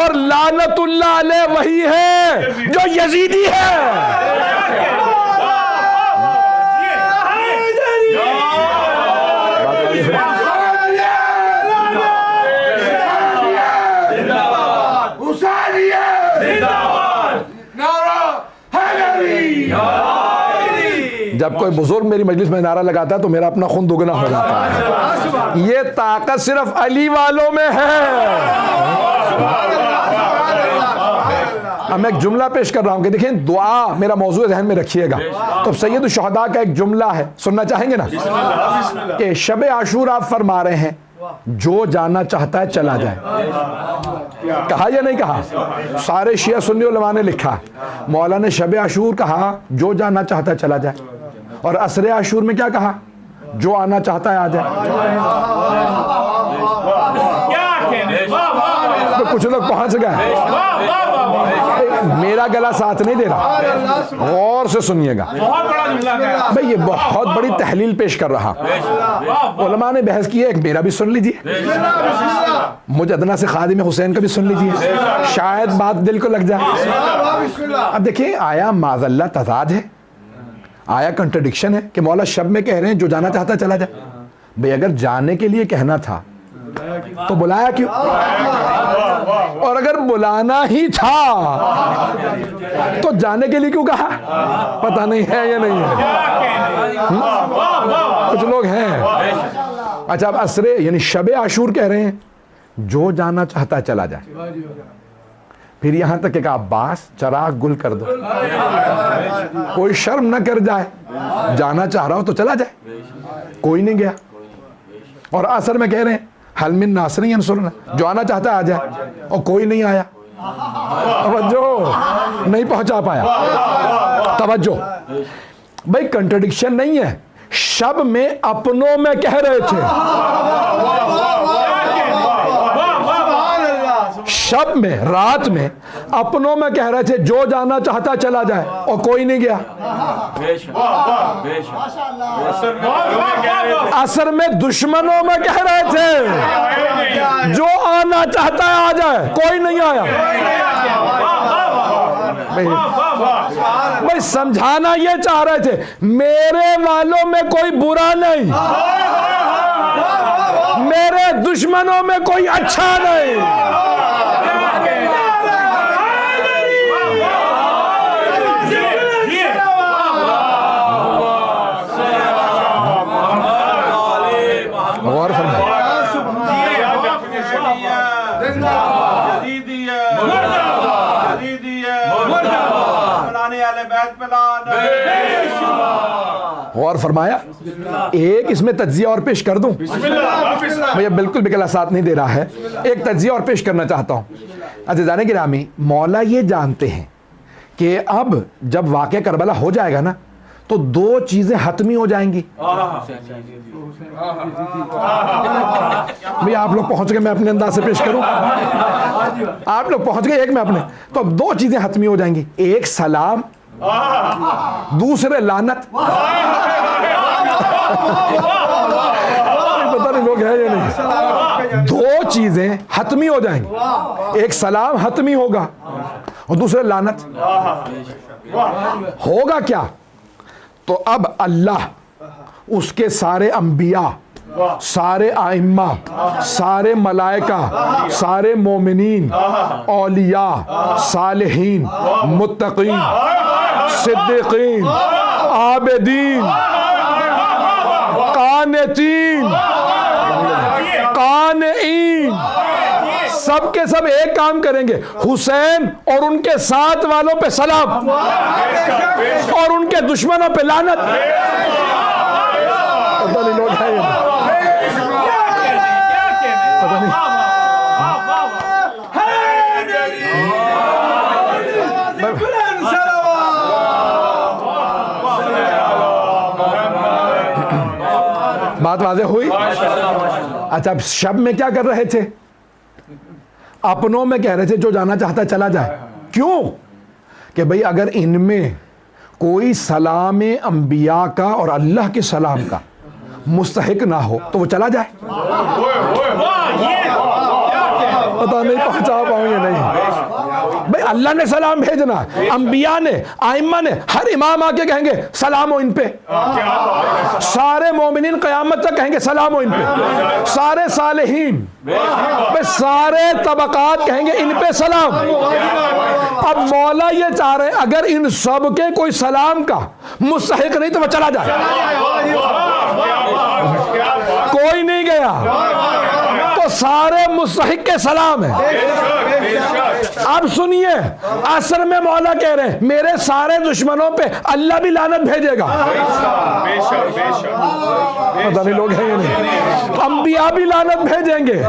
اور لعنت اللہ علیہ وہی ہے جو یزیدی ہے. جب کوئی بزرگ میری مجلس میں نعرہ لگاتا ہے تو میرا اپنا خون دگنا ہو جاتا ہے. یہ طاقت صرف علی والوں میں ہے. اب میں ایک جملہ پیش کر رہا ہوں کہ دیکھیں دعا میرا موضوع ذہن میں رکھیے گا. تو سید الشہداء کا ایک جملہ ہے، سننا چاہیں گے نا؟ کہ شب عاشور آپ فرما رہے ہیں جو جانا چاہتا ہے چلا جائے. کہا یا نہیں کہا؟ سارے شیعہ سنی علماء نے لکھا. مولا نے شب عاشور کہا جو جانا چاہتا ہے چلا جائے، اور عصر عاشور میں کیا کہا؟ جو آنا چاہتا ہے آ جائے. تو کچھ لوگ پہنچ گئے، میرا گلا ساتھ نہیں دے رہا، غور سے سنیے گا. بھئی یہ بہت بڑی تحلیل پیش کر رہا. علماء نے بحث کی ہے، ایک میرا بھی سن لیجئے، مجدنا سے خادم حسین کا بھی سن لیجئے، شاید بات دل کو لگ جائے. اب دیکھیں آیا معاذ اللہ تضاد ہے، آیا کنٹرڈکشن ہے کہ مولا شب میں کہہ رہے ہیں جو جانا چاہتا چلا جائے. بھئی اگر جانے کے لیے کہنا تھا تو بلایا کیوں؟ اور اگر بلانا ہی تھا تو جانے کے لیے کیوں کہا؟ پتہ نہیں ہے یا نہیں ہے. کچھ لوگ ہیں. اچھا اب عصر یعنی شب عاشور کہہ رہے ہیں جو جانا چاہتا ہے چلا جائے. پھر یہاں تک کہ عباس چراغ گل کر دو، کوئی شرم نہ کر جائے، جانا چاہ رہا ہو تو چلا جائے. کوئی نہیں گیا. اور عصر میں کہہ رہے ہیں حل من ناصر ینصرنا، جو آنا چاہتا ہے آ جائے، اور کوئی نہیں آیا. توجہ نہیں پہنچا پایا. توجہ بھائی کنٹرڈکشن نہیں ہے. شب میں اپنوں میں کہہ رہے تھے، شب میں رات میں اپنوں میں کہہ رہے تھے جو جانا چاہتا چلا جائے، اور کوئی نہیں گیا. عصر میں دشمنوں میں کہہ رہے تھے جو آنا چاہتا ہے آ جائے، کوئی نہیں آیا. بھائی سمجھانا یہ چاہ رہے تھے میرے والوں میں کوئی برا نہیں، میرے دشمنوں میں کوئی اچھا نہیں. غور فرمائیں. غور فرمایا. ایک اس میں تجزیہ اور پیش کر دوں، میں بالکل بھی کلا ساتھ نہیں دے رہا ہے، ایک تجزیہ اور پیش کرنا چاہتا ہوں. عزیزان گرامی، مولا یہ جانتے ہیں کہ اب جب واقعہ کربلا ہو جائے گا نا تو دو چیزیں حتمی ہو جائیں گی. آپ لوگ پہنچ گئے، میں اپنے انداز سے پیش کروں. آپ لوگ پہنچ گئے ایک میں اپنے، تو اب دو چیزیں حتمی ہو جائیں گی، ایک سلام، دوسرے لعنت. پتہ نہیں لوگ ہیں یا نہیں. دو چیزیں حتمی ہو جائیں گی، ایک سلام حتمی ہوگا اور دوسرے لعنت. ہوگا کیا؟ تو اب اللہ اس کے سارے انبیاء، سارے ائمہ، سارے ملائکہ، سارے مومنین، اولیاء، صالحین، متقین، صدیقین، عابدین، قانتین، قانعین، سب کے سب ایک کام کریں گے، حسین اور ان کے ساتھ والوں پہ سلام اور ان کے دشمنوں پہ لعنت. پتہ نہیں لوگ ہیں یہ پتہ نہیں. بات واضح ہوئی؟ اچھا، اب شب میں کیا کر رہے تھے؟ اپنوں میں کہہ رہے تھے جو جانا چاہتا چلا جائے. کیوں؟ کہ بھئی اگر ان میں کوئی سلام انبیاء کا اور اللہ کے سلام کا مستحق نہ ہو تو وہ چلا جائے. پتہ نہیں پہنچا پاؤں یا نہیں. بھئی اللہ نے سلام بھیجنا، انبیاء نے، ائمہ نے، ہر امام آ کے کہیں گے سلام ہو ان پہ. سارے مومنین قیامت تک کہیں گے سلام ہو ان پہ. سارے صالحین، سارے طبقات کہیں گے ان پہ سلام. اب مولا یہ چاہ رہے اگر ان سب کے کوئی سلام کا مستحق نہیں تو وہ چلا جائے. کوئی نہیں گیا تو سارے مستحق کے سلام ہیں. اب سنیے، اصل میں مولا کہہ رہے ہیں میرے سارے دشمنوں پہ اللہ بھی لعنت بھیجے گا. پتہ نہیں لوگ ہیں یا نہیں. انبیاء بھی لعنت بھیجیں گے،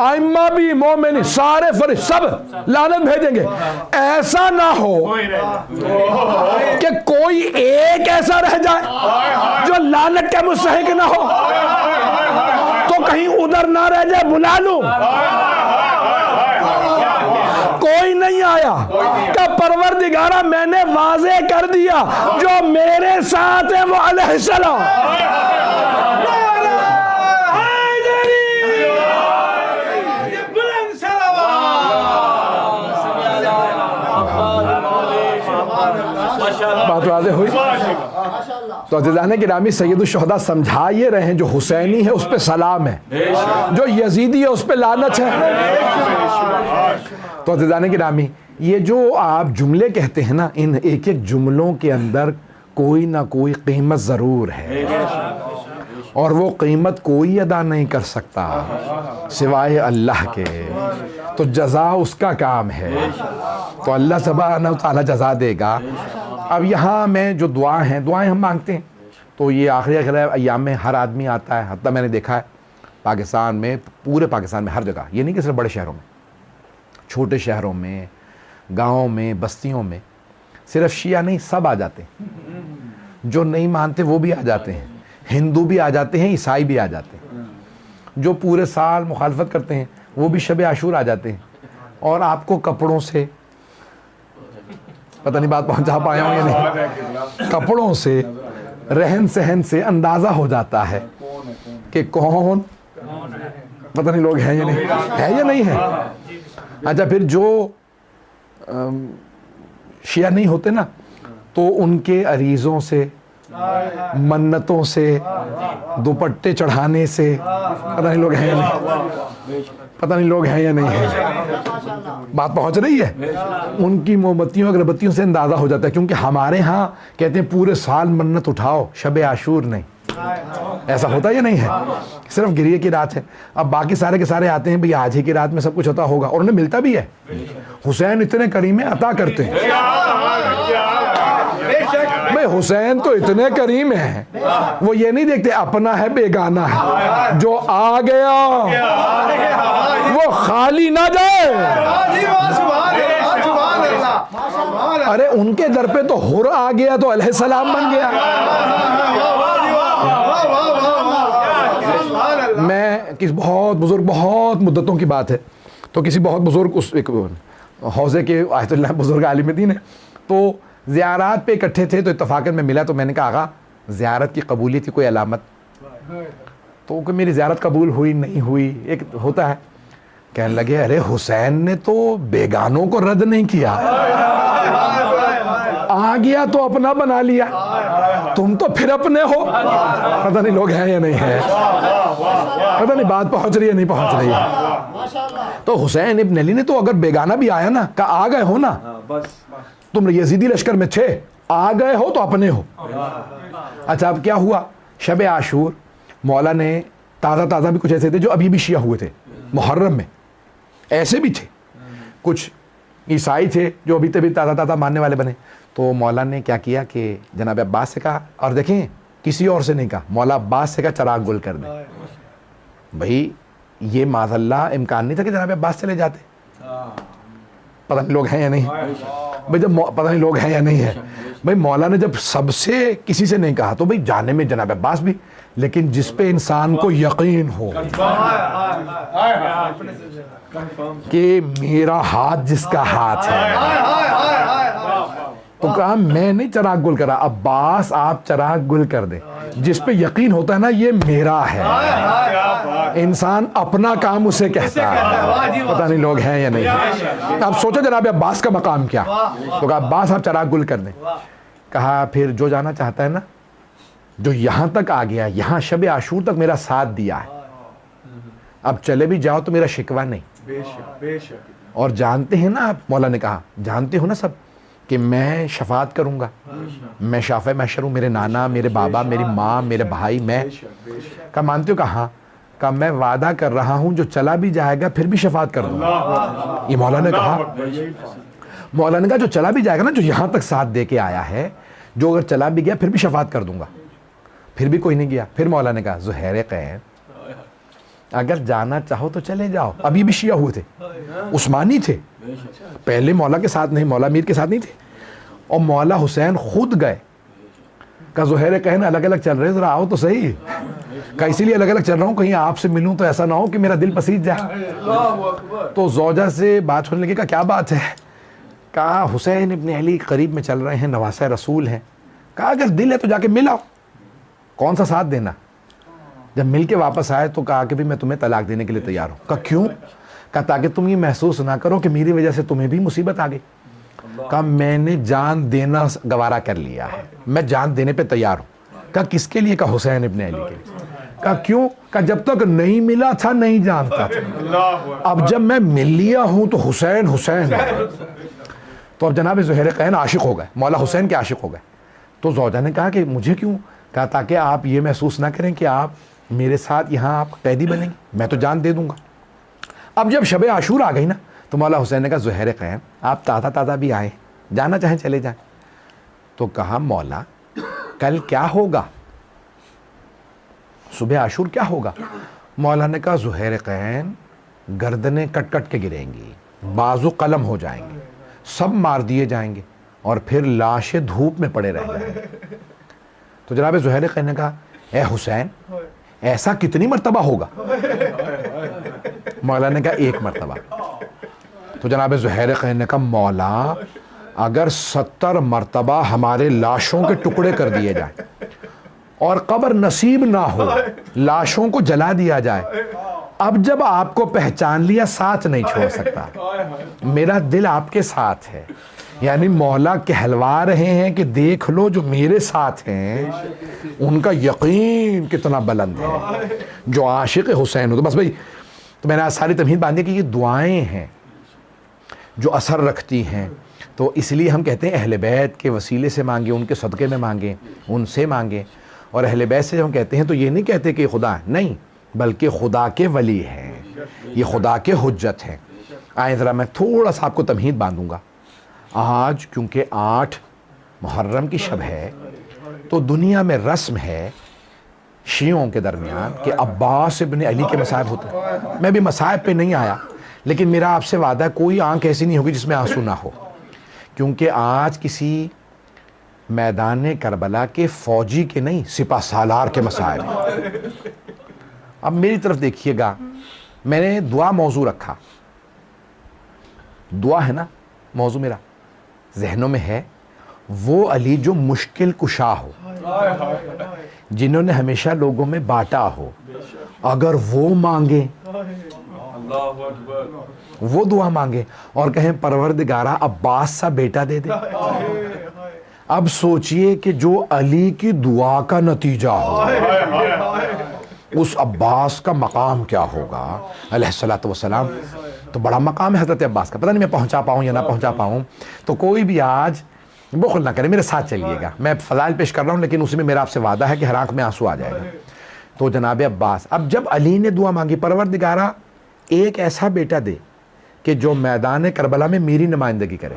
ائمہ بھی، مومن، سارے فرشتے سب لعنت بھیجیں گے. ایسا نہ ہو کہ کوئی ایک ایسا رہ جائے جو لعنت کا مستحق نہ ہو، تو کہیں ادھر نہ رہ جائے، بلا لوں. کوئی نہیں آیا کہ پروردگارہ میں نے واضح کر دیا جو میرے ساتھ ہے وہ علیہ السلام. بات واضح ہوئی؟ تو عزیزان گرامی، سید الشہداء سمجھا یہ رہے ہیں جو حسینی ہے اس پہ سلام ہے، جو یزیدی ہے اس پہ لعنت ہے. تو عزیزان گرامی، یہ جو آپ جملے کہتے ہیں نا، ان ایک ایک جملوں کے اندر کوئی نہ کوئی قیمت ضرور ہے، اور وہ قیمت کوئی ادا نہیں کر سکتا سوائے اللہ کے. تو جزا اس کا کام ہے، تو اللہ سبحانہ وتعالی جزا دے گا. اب یہاں میں جو دعائیں ہم مانگتے ہیں، تو یہ آخری ایام میں ہر آدمی آتا ہے. حتیٰ میں نے دیکھا ہے پاکستان میں، پورے پاکستان میں ہر جگہ، یہ نہیں کہ صرف بڑے شہروں میں، چھوٹے شہروں میں، گاؤں میں، بستیوں میں، صرف شیعہ نہیں سب آ جاتے ہیں. جو نہیں مانتے وہ بھی آ جاتے ہیں، ہندو بھی آ جاتے ہیں، عیسائی بھی آ جاتے ہیں. جو پورے سال مخالفت کرتے ہیں وہ بھی شب عاشور آ جاتے ہیں. اور آپ کو کپڑوں سے، پتہ نہیں بات پہنچا پایا ہوں یا نہیں، کپڑوں سے، رہن سہن سے اندازہ ہو جاتا ہے کہ کون، پتہ نہیں لوگ ہیں یا نہیں ہے. اچھا، پھر جو شیعہ نہیں ہوتے نا تو ان کے عریضوں سے، منتوں سے، دوپٹے چڑھانے سے، پتہ نہیں لوگ ہیں یا نہیں، پتہ نہیں لوگ ہیں یا نہیں ہیں، بات پہنچ رہی ہے؟ ان کی موم بتیوں اگربتیوں سے اندازہ ہو جاتا ہے، کیونکہ ہمارے ہاں کہتے ہیں پورے سال منت اٹھاؤ، شب عاشور نہیں. ایسا ہوتا یا نہیں ہے؟ صرف گریے کی رات ہے. اب باقی سارے کے سارے آتے ہیں بھئی آج ہی کی رات میں سب کچھ ہوتا ہوگا، اور انہیں ملتا بھی ہے. حسین اتنے کریم ہیں، عطا کرتے ہیں. بھئی حسین تو اتنے کریم ہیں، وہ یہ نہیں دیکھتے اپنا ہے بیگانہ ہے، جو آ گیا وہ خالی نہ جائے. ارے ان کے در پہ تو حر آ گیا تو علیہ السلام بن گیا. میں کسی بہت بزرگ، بہت مدتوں کی بات ہے، تو کسی بہت بزرگ اس ایک حوضے کے آیت اللہ بزرگ عالم دین ہے، تو زیارات پہ اکٹھے تھے، تو اتفاقاً میں ملا، تو میں نے کہا آقا زیارت کی قبولیت کی کوئی علامت؟ تو کہ میری زیارت قبول ہوئی نہیں ہوئی ایک ہوتا ہے. کہنے لگے ارے حسین نے تو بیگانوں کو رد نہیں کیا، آ گیا تو اپنا بنا لیا، تم تو پھر اپنے ہو. پتہ نہیں لوگ ہیں یا نہیں ہیں، پتہ نہیں بات پہنچ رہی ہے نہیں پہنچ رہی ہے. تو حسین ابن علی نے تو اگر بیگانہ بھی آیا نا، کہا آ گئے ہو نا، تم یزیدی لشکر میں تھے، آ گئے ہو تو اپنے ہو. اچھا اب کیا ہوا؟ شب عاشور مولا نے تازہ بھی کچھ ایسے تھے جو ابھی بھی شیعہ ہوئے تھے، محرم میں ایسے بھی تھے، کچھ عیسائی تھے جو ابھی تبھی تازہ ماننے والے بنے. تو مولا نے کیا کیا کہ جناب عباس سے کہا، اور دیکھیں کسی اور سے نہیں کہا، مولا عباس سے کہا چراغ گل کر دیں. بھائی یہ معاذ اللہ امکان نہیں تھا کہ جناب عباس چلے جاتے. پتہ نہیں لوگ ہیں یا نہیں بھائی، جب پتہ نہیں لوگ ہیں یا نہیں ہے بھائی، مولا نے جب سب سے کسی سے نہیں کہا تو بھائی جانے میں جناب عباس بھی، لیکن جس پہ انسان کو یقین ہو کہ میرا ہاتھ جس کا ہاتھ ہے، تو کہا میں نہیں چراغ گل کرا، عباس آپ چراغ گل کر دیں. جس پہ یقین ہوتا ہے نا یہ میرا ہے، انسان اپنا کام اسے کہتا ہے. پتہ نہیں لوگ ہیں یا نہیں ہیں. اب سوچو جناب عباس کا مقام کیا. تو کہا عباس آپ چراغ گل کر دیں. کہا پھر جو جانا چاہتا ہے نا، جو یہاں تک آ گیا، یہاں شب عاشور تک میرا ساتھ دیا ہے، اب چلے بھی جاؤ تو میرا شکوہ نہیں. اور جانتے ہیں نا آپ، مولا نے کہا جانتے ہو نا سب کہ میں شفاعت کروں گا، میں شافع محشر ہوں، میرے نانا، میرے بابا، میری ماں، میرے بھائی، میں. کہا مانتے ہو؟ کہا کہا میں وعدہ کر رہا ہوں جو چلا بھی جائے گا پھر بھی شفاعت کر دوں گا. یہ مولا نے کہا. مولا نے کہا جو چلا بھی جائے گا نا، جو یہاں تک ساتھ دے کے آیا ہے، جو اگر چلا بھی گیا پھر بھی شفاعت کر دوں گا. پھر بھی کوئی نہیں گیا. پھر مولا نے کہا زہیر قین اگر جانا چاہو تو چلے جاؤ. ابھی بھی شیعہ ہوئے تھے، عثمانی تھے، پہلے مولا کے ساتھ نہیں، مولا میر کے ساتھ نہیں تھے. اور مولا حسین خود گئے. کہا زہیر قین الگ الگ چل رہے، ذرا آؤ تو صحیح. کہا اسی لیے الگ الگ چل رہا ہوں، کہیں آپ سے ملوں تو ایسا نہ ہو کہ میرا دل پسیج جائے. تو زوجہ سے بات ہونے لگی. کہا کیا بات ہے؟ کہا حسین ابن علی قریب میں چل رہے ہیں، نواسہ رسول ہیں. کہا اگر دل ہے تو جا کے ملاؤ، کون سا ساتھ دینا. جب مل کے واپس آئے تو کہا کہ بھی میں تمہیں طلاق دینے کے لیے تیار ہوں. کہا کیوں؟ کہا تاکہ تم یہ محسوس نہ کرو کہ میری وجہ سے تمہیں بھی مصیبت آ گئی. کہا میں نے جان دینا گوارا کر لیا ہے، میں جان دینے پہ تیار ہوں. کہا کس کے لیے؟ کہا حسین ابن علی کے لیے. کہا کیوں؟ کہا جب تک نہیں ملا تھا نہیں جانتا تھا، اب جب میں مل لیا ہوں تو حسین حسین ہے. تو اب جناب زہیر قین عاشق ہو گئے، مولا حسین کے عاشق ہو گئے. تو زوجہ نے کہا کہ مجھے کیوں؟ کہا تاکہ آپ یہ محسوس نہ کریں کہ آپ میرے ساتھ یہاں آپ قیدی بنیں گے، میں تو جان دے دوں گا. اب جب شب عاشور آ گئی نا تو مولا حسین نے کہا زہیر قین آپ تازہ بھی آئے، جانا چاہیں چلے جائیں. تو کہا مولا کل کیا ہوگا، صبح عاشور کیا ہوگا؟ مولا نے کہا زہیر قین گردنیں کٹ کٹ کے گریں گی، بازو قلم ہو جائیں گے، سب مار دیے جائیں گے، اور پھر لاشیں دھوپ میں پڑے رہ جائیں گے. تو جناب زہیر قین نے کہا اے حسین ایسا کتنی مرتبہ ہوگا؟ مولا نے کہا 1 مرتبہ. تو جناب زہیر قین نے کہا مولا اگر 70 مرتبہ ہمارے لاشوں کے ٹکڑے کر دیے جائیں اور قبر نصیب نہ ہو، لاشوں کو جلا دیا جائے، اب جب آپ کو پہچان لیا ساتھ نہیں چھوڑ سکتا. میرا دل آپ کے ساتھ ہے، یعنی مولا کہلوا رہے ہیں کہ دیکھ لو جو میرے ساتھ ہیں ان کا یقین کتنا بلند ہے. جو عاشق حسین ہو تو بس بھائی، تو میں نے آج ساری تمہید باندھی کہ یہ دعائیں ہیں جو اثر رکھتی ہیں. تو اس لیے ہم کہتے ہیں اہل بیت کے وسیلے سے مانگیں، ان کے صدقے میں مانگیں، ان سے مانگیں. اور اہل بیت سے جب ہم کہتے ہیں تو یہ نہیں کہتے کہ خدا نہیں، بلکہ خدا کے ولی ہیں، یہ خدا کے حجت ہیں. آئیں ذرا میں تھوڑا سا آپ کو تمہید باندھوں گا. آج کیونکہ 8 محرم کی شب ہے تو دنیا میں رسم ہے شیعوں کے درمیان کہ عباس ابن علی کے مصائب ہوتے ہیں. میں بھی مصائب پہ نہیں آیا، لیکن میرا آپ سے وعدہ ہے کوئی آنکھ ایسی نہیں ہوگی جس میں آنسو نہ ہو، کیونکہ آج کسی میدان کربلا کے فوجی کے نہیں، سپہ سالار کے مصائب ہیں. اب میری طرف دیکھیے گا، میں نے دعا موضوع رکھا. دعا ہے نا موضوع میرا، ذہنوں میں ہے وہ علی جو مشکل کشا ہو، جنہوں نے ہمیشہ لوگوں میں بانٹا ہو. اگر وہ مانگے، وہ دعا مانگے اور کہیں پروردگارہ عباس سا بیٹا دے دے. اب سوچئے کہ جو علی کی دعا کا نتیجہ ہو، اس عباس کا مقام کیا ہوگا علیہ الصلوۃ والسلام. تو بڑا مقام ہے حضرت عباس کا. پتہ نہیں میں پہنچا پاؤں یا نہ پہنچا پاؤں. تو کوئی بھی آج بخل نہ کرے، میرے ساتھ چلیے گا. میں فضائل پیش کر رہا ہوں لیکن اسی میں میرا آپ سے وعدہ ہے کہ ہر آنکھ میں آنسو آ جائے گا. تو جناب عباس، اب جب علی نے دعا مانگی پروردگارہ ایک ایسا بیٹا دے کہ جو میدان کربلا میں میری نمائندگی کرے،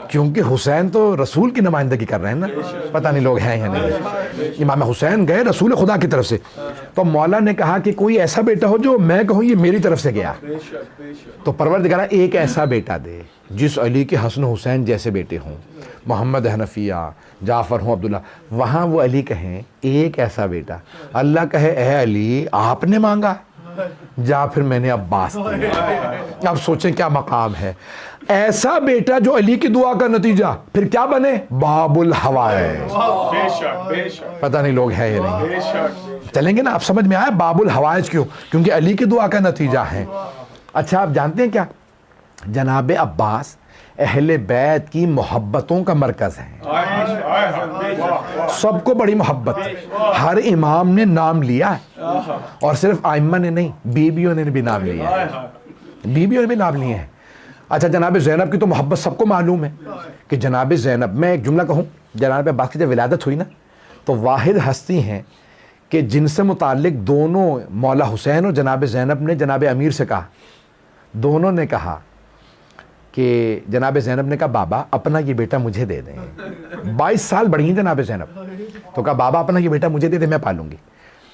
کیونکہ حسین تو رسول کی نمائندگی کر رہے ہیں نا. پتہ نہیں لوگ ہیں یا نہیں. امام حسین گئے رسول خدا کی طرف سے، تو مولا نے کہا کہ کوئی ایسا بیٹا ہو جو میں کہوں یہ میری طرف سے گیا. تو پروردگارہ ایک ایسا بیٹا دے جس علی کے حسن حسین جیسے بیٹے ہوں، محمد حنفیہ، جعفر ہوں، عبداللہ، وہاں وہ علی کہیں ایک ایسا بیٹا. اللہ کہے اے علی آپ نے مانگا، جا پھر میں نے عباس دیا. اب سوچیں کیا مقام ہے. ایسا بیٹا جو علی کی دعا کا نتیجہ پھر کیا بنے؟ باب الحوائج. پتہ نہیں لوگ ہیں یا نہیں. چلیں گے نا، آپ سمجھ میں آئے باب الحوائج کیوں؟ کیونکہ علی کی دعا کا نتیجہ ہے. اچھا آپ جانتے ہیں کیا، جناب عباس اہل بیت کی محبتوں کا مرکز ہے. سب کو بڑی محبت، ہر امام نے نام لیا ہے، اور صرف ائمہ نے نہیں، بیویوں نے بھی نام لیا ہے. بیویوں نے بھی نام لیے ہیں. اچھا جناب زینب کی تو محبت سب کو معلوم ہے کہ جناب زینب، میں ایک جملہ کہوں، جناب عباس کی جب ولادت ہوئی نا تو واحد ہستی ہیں کہ جن سے متعلق دونوں مولا حسین اور جناب زینب نے جناب امیر سے کہا. دونوں نے کہا کہ جناب زینب نے کہا بابا اپنا یہ بیٹا مجھے دے دیں. 22 سال بڑی ہیں جناب زینب. تو کہا بابا اپنا یہ بیٹا مجھے دے دیں، میں پالوں گی.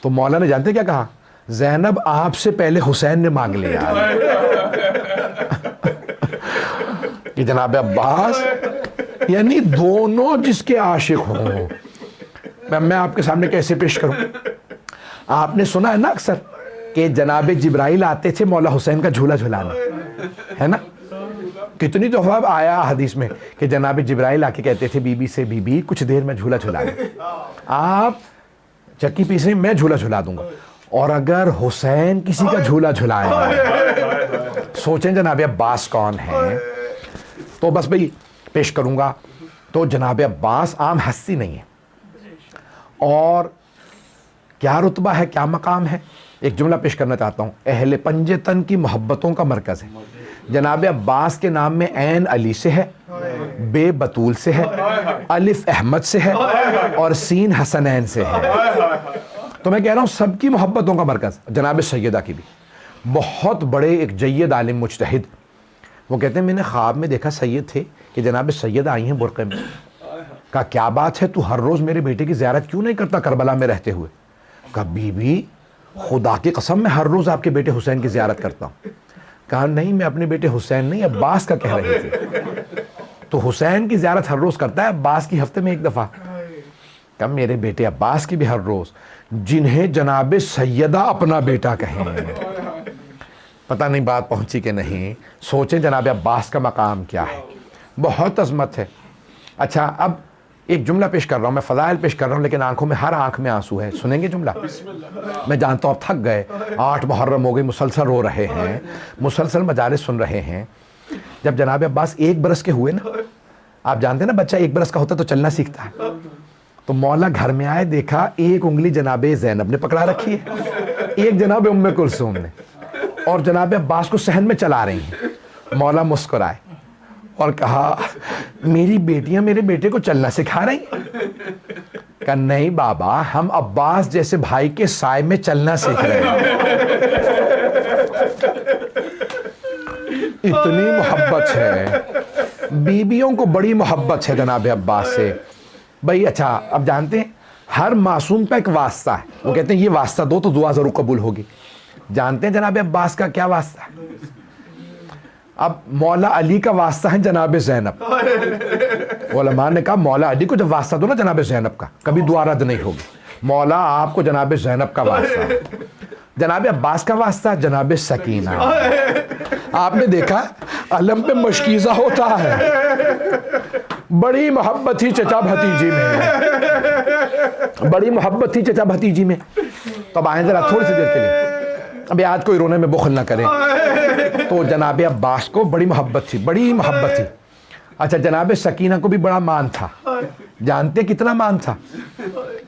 تو مولا نے جانتے کیا کہا؟ زینب آپ سے پہلے حسین نے مانگ لیا. کہ جناب عباس یعنی دونوں جس کے عاشق ہوں. میں آپ کے سامنے کیسے پیش کروں؟ آپ نے سنا ہے نا اکثر کہ جناب جبرائیل آتے تھے مولا حسین کا جھولا جھلانا، ہے نا؟ کتنی دفعہ آیا حدیث میں کہ جناب جبرائیل آ کے کہتے تھے بی بی سے، بی بی کچھ دیر میں جھولا جھلا دیں، آپ چکی پیسیں میں جھولا جھلا دوں گا. اور اگر حسین کسی کا جھولا جھلائیں، سوچیں جناب عباس کون ہیں. تو بس بھئی پیش کروں گا. تو جناب عباس عام ہستی نہیں ہے، اور کیا رتبہ ہے، کیا مقام ہے. ایک جملہ پیش کرنا چاہتا ہوں. اہل پنجتن کی محبتوں کا مرکز ہے. جناب عباس کے نام میں عین علی سے ہے، بے بطول سے ہے، الف احمد سے ہے، اور سین حسنین سے ہے. تو میں کہہ رہا ہوں سب کی محبتوں کا مرکز. جناب سیدہ کی بھی بہت بڑے ایک جید عالم مجتہد، وہ کہتے ہیں میں نے خواب میں دیکھا سید تھے کہ جناب سیدہ آئی ہیں برقعے میں. کہا کیا بات ہے، تو ہر روز میرے بیٹے کی زیارت کیوں نہیں کرتا کربلا میں رہتے ہوئے؟ کہا بی بی خدا کی قسم میں ہر روز آپ کے بیٹے حسین کی زیارت کرتا ہوں. کہا نہیں میں اپنے بیٹے حسین نہیں عباس کا کہہ رہی تھی. تو حسین کی زیارت ہر روز کرتا ہے، عباس کی ہفتے میں ایک دفعہ. کہا میرے بیٹے عباس کی بھی ہر روز، جنہیں جناب سیدہ اپنا بیٹا کہیں. پتہ نہیں بات پہنچی کہ نہیں. سوچیں جناب عباس کا مقام کیا ہے، بہت عظمت ہے. اچھا اب ایک جملہ پیش کر رہا ہوں، میں فضائل پیش کر رہا ہوں، لیکن آنکھوں میں ہر آنکھ میں آنسو ہے. سنیں گے جملہ؟ میں جانتا ہوں آپ تھک گئے، 8 محرم ہو گئی، مسلسل رو رہے ہیں، مسلسل مجالس سن رہے ہیں. جب جناب عباس 1 برس کے ہوئے نا، آپ جانتے ہیں نا بچہ 1 برس کا ہوتا ہے تو چلنا سیکھتا ہے، تو مولا گھر میں آئے، دیکھا ایک انگلی جناب زینب نے پکڑا رکھی ہے، ایک جناب ام کلثوم نے، اور جناب عباس کو صحن میں چلا رہی ہیں. مولا مسکرائے اور کہا میری بیٹیاں میرے بیٹے کو چلنا سکھا رہی ہیں؟ کہا نہیں بابا، ہم عباس جیسے بھائی کے سائے میں چلنا سیکھ رہے ہیں. اتنی محبت ہے، بیویوں کو بڑی محبت ہے جناب عباس سے. بھائی اچھا، اب جانتے ہیں ہر معصوم کا ایک واسطہ ہے، وہ کہتے ہیں یہ واسطہ دو تو دعا ضرور قبول ہوگی. جانتے ہیں جناب عباس کا کیا واسطہ ہے؟ اب مولا علی کا واسطہ ہے جناب زینب. علماء نے کہا مولا علی کو جب واسطہ دو نا جناب زینب کا، کبھی دعا رد نہیں ہوگی. مولا آپ کو جناب زینب کا واسطہ ہے. جناب عباس کا واسطہ جناب سکینہ. آپ نے دیکھا علم پہ مشکیزہ ہوتا ہے، بڑی محبت تھی چچا بھتیجی میں، بڑی محبت تھی چچا بھتیجی میں. تو اب آئیں ذرا تھوڑی سی دیر کے لیے، ابھی آج کوئی رونے میں بخل نہ کریں. تو جناب عباس کو بڑی محبت تھی، بڑی محبت تھی. اچھا، جناب سکینہ کو بھی بڑا مان تھا. جانتے کتنا مان تھا؟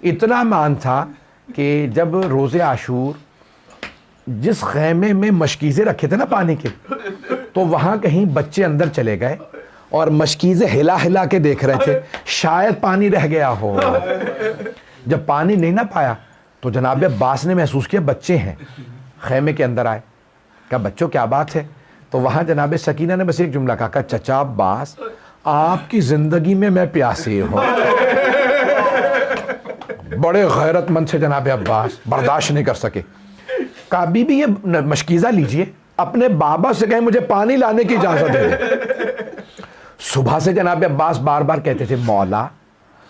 اتنا مان تھا کہ جب روز عاشور جس خیمے میں مشکیزے رکھے تھے نا پانی کے، تو وہاں کہیں بچے اندر چلے گئے اور مشکیزے ہلا ہلا کے دیکھ رہے تھے شاید پانی رہ گیا ہو. جب پانی نہیں نہ پایا تو جناب عباس نے محسوس کیا بچے ہیں، خیمے کے اندر آئے. کہا بچوں کیا بات ہے؟ تو وہاں جناب سکینہ نے بس ایک جملہ کہا چچا عباس آپ کی زندگی میں میں پیاسی ہوں. بڑے غیرت مند سے جناب عباس، برداشت نہیں کر سکے. کہا بی بی یہ مشکیزہ لیجئے، اپنے بابا سے کہیں مجھے پانی لانے کی اجازت دے دیں. صبح سے جناب عباس بار بار کہتے تھے مولا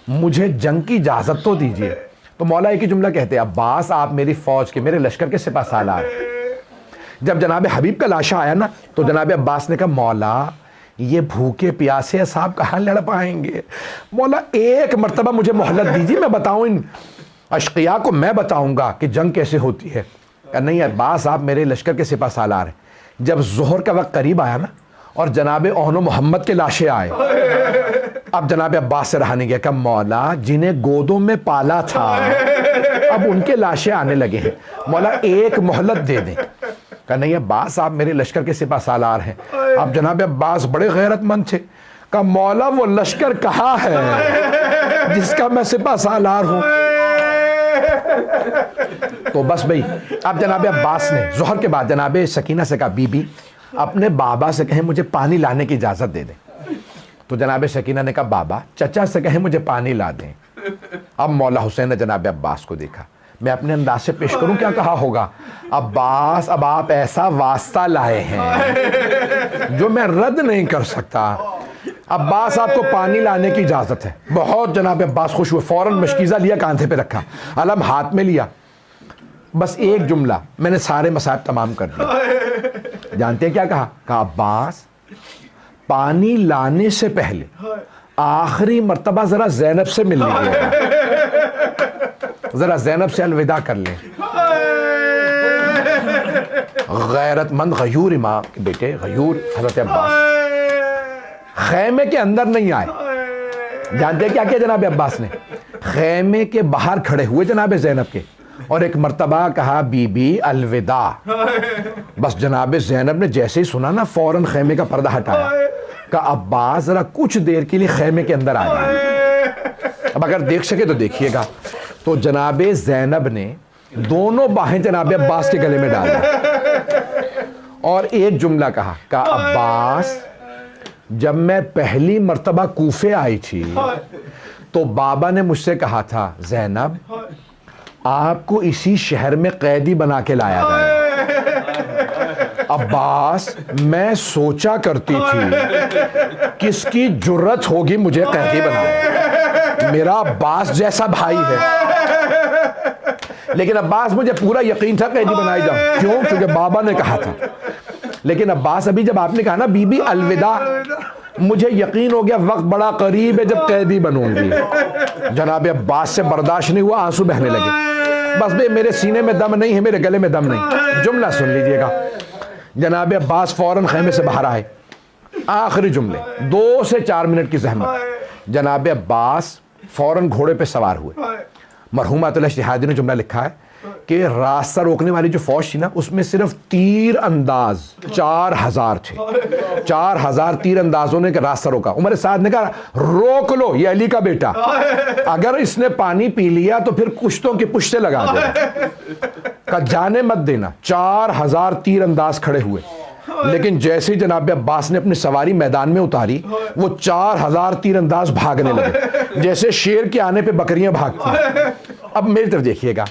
مجھے جنگ کی اجازت تو دیجئے. تو مولا ایک ہی جملہ کہتے عباس آپ میری فوج کے، میرے لشکر کے سپہ سالار. جب جناب حبیب کا لاشا آیا نا تو جناب عباس نے کہا مولا یہ بھوکے پیاسے اصحاب کہاں لڑ پائیں گے، مولا ایک مرتبہ مجھے مہلت دیجیے، میں بتاؤں ان اشقیاء کو، میں بتاؤں گا کہ جنگ کیسے ہوتی ہے. کہ نہیں عباس آپ میرے لشکر کے سپہ سالار ہیں. جب ظہر کا وقت قریب آیا نا اور جناب اون و محمد کے لاشیں آئے، اب جناب عباس سے رہا نہیں گیا. کہ مولا جنہیں گودوں میں پالا تھا اب ان کے لاشیں آنے لگے ہیں، مولا ایک مہلت دے دیں. کہ نہیں عباس آپ میرے لشکر کے سپہ سالار ہیں. اب جناب عباس بڑے غیرت مند تھے. کہ مولا وہ لشکر کہاں ہے جس کا میں سپہ سالار ہوں؟ تو بس بھئی اب جناب عباس نے ظہر کے بعد جناب سکینہ سے کہا بی بی اپنے بابا سے کہیں مجھے پانی لانے کی اجازت دے دیں. تو جناب سکینہ نے کہا بابا چچا سے کہیں مجھے پانی لا دیں. اب مولا حسین نے جناب عباس کو دیکھا. میں اپنے انداز سے پیش کروں کیا کہا ہوگا؟ عباس اب آپ ایسا واسطہ لائے ہیں جو میں رد نہیں کر سکتا. عباس آپ کو پانی لانے کی اجازت ہے. بہت جناب عباس خوش ہوئے، فوراً مشکیزہ لیا، کاندھے پہ رکھا، علم ہاتھ میں لیا. بس ایک جملہ میں نے سارے مصائب تمام کر دیا. جانتے ہیں کیا کہا؟ کہا عباس پانی لانے سے پہلے آخری مرتبہ ذرا زینب سے مل لیجیے، ذرا زینب سے الوداع کر لیں. غیرت مند غیور امام کے بیٹے غیور حضرت عباس خیمے کے اندر نہیں آئے. جانتے کیا کیا جناب عباس نے؟ خیمے کے باہر کھڑے ہوئے جناب زینب کے اور ایک مرتبہ کہا بی بی الوداع. بس جناب زینب نے جیسے ہی سنا نا فوراً خیمے کا پردہ ہٹایا. کہا عباس ذرا کچھ دیر کے لیے خیمے کے اندر آ جائیں، اب اگر دیکھ سکے تو دیکھیے گا. تو جناب زینب نے دونوں باہیں جناب عباس کے گلے میں ڈالا اور ایک جملہ کہا. کہا عباس جب میں پہلی مرتبہ کوفے آئی تھی تو بابا نے مجھ سے کہا تھا زینب آپ کو اسی شہر میں قیدی بنا کے لایا جائے. عباس میں سوچا کرتی تھی کس کی جرت ہوگی مجھے قیدی بنانے، میرا عباس جیسا بھائی ہے. لیکن عباس مجھے پورا یقین تھا قیدی بنائی جاؤں. کیوں؟ کیونکہ بابا نے کہا تھا. لیکن عباس ابھی جب آپ نے کہا نا بی بی الوداع، مجھے یقین ہو گیا وقت بڑا قریب ہے جب قیدی بنوں گی. جناب عباس سے برداشت نہیں ہوا, آنسو بہنے لگے. بس بھئی میرے سینے میں دم نہیں ہے, میرے گلے میں دم نہیں. جملہ سن لیجئے گا. جناب عباس فوراً خیمے سے باہر آئے. آخری جملے, 2 سے 4 منٹ کی زحمت. جناب عباس فوراً گھوڑے پہ سوار ہوئے. مرحوم آیت اللہ اجتہادی نے جملہ لکھا ہے کہ راستہ روکنے والی جو فوج تھی نا, اس میں صرف تیر انداز 4000 تھے. 4000 تیر اندازوں نے راستہ روکا. عمر سعد نے کہا روک لو, یہ علی کا بیٹا, اگر اس نے پانی پی لیا تو پھر کشتوں کی پشتے لگا دے. کہا جانے مت دینا. 4000 تیر انداز کھڑے ہوئے. لیکن جیسے ہی جناب عباس نے اپنی سواری میدان میں اتاری, وہ 4000 تیر انداز بھاگنے لگے جیسے شیر کے آنے پہ بکریاں بھاگتی ہیں. اب میری طرف دیکھیے گا,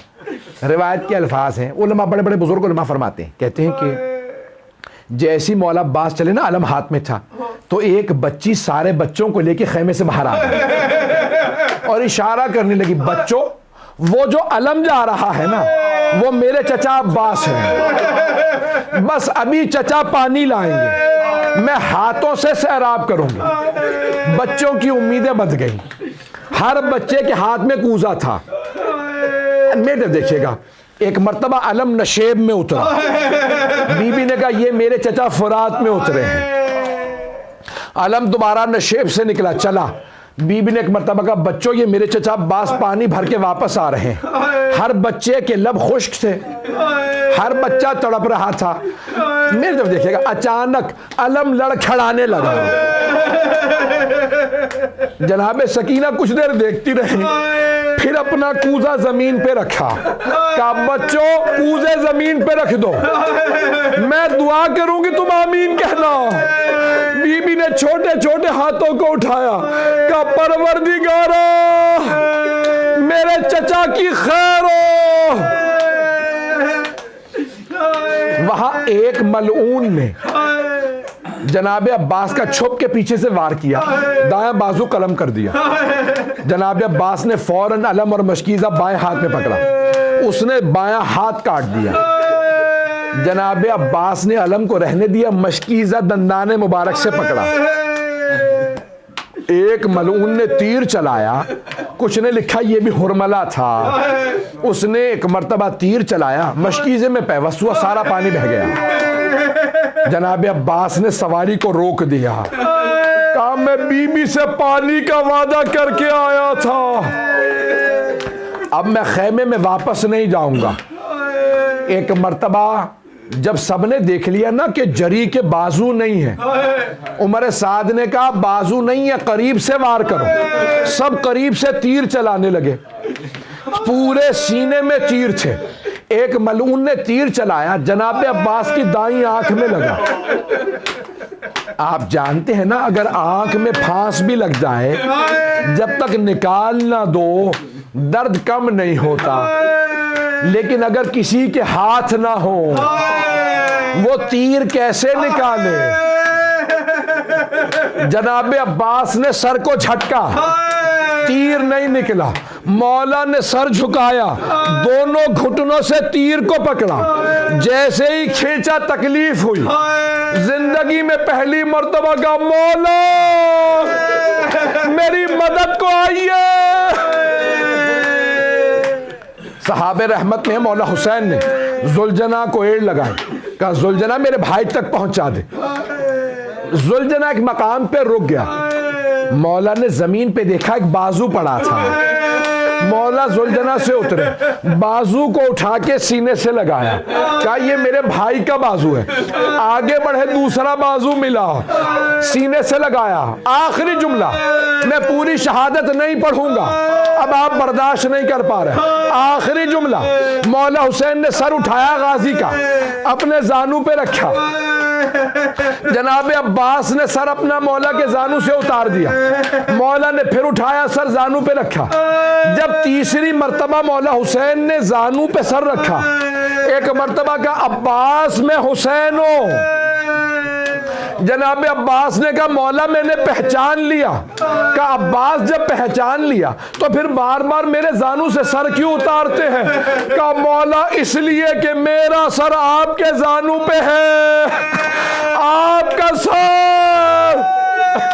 روایت کے الفاظ ہیں, علماء بڑے بڑے بزرگ علماء فرماتے ہیں, کہتے ہیں کہ جیسی مولا عباس چلے نا, علم ہاتھ میں تھا, تو ایک بچی سارے بچوں کو لے کے خیمے سے باہر آ گئی اور اشارہ کرنے لگی, بچوں وہ جو علم جا رہا ہے نا وہ میرے چچا عباس ہیں, بس ابھی چچا پانی لائیں گے, میں ہاتھوں سے سیراب کروں گی. بچوں کی امیدیں بندھ گئیں. ہر بچے کے ہاتھ میں کوزہ تھا. میرے دیکھیے گا, ایک مرتبہ علم نشیب میں اترا. بی بی نے کہا یہ میرے چچا فرات میں اترے ہیں. علم دوبارہ نشیب سے نکلا, چلا. بی بی نے ایک مرتبہ کہا بچوں یہ میرے چچا عباس پانی بھر کے واپس آ رہے ہیں. ہر بچے کے لب خشک تھے, ہر بچہ تڑپ رہا تھا. میرے طرف دیکھیے گا, اچانک علم لڑکھڑانے لگا. جناب سکینہ کچھ دیر دیکھتی رہی, پھر اپنا کوزہ زمین پہ رکھا. کہا بچوں کوزے زمین پہ رکھ دو, میں دعا کروں گی تم آمین کہنا. بی بی نے چھوٹے چھوٹے ہاتھوں کو اٹھایا, کہا پروردگارا میرے چچا کی خیر ہو. وہاں ایک ملعون نے جناب عباس کا چھپ کے پیچھے سے وار کیا, دائیں بازو قلم کر دیا. جناب عباس نے فوراً علم اور مشکیزہ بائیں ہاتھ میں پکڑا, اس نے بایاں ہاتھ کاٹ دیا. جناب عباس نے علم کو رہنے دیا, مشکیزہ دندان مبارک سے پکڑا. ایک ملعون نے تیر چلایا, کچھ نے لکھا یہ بھی ہرملہ تھا, اس نے ایک مرتبہ تیر چلایا, مشکیزے میں پیوست ہوا, سارا پانی بہہ گیا. جناب عباس نے سواری کو روک دیا, کہا میں بی بی سے پانی کا وعدہ کر کے آیا تھا, اب میں خیمے میں واپس نہیں جاؤں گا. ایک مرتبہ جب سب نے دیکھ لیا نا کہ جری کے بازو نہیں ہے, عمر سعد نے کہا بازو نہیں ہے, قریب سے وار کرو. سب قریب سے تیر چلانے لگے, پورے سینے میں تیر تھے. ایک ملعون نے تیر چلایا, جناب عباس کی دائیں آنکھ میں لگا. آپ جانتے ہیں نا اگر آنکھ میں پھانس بھی لگ جائے, جب تک نکال نہ دو درد کم نہیں ہوتا. لیکن اگر کسی کے ہاتھ نہ ہو وہ تیر کیسے نکالے. جناب عباس نے سر کو جھٹکا, تیر نہیں نکلا. مولا نے سر جھکایا, دونوں گھٹنوں سے تیر کو پکڑا, جیسے ہی کھینچا تکلیف ہوئی. زندگی میں پہلی مرتبہ کا مولا میری مدد کو آئیے. صحابہ رحمت میں مولا حسین نے زلجنا کو ایڑ لگائی, کہا زلجنا میرے بھائی تک پہنچا دے. زلجنا ایک مقام پہ رک گیا. مولا نے زمین پہ دیکھا ایک بازو پڑا تھا. مولا زلجنا سے اترے, بازو کو اٹھا کے سینے سے لگایا, کہا یہ میرے بھائی کا بازو ہے. آگے بڑھے, دوسرا بازو ملا, سینے سے لگایا. آخری جملہ, میں پوری شہادت نہیں پڑھوں گا, اب آپ برداشت نہیں کر پا رہے. آخری جملہ, مولا حسین نے سر اٹھایا غازی کا, اپنے زانو پہ رکھا. جناب عباس نے سر اپنا مولا کے زانو سے اتار دیا. مولا نے پھر اٹھایا, سر زانو پہ رکھا. جب تیسری مرتبہ مولا حسین نے زانو پہ سر رکھا, ایک مرتبہ کا عباس میں حسین ہوں. جناب عباس نے کہا مولا میں نے پہچان لیا. کہا عباس جب پہچان لیا تو پھر بار بار میرے زانو سے سر کیوں اتارتے ہیں؟ کہا مولا اس لیے کہ میرا سر آپ کے زانو پہ ہے, آپ کا سر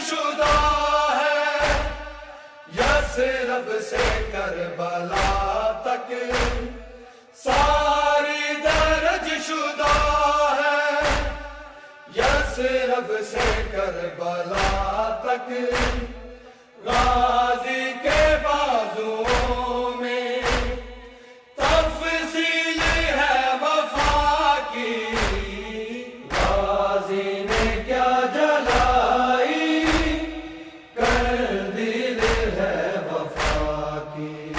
شدہ ہے یثرب سے کربلا تک ساری درج شدہ ہے یثرب سے کربلا تک غازی کے بازوؤں میں تفصیل ہے وفا کی غازی نے کیا جلائی کر دل ہے وفا کی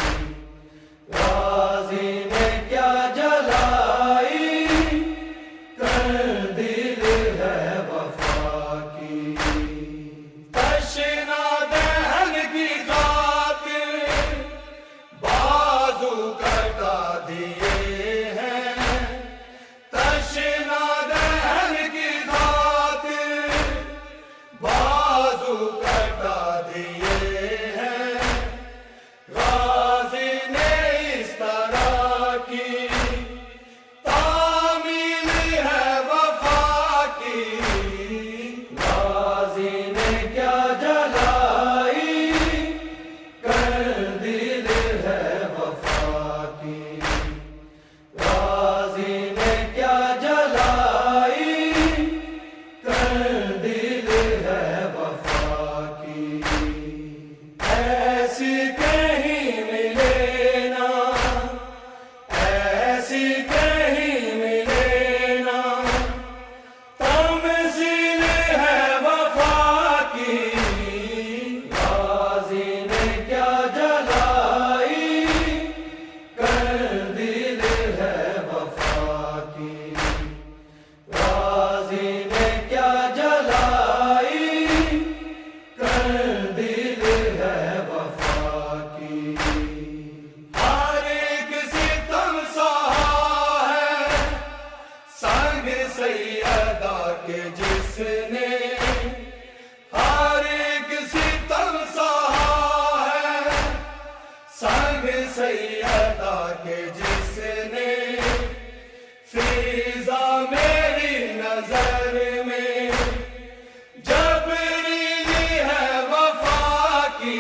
غازی نے کیا جلائی کر دل ہے وفا کی تشنا دہن کی خاطر بازو کٹا دیے ہیں تشنا دہن کی خاطر بازو کٹا دیے ہیں غازی نے اس طرح کی تعمیل ہے وفا کی غازی نے کیا جلائی کر دل ہے وفا کی غازی نے کیا جلائی کر دل ہے وفا کی ایسی کہیں ملے نا ایسی کہیں ملے نا تمثیل ہے وفا کی غازی نے کیا جلائی کر دل ہے وفا کی غازی نے کیا جلائی کر دل ہے وفا کی ہر ایک ستم سہا ہے سنگ سیدہ کے جس نے ہر ایک ستم سہا ہے سنگ سیدہ کے جس نے فیضا میری نظر میں جبریل ہے وفا کی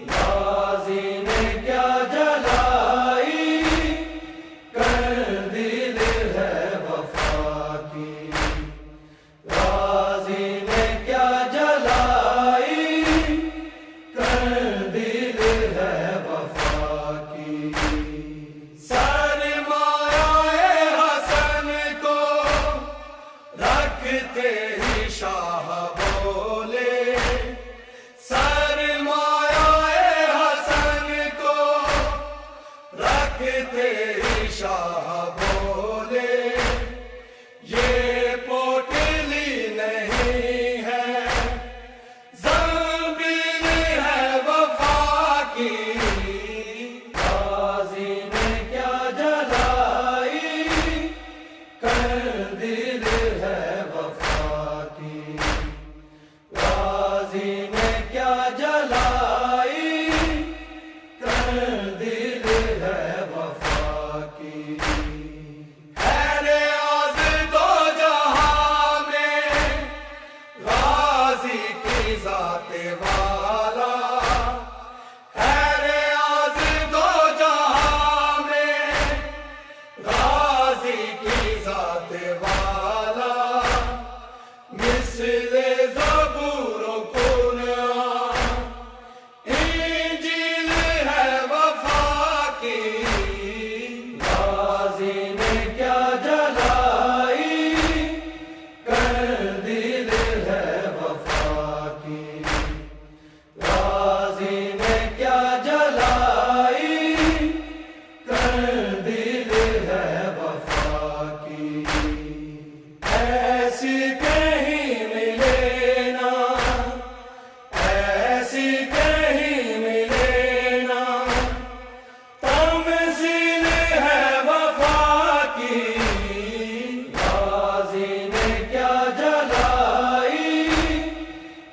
غازی نے کیا جلائی کر دل ہے وفا کی غازی نے کیا جلائی کر دل ہے وفا کی سرمایہ حسن کو رکھتے ہی شاہ بولے سرمایہ حسن کو رکھتے ہی شاہ بولے یہ پوٹلی نہیں ہے زنبیل ہے وفا کی غازی نے کیا جلائی کر دل ہے وفا کی غازی نے کیا جلائی کر دل ہے وفا کی خیر آز دو جہاں میں غازی کی ذات والا خیر آز دو جہاں میں غازی کی ذات والا مثل زبور و قرآن انجیل ہے وفا کی غازی نے کیا جلائی کر دل ہے وفا کی غازی نے کیا جلائی کر دل ہے وفا کی ایسی کہیں ملے نا ایسی کہیں ملے نا تمثیل ہے وفا کی غازی نے کیا جلائی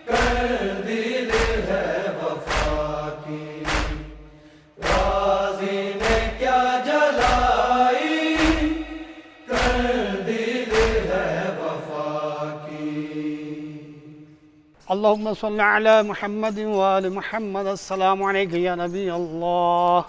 کر دل ہے وفا کی غازی نے کیا جلائی کر دل ہے وفا کی اللهم صل على محمد وآل محمد. السلام عليك يا نبي الله،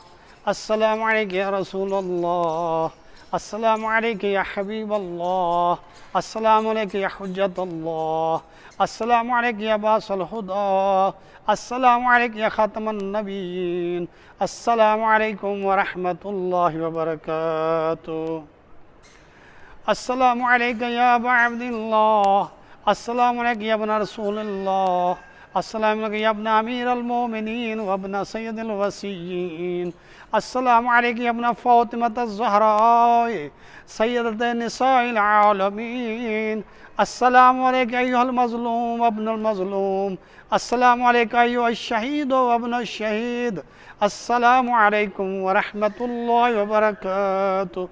السلام عليك يا رسول الله، السلام عليك يا حبيب الله، السلام عليك يا حجة الله، السلام عليك يا باس الهدى، السلام عليك يا خاتم النبيين، السلام عليكم ورحمة الله وبركاته. السلام عليك يا أبا عبد الله، السلام عليك يا ابن رسول الله، السلام عليك يا ابن أمير المؤمنين وابن سيد الوصيين، السلام عليك يا ابن فاطمة الزهراء سيدة نساء العالمين، السلام عليك أيها المظلوم وابن المظلوم، السلام عليك أيها الشهيد وابن الشهيد، السلام عليكم ورحمة الله وبركاته.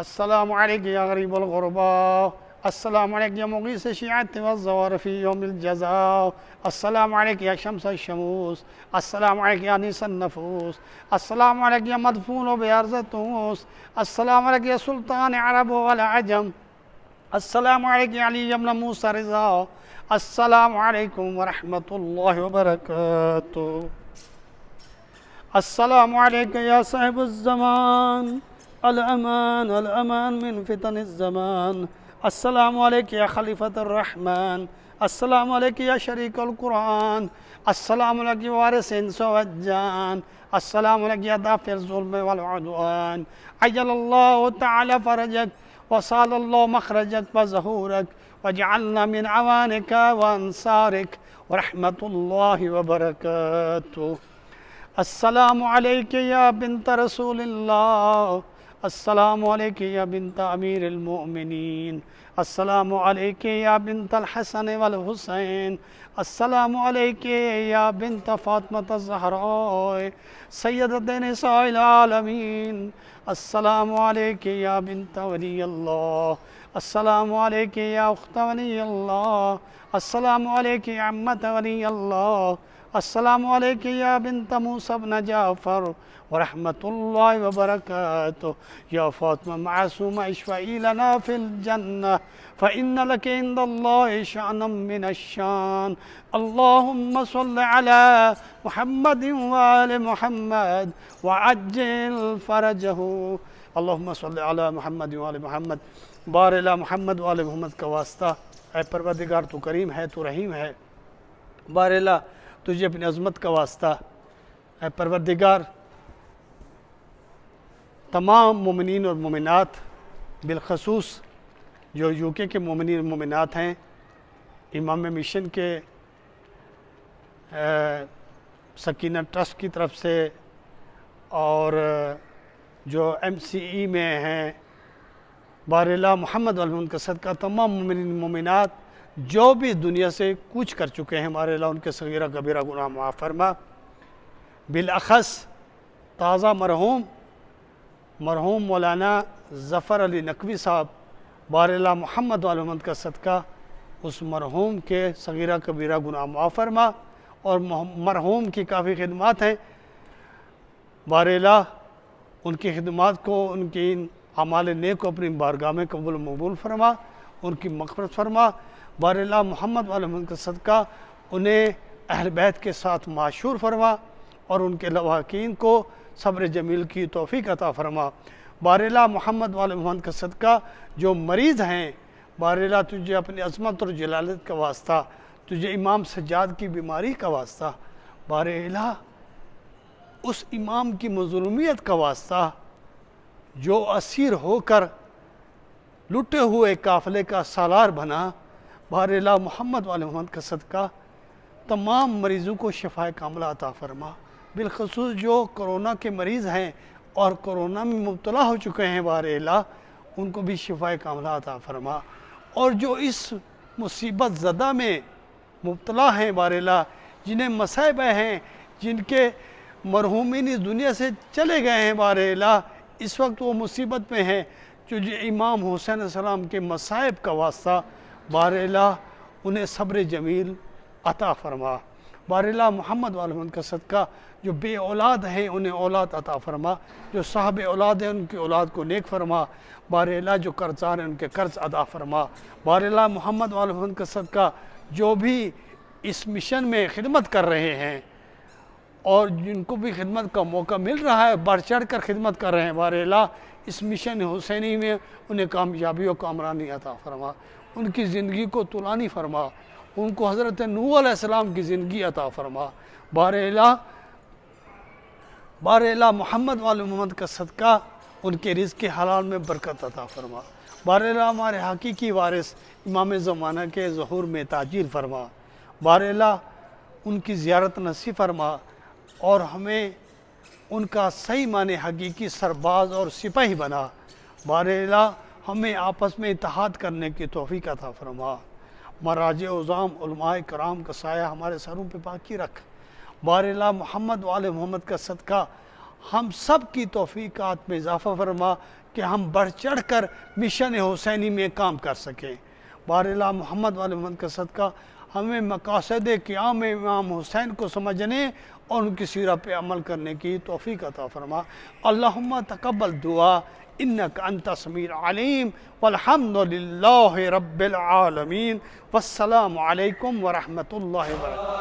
السلام عليك يا غريب الغرباء، السلام عليك يا مغيث الشيعة والزوار في يوم الجزاء، السلام عليك يا شمس الشموس، السلام عليك يا أنيس النفوس، السلام عليك يا مدفون بأرض تونس، السلام عليك يا سلطان عرب والعجم، السلام عليك يا علي بن موسى رضا، السلام عليكم ورحمة الله وبركاته. السلام عليك يا صاحب الزمان، الأمان الأمان من فتن الزمان، السلام عليك يا خليفة الرحمن، السلام عليك يا شريك القرآن، السلام عليك يا وارث الإنس والجان، السلام عليك يا دافع الظلم والعدوان، عجل الله تعالى فرجك وصال الله مخرجك وظهورك وجعلنا من عوانك وأنصارك ورحمة الله وبركاته. السلام عليك يا بنت رسول الله، السلام عليك يا بنت أمير المؤمنين، السلام عليك يا بنت الحسن والحسين، السلام عليك يا بنت فاطمة الزهراء سيدة نساء العالمين، السلام عليك يا بنت ولي الله، السلام عليك يا أخت ولي الله، السلام عليك يا عمة ولي الله، السلام عليك يا بنت موسى بن جعفر ورحمة الله وبركاته. يا فاطمة معصومة اشفعي لنا في الجنة فإن لك عند الله شأنا من الشان. اللهم صل على محمد وآل محمد وعجل فرجه. اللهم صل على محمد وآل محمد. بار الہ محمد وآل محمد کا واسطہ، اے پروردگار تو کریم ہے، تو رحیم ہے، بار الہ تجھے اپنی عظمت کا واسطہ، اے پروردگار تمام مومنین اور مومنات، بالخصوص جو UK کے مومنین اور مومنات ہیں، امامیہ مشن کے سکینہ ٹرسٹ کی طرف سے، اور جو MCE میں ہیں، بار الہ محمد والمحمد کا صدقہ تمام مومنین مومنات جو بھی دنیا سے کوچ کر چکے ہیں، بار الہ ان کے صغیرہ کبیرہ گناہ معاف فرما. بالاخص تازہ مرحوم مولانا ظفر علی نقوی صاحب، بار الہ محمد والمحمد کا صدقہ اس مرحوم کے صغیرہ کبیرہ گناہ معاف فرما. اور مرحوم کی کافی خدمات ہیں، بار الہ ان کی خدمات کو، ان کی اعمال نیک کو اپنی بارگاہ میں قبول و مقبول فرما، ان کی مغفرت فرما. بار الہ محمد والمحمد کا صدقہ انہیں اہل بیت کے ساتھ معشور فرما، اور ان کے لواحقین کو صبر جمیل کی توفیق عطا فرما. بار الہ محمد والمحمد کا صدقہ جو مریض ہیں، بار الہ تجھے اپنی عظمت اور جلالت کا واسطہ، تجھے امام سجاد کی بیماری کا واسطہ، بار الہ اس امام کی مظلومیت کا واسطہ جو اسیر ہو کر لٹے ہوئے قافلے کا سالار بنا، بار الہ محمد والمحمد کا صدقہ تمام مریضوں کو شفا کاملہ عطا فرما. بالخصوص جو کرونا کے مریض ہیں اور کرونا میں مبتلا ہو چکے ہیں، بار الہ ان کو بھی شفا کاملہ عطا فرما. اور جو اس مصیبت زدہ میں مبتلا ہیں، بار الہ جنہیں مصائب ہیں، جن کے مرحومین اس دنیا سے چلے گئے ہیں، بار الہ اس وقت وہ مصیبت میں ہیں، جو امام حسین علیہ السلام کے مصائب کا واسطہ، بار الہ انہیں صبر جمیل عطا فرما. بار الہ محمد والمحمد کا صدقہ جو بے اولاد ہیں انہیں اولاد عطا فرما، جو صاحب اولاد ہیں ان کی اولاد کو نیک فرما. بار الہ جو قرضدار ہیں ان کے قرض ادا فرما. بار الہ محمد والمحمد کا صدقہ جو بھی اس مشن میں خدمت کر رہے ہیں اور جن کو بھی خدمت کا موقع مل رہا ہے بڑھ چڑھ کر خدمت کر رہے ہیں، بار الہ اس مشن حسینی میں انہیں کامیابی و کامرانی عطا فرما، ان کی زندگی کو طولانی فرما، ان کو حضرت نوح علیہ السلام کی زندگی عطا فرما، بار الہ محمد وال محمد کا صدقہ ان کے رزق کے حلال میں برکت عطا فرما، بار الہ ہمارے حقیقی وارث امام زمانہ کے ظہور میں تاجیر فرما، بار الہ ان کی زیارت نصیب فرما اور ہمیں ان کا صحیح معنی حقیقی سرباز اور سپاہی بنا، بار الہ ہمیں آپس میں اتحاد کرنے کی توفیق عطا فرما، مراجع عظام علماء کرام کا سایہ ہمارے سروں پہ باقی رکھ، بار الہ محمد وآل محمد کا صدقہ ہم سب کی توفیقات میں اضافہ فرما کہ ہم بڑھ چڑھ کر مشن حسینی میں کام کر سکیں، بار الہ محمد وآل محمد کا صدقہ ہمیں مقاصد قیام امام حسین کو سمجھنے اور ان کی سیرت پہ عمل کرنے کی توفیق عطا فرما، اللہم تقبل دعا انک انت سمیع علیم والحمد للہ رب العالمین والسلام علیکم ورحمۃ اللہ وبرکاتہ۔